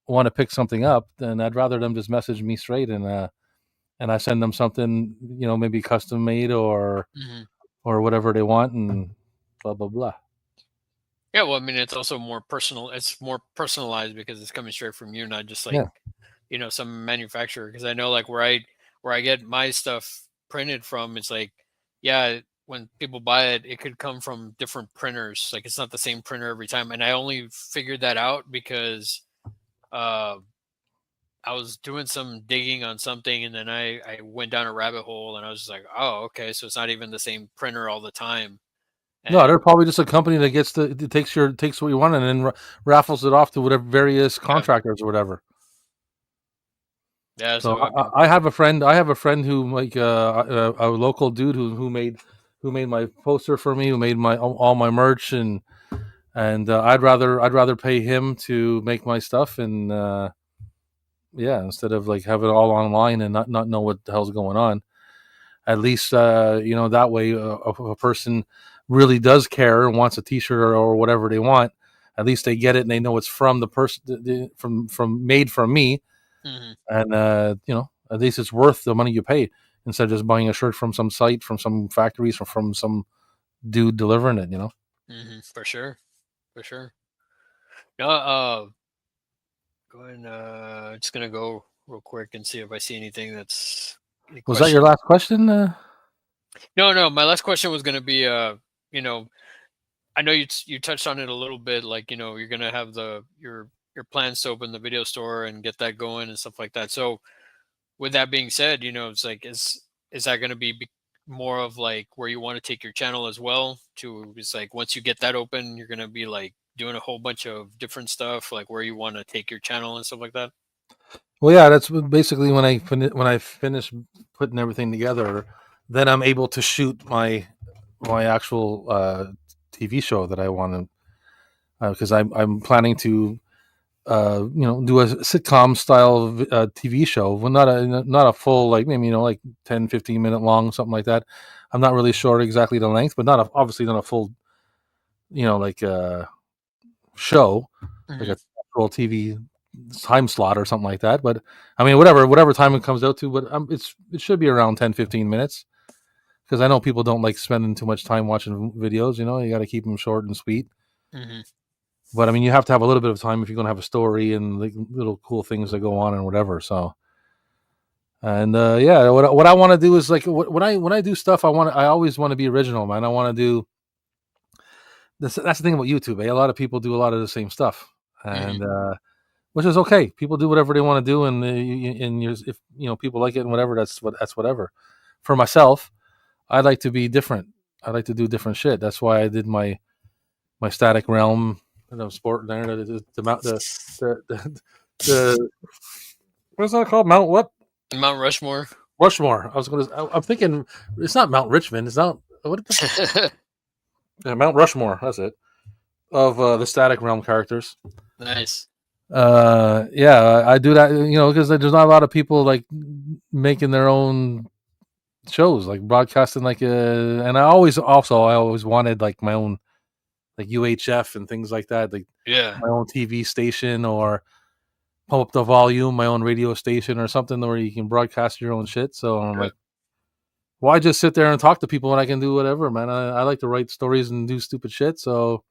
want to pick something up, then I'd rather them just message me straight and I send them something, maybe custom made Hmm. or whatever they want, and blah blah blah. Yeah, well, I mean, it's also more personal. It's more personalized because it's coming straight from you, not just like Yeah. some manufacturer. Because I know like where I get my stuff printed from, it's like, yeah, when people buy it, it could come from different printers. Like it's not the same printer every time. And I only figured that out because uh, I was doing some digging on something, and then I went down a rabbit hole, and I was just like, oh, okay, so it's not even the same printer all the time. No, they're And probably just a company that takes what you want and then raffles it off to whatever various yeah, contractors or whatever. yeah. So So I mean, I have a friend. I have a friend who like a local dude who made my poster for me, who made my all my merch, and I'd rather pay him to make my stuff, and yeah, instead of like have it all online and not know what the hell's going on. At least that way, if a person really does care and wants a T-shirt or whatever they want, at least they get it and they know it's from the person from made from me, mhm, and at least it's worth the money you pay instead of just buying a shirt from some site, from some factories, or from some dude delivering it. for sure, for sure. No, going. Just gonna go real quick and see if I see anything that's any Was that your question. last question? No, no. My last question was gonna be, you know, I know you touched on it a little bit, like you're gonna have your plans to open the video store and get that going and stuff like that. So with that being said, it's like is that gonna be more of like where you want to take your channel as well? To it's like once you get that open, you're gonna be like doing a whole bunch of different stuff, like where you want to take your channel and stuff like that. Well, yeah, that's basically when I finish putting everything together, then I'm able to shoot my actual TV show that I want to, because I'm planning to do a sitcom style TV show. Well, not a full, like, maybe, like 10-15 minute long, something like that. I'm not really sure exactly the length, but obviously not a full, like show, like Hmm. a actual TV time slot or something like that. But I mean, whatever time it comes out to, but it should be around 10-15 minutes, because I know people don't like spending too much time watching videos. You got to keep them short and sweet. Hmm. But I mean, you have to have a little bit of time if you're going to have a story and like little cool things that go on and whatever. So, and yeah, what I want to do is like when I do stuff, I always want to be original, man. I want to do this. That's the thing about YouTube. A lot of people do a lot of the same stuff, Hmm. and which is okay. People do whatever they want to do, and if people like it and whatever, that's whatever. For myself, I like to be different. I like to do different shit. That's why I did my Static Realm, sport there. The what's that called? Mount what? Mount Rushmore. Rushmore. I'm thinking it's not Mount Richmond. It's not what? Yeah, Mount Rushmore. That's it. Of the Static Realm characters. Nice. Yeah, I do that. Because there's not a lot of people like making their own shows, like broadcasting, like and I always wanted like my own, like UHF and things like that, like Yeah. my own TV station, or pump up the volume, my own radio station or something where you can broadcast your own shit. So I'm Yeah. like, why just sit there and talk to people when I can do whatever, man? I like to write stories and do stupid shit. So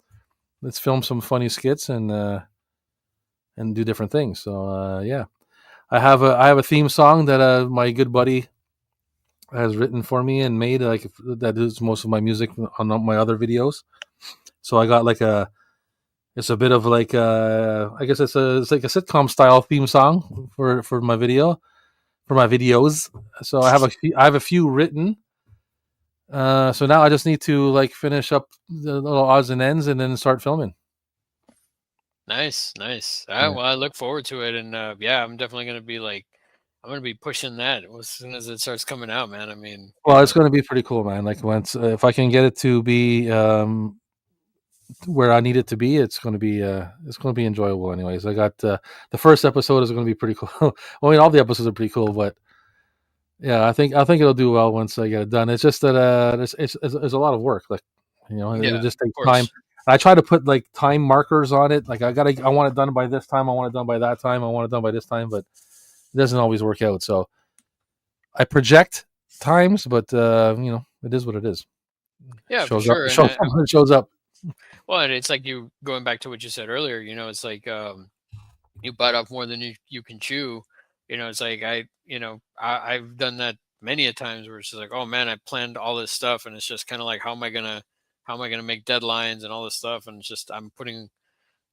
let's film some funny skits and do different things. So yeah, I have a theme song that my good buddy has written for me and made, like, that is most of my music on my other videos. So I got like it's a bit of like I guess it's like a sitcom style theme song for my video, for my videos. So I have a few written. So now I just need to like finish up the little odds and ends and then start filming. Nice, nice. Yeah. Well, I look forward to it, and yeah, I'm definitely gonna be like, I'm gonna be pushing that as soon as it starts coming out, man. I mean, Well, it's going to be pretty cool, man. Like, once if I can get it to be where I need it to be, it's going to be enjoyable. Anyways, I got the first episode is going to be pretty cool. I mean, all the episodes are pretty cool, but yeah, I think it'll do well once I get it done. It's just that there's a lot of work. Like, Yeah, it just of takes time. course. I try to put like time markers on it. Like I want it done by this time. I want it done by that time. I want it done by this time, but it doesn't always work out. So I project times, but it is what it is. Yeah, for Shows up. sure. Shows up. It shows up. Well, and it's like you going back to what you said earlier. It's like you bite off more than you can chew. It's like I've done that many a times where it's just like, oh man, I planned all this stuff, and it's just kind of like, how am I gonna make deadlines and all this stuff, and it's just I'm putting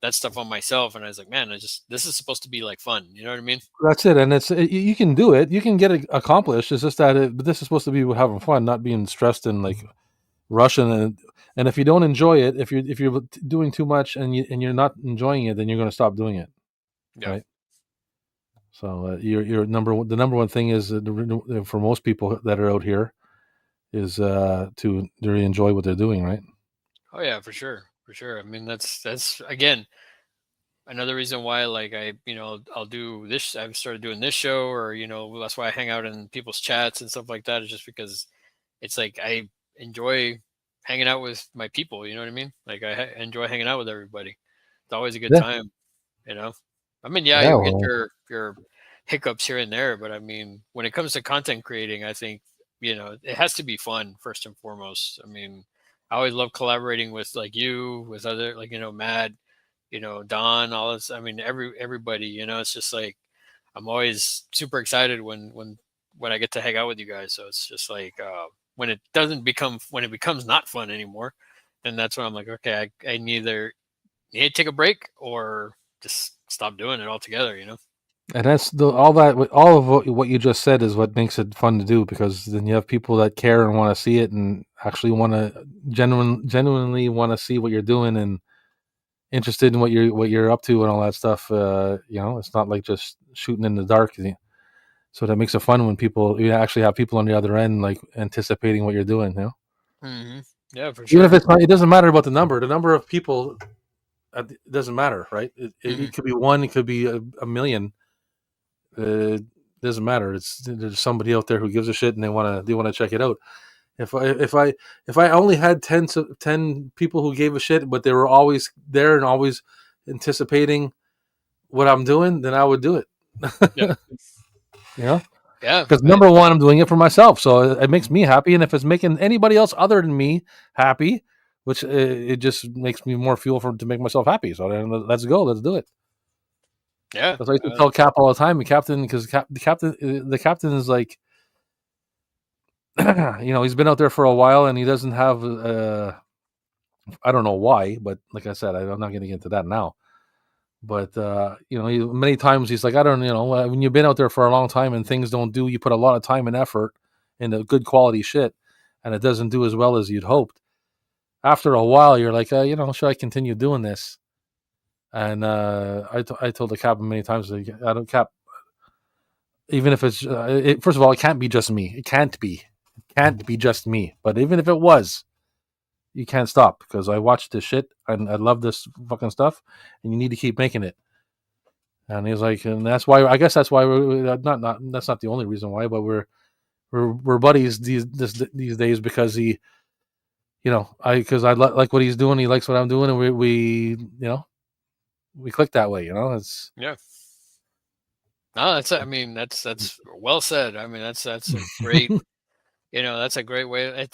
that stuff on myself, and I was like, man, this is supposed to be like fun. You know what I mean? That's it, and you can do it. You can get it accomplished. It's just that but this is supposed to be having fun, not being stressed and like rushing. And if you don't enjoy it, if you're doing too much and you're not enjoying it, then you're going to stop doing it, Yeah. right? So your the number one thing is for most people that are out here is to really enjoy what they're doing, right? Oh yeah, for sure, for sure. I mean, that's again another reason why, like, I'll do this. I've started doing this show, or that's why I hang out in people's chats and stuff like that. Is just because it's like I enjoy hanging out with my people. You know what I mean? Like enjoy hanging out with everybody. It's always a good Yeah, time. You know, I mean, yeah, yeah. you'll get Well, your hiccups here and there, but I mean, when it comes to content creating, I think it has to be fun first and foremost. I mean, I always love collaborating with like you, with other like Matt, Don, all this. I mean, everybody. It's just like I'm always super excited when I get to hang out with you guys. So it's just like when it becomes not fun anymore, then that's when I'm like, okay, I either need to take a break or just stop doing it altogether. and that's all of what you just said is what makes it fun to do, because then you have people that care and want to see it and actually want to genuinely want to see what you're doing and interested in what you're up to and all that stuff. It's not like just shooting in the dark. So that makes it fun when you actually have people on the other end like anticipating what you're doing. Hmm. Yeah, for Even if sure. it's not, it doesn't matter about the number. The number of people, it doesn't matter, right? Hmm. It could be one, it could be a million. It doesn't matter. There's somebody out there who gives a shit and they want to check it out. If I only had 10 people who gave a shit, but they were always there and always anticipating what I'm doing, then I would do it. Yeah. you know, Yeah. because number one, I'm doing it for myself, so it makes me happy, and if it's making anybody else other than me happy, which it just makes me more fuel to make myself happy. So then let's go, let's do it. Yeah. That's what I used to tell Cap all the time. The captain, because the captain is like, he's been out there for a while and he doesn't have I don't know why, but like I said, I'm not going to get into that now. But many times he's like, I don't, when you've been out there for a long time and things don't do, you put a lot of time and effort into good quality shit, and it doesn't do as well as you'd hoped. After a while, you're like, should I continue doing this? And I told the captain many times, like, I don't cap. Even if it's first of all, it can't be just me. It can't be just me. But even if it was, you can't stop, because I watched this shit and I love this fucking stuff, and you need to keep making it. And he's like, and that's why, I guess that's why we're not that's not the only reason why, but we're buddies these days, because because I like what he's doing, he likes what I'm doing, and we click that way. It's Yeah. No, I mean, that's well said. I mean, that's a great, that's a great way.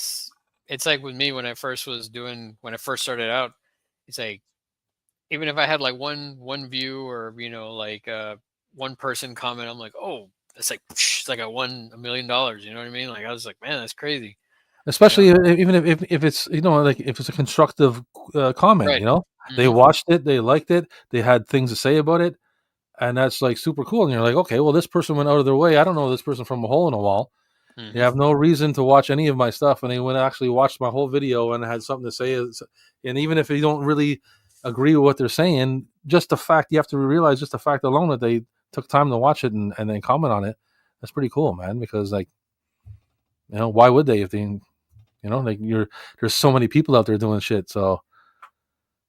It's like with me when I first started out, it's like, even if I had like one view, or like one person comment, I'm like, oh, it's like it's like I won $1 million. You know what I mean? Like I was like, man, that's crazy. You know? especially even if it's like if it's a constructive comment. Right. They Hmm. watched it, they liked it, they had things to say about it, and that's like super cool. And you're like, okay, well, this person went out of their way. I don't know this person from a hole in a wall. You Hmm. have no reason to watch any of my stuff, and they went actually watched my whole video and had something to say. And even if you don't really agree with what they're saying, just the fact, you have to realize, just the fact alone that they took time to watch it and then comment on it, that's pretty cool, man. Because like, why would they, if they, like, there's so many people out there doing shit. So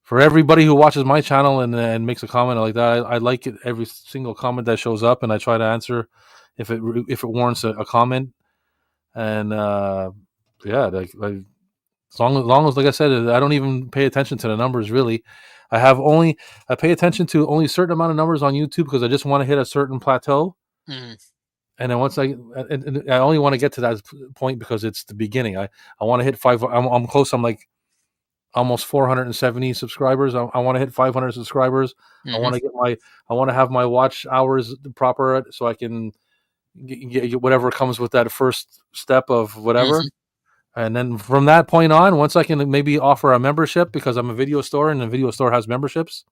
for everybody who watches my channel and makes a comment like that, I like it, every single comment that shows up, and I try to answer if it warrants a comment. And yeah, like long as like I said, I don't even pay attention to the numbers really. I pay attention to only a certain amount of numbers on YouTube because I just want to hit a certain plateau. Mm-hmm. And then and I only want to get to that point because it's the beginning. I want to hit five. I'm close. I'm like almost 470 subscribers. I want to hit 500 subscribers. I want to get I want to have my watch hours proper so I can get whatever comes with that first step of whatever. And then from that point on, once I can maybe offer a membership because I'm a video store and the video store has memberships.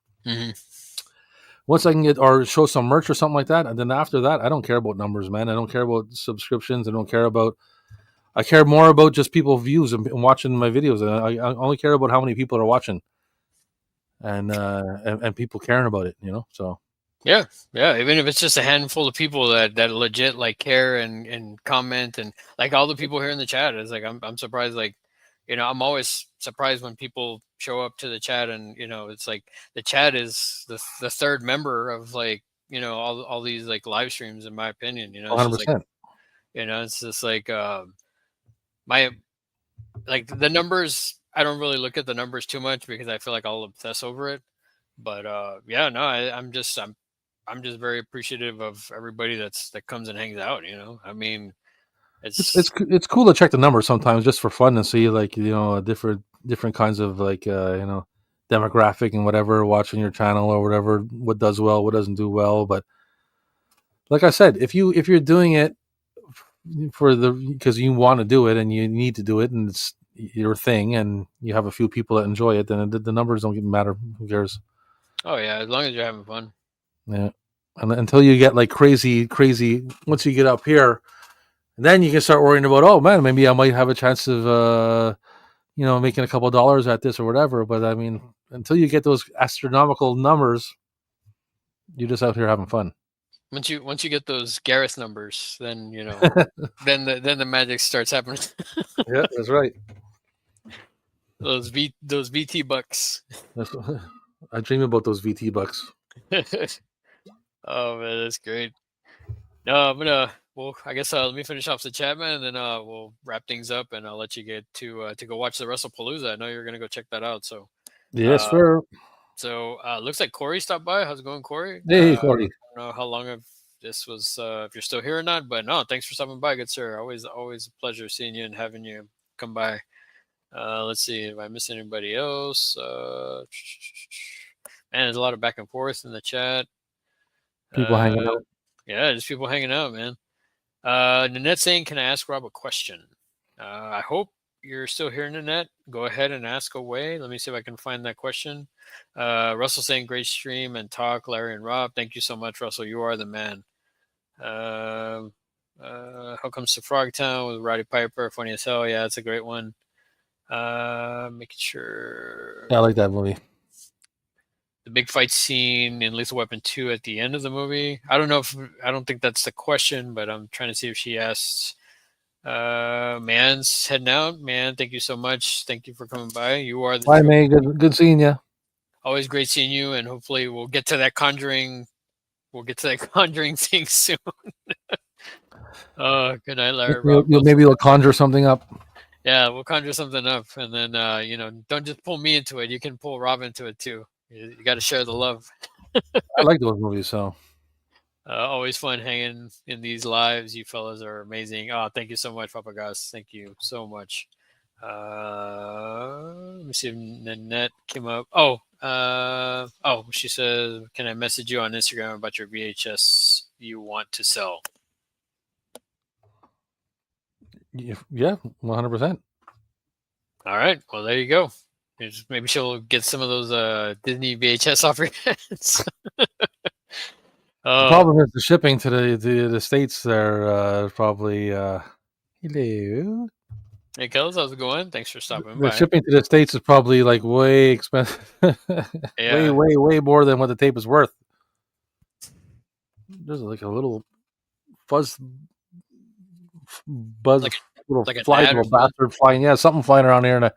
Once I can get or show some merch or something like that, and then after that, I don't care about numbers, man. I don't care about subscriptions. I care more about just people views and watching my videos. And I only care about how many people are watching and people caring about it, so. Yeah. Even if it's just a handful of people that legit like care and comment, and like all the people here in the chat is like, I'm surprised. Like, I'm always surprised when people show up to the chat, and it's like the chat is the third member of like all these like live streams, in my opinion. It's 100%. just like, it's just like my like the numbers. I don't really look at the numbers too much because I feel like I'll obsess over it. But yeah, no, I'm just very appreciative of everybody that comes and hangs out. I mean, it's cool to check the numbers sometimes just for fun and see like different kinds of like demographic and whatever watching your channel or whatever, what does well, what doesn't do well. But like I said, if you're doing it because you want to do it and you need to do it and it's your thing and you have a few people that enjoy it, then the numbers don't even matter. Who cares? Oh yeah, as long as you're having fun. Yeah, and until you get like crazy once you get up here, then you can start worrying about, oh man, maybe I might have a chance of making a couple of dollars at this or whatever. But I mean, until you get those astronomical numbers, you're just out here having fun. Once you get those Gareth numbers, then then the magic starts happening. Yeah, that's right. Those VT bucks. I dream about those VT bucks. Oh man, that's great. No, I'm gonna. Well, I guess let me finish off the chat, man, and then we'll wrap things up, and I'll let you get to go watch the WrestlePalooza. I know you're gonna go check that out. So yes, sir. So looks like Corey stopped by. How's it going, Corey? Hey, Corey. I don't know how long this was, if you're still here or not, but no, thanks for stopping by, good sir. Always a pleasure seeing you and having you come by. Let's see if I miss anybody else. Man, there's a lot of back and forth in the chat. People hanging out. Yeah, just people hanging out, man. Nanette saying, "Can I ask Rob a question?" I hope you're still here, Nanette. Go ahead and ask away. Let me see if I can find that question. Russell saying, "Great stream and talk, Larry and Rob." Thank you so much, Russell. You are the man. How comes to Frogtown with Roddy Piper? Funny as hell. Yeah, it's a great one. Making sure. Yeah, I like that movie. The big fight scene in Lethal Weapon 2 at the end of the movie. I don't think that's the question, but I'm trying to see if she asked. Man's heading out. Man, thank you so much. Thank you for coming by. You are the Bye, May. Good seeing you. Always great seeing you, and hopefully we'll get to that Conjuring. We'll get to that Conjuring thing soon. Good night, Larry. Maybe you'll conjure something up. Yeah, we'll conjure something up, and then don't just pull me into it. You can pull Rob into it too. You got to share the love. I like those movies, so. Always fun hanging in these lives. You fellas are amazing. Oh, thank you so much, Papagas. Thank you so much. Let me see if Nanette came up. She says, "Can I message you on Instagram about your VHS you want to sell?" Yeah, 100%. All right. Well, there you go. Maybe she'll get some of those Disney VHS off your hands. The problem is the shipping to the States. They're probably hello. Hey, Kels, how's it going? Thanks for stopping The by. shipping to the States is probably like way expensive, Yeah. way more than what the tape is worth. There's like a little buzz, like little like fly, little bastard flying. Yeah, something flying around here, and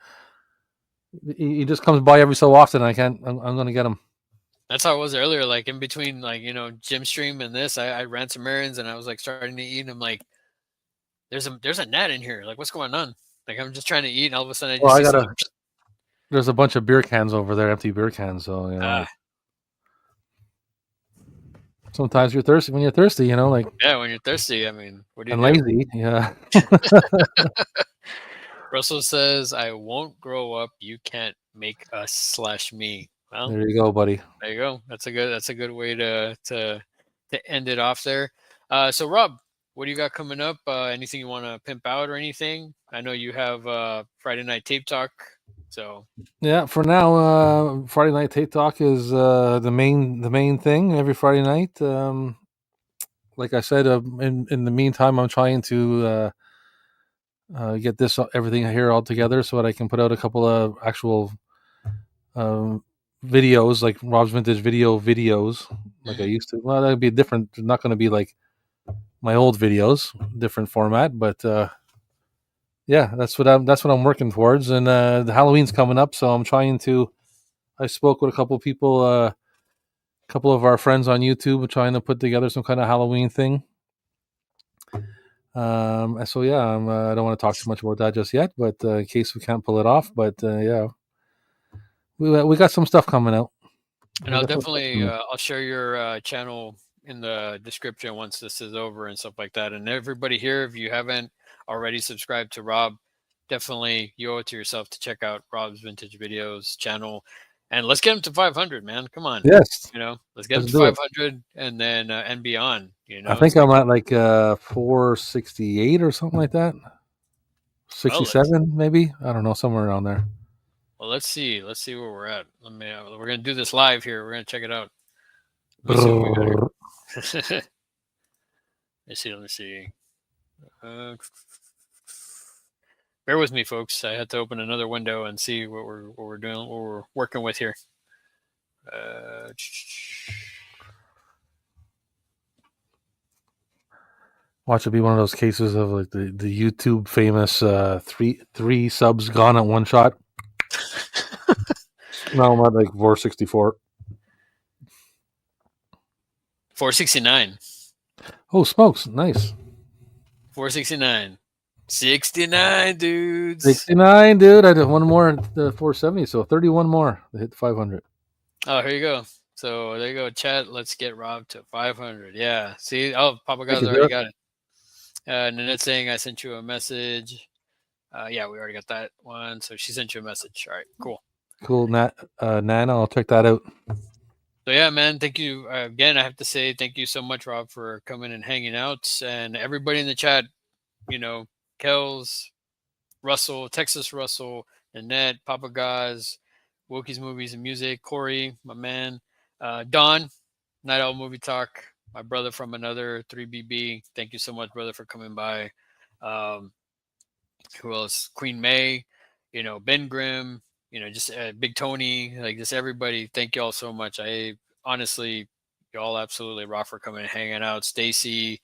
He just comes by every so often. I'm gonna get him. That's how it was earlier. Like in between, like gym stream and this, I ran some errands and I was like starting to eat. And I'm like, there's a gnat in here. Like, what's going on? Like, I'm just trying to eat, and all of a sudden I Well, just I see got something. a. There's a bunch of beer cans over there, empty beer cans. So Ah, sometimes you're thirsty when you're thirsty. Like yeah. When you're thirsty, I mean, what do you and do? lazy. Yeah. Russell says, "I won't grow up. You can't make us/me." Well, There you go, buddy. there you go. That's a good way to end it off there. So Rob, what do you got coming up? Anything you want to pimp out or anything? I know you have Friday Night Tape Talk. So Yeah. For now, Friday night tape talk is the main thing every Friday night. Like I said, in the meantime, I'm trying to get this everything here all together so that I can put out a couple of actual um, videos, like Rob's Vintage videos, like I used to. Well, that'd be different. It's not going to be like my old videos, different format, but yeah, that's what I'm working towards. And the Halloween's coming up, so I'm trying to. I spoke with a couple people, a couple of our friends on YouTube, trying to put together some kind of Halloween thing. And so yeah, I don't want to talk too much about that just yet, but in case we can't pull it off, but yeah, we got some stuff coming out. And I'll definitely I'll share your channel in the description once this is over and stuff like that. And everybody here, if you haven't already subscribed to Rob, definitely you owe it to yourself to check out Rob's Vintage Videos channel. And let's get him to 500, man. Come on, Yes, let's get him let's to do it. 500 and then and beyond. I think It's like, I'm at like 468 or something like that. well, let's 67 maybe. I don't know, somewhere around there. well, let's see where we're at. We're gonna do this live here. We're gonna check it out. Let me see what we got here. Let me see. Bear with me, folks. I had to open another window and see what we're doing, what we're working with here. Watch it be one of those cases of like the YouTube famous three subs gone at one shot. No, I'm at like 464. 469. Oh, smokes! Nice. 469. 69 dudes. 69, dude. I did one more at the 470, so 31 more to hit 500. Oh, here you go. So there you go, chat. Let's get Rob to 500. Yeah. See, oh, Papa Guys already got it. Nanette saying I sent you a message. Yeah, we already got that one. So she sent you a message. All right, cool. Cool, Nana. I'll check that out. So yeah, man, thank you again. I have to say thank you so much, Rob, for coming and hanging out, and everybody in the chat. Kells, Russell, Texas Russell, Annette, Papa Gaz, Wookie's Movies and Music, Corey, my man, Don, Night Owl Movie Talk, my brother from another 3BB. Thank you so much, brother, for coming by. Who else? Queen May, Ben Grimm, just Big Tony, like just everybody. Thank you all so much. I honestly, y'all absolutely rock for coming and hanging out. Stacy,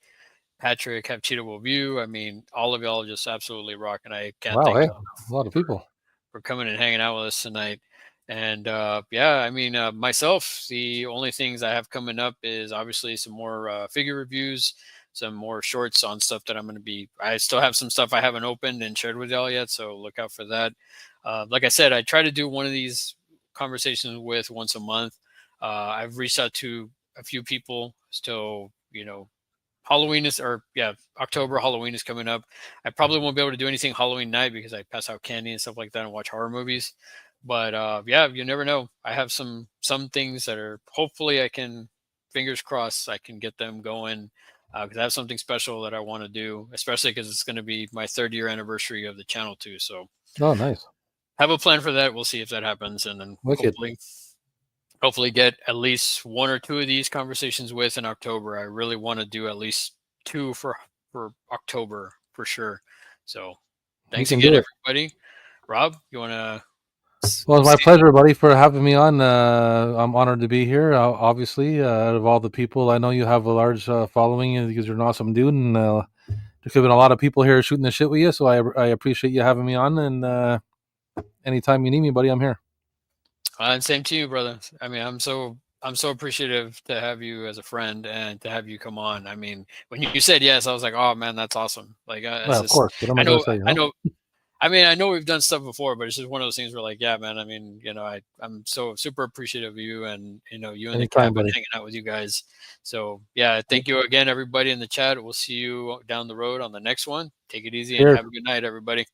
Patrick, have Cheatable View. I mean, all of y'all just absolutely rock, and I can't Wow, thank hey, y'all a lot of people for coming and hanging out with us tonight. And yeah, I mean, myself, the only things I have coming up is obviously some more figure reviews, some more shorts on stuff that I'm going to be. I still have some stuff I haven't opened and shared with y'all yet, so look out for that. Like I said, I try to do one of these conversations with once a month. I've reached out to a few people, so Halloween is, or yeah, October Halloween is coming up. I probably won't be able to do anything Halloween night because I pass out candy and stuff like that and watch horror movies. But yeah, you never know. I have some things that are hopefully I can, fingers crossed, I can get them going because I have something special that I want to do, especially because it's going to be my 3rd-year anniversary of the channel too. So oh, nice. Have a plan for that. We'll see if that happens, and then Wicked. hopefully get at least 1 or 2 of these conversations with in October. I really want to do at least 2 for October for sure. So thanks again, everybody. Rob, you want to? Well, it's my pleasure, buddy, for having me on. I'm honored to be here. Obviously, out of all the people, I know you have a large following because you're an awesome dude, and there could have been a lot of people here shooting the shit with you. So I appreciate you having me on, and anytime you need me, buddy, I'm here. And same to you, brother. I mean, I'm so appreciative to have you as a friend and to have you come on. I mean, when you said yes, I was like, oh man, that's awesome. Like, it's Well, of just, course. What am I I going know, to say? I know. I mean, I know we've done stuff before, but it's just one of those things where, like, yeah, man. I mean, I'm so super appreciative of you, and you and the Anytime, cabin buddy. hanging out with you guys. So yeah, thank you again, everybody in the chat. We'll see you down the road on the next one. Take it easy and Cheers. have a good night, everybody.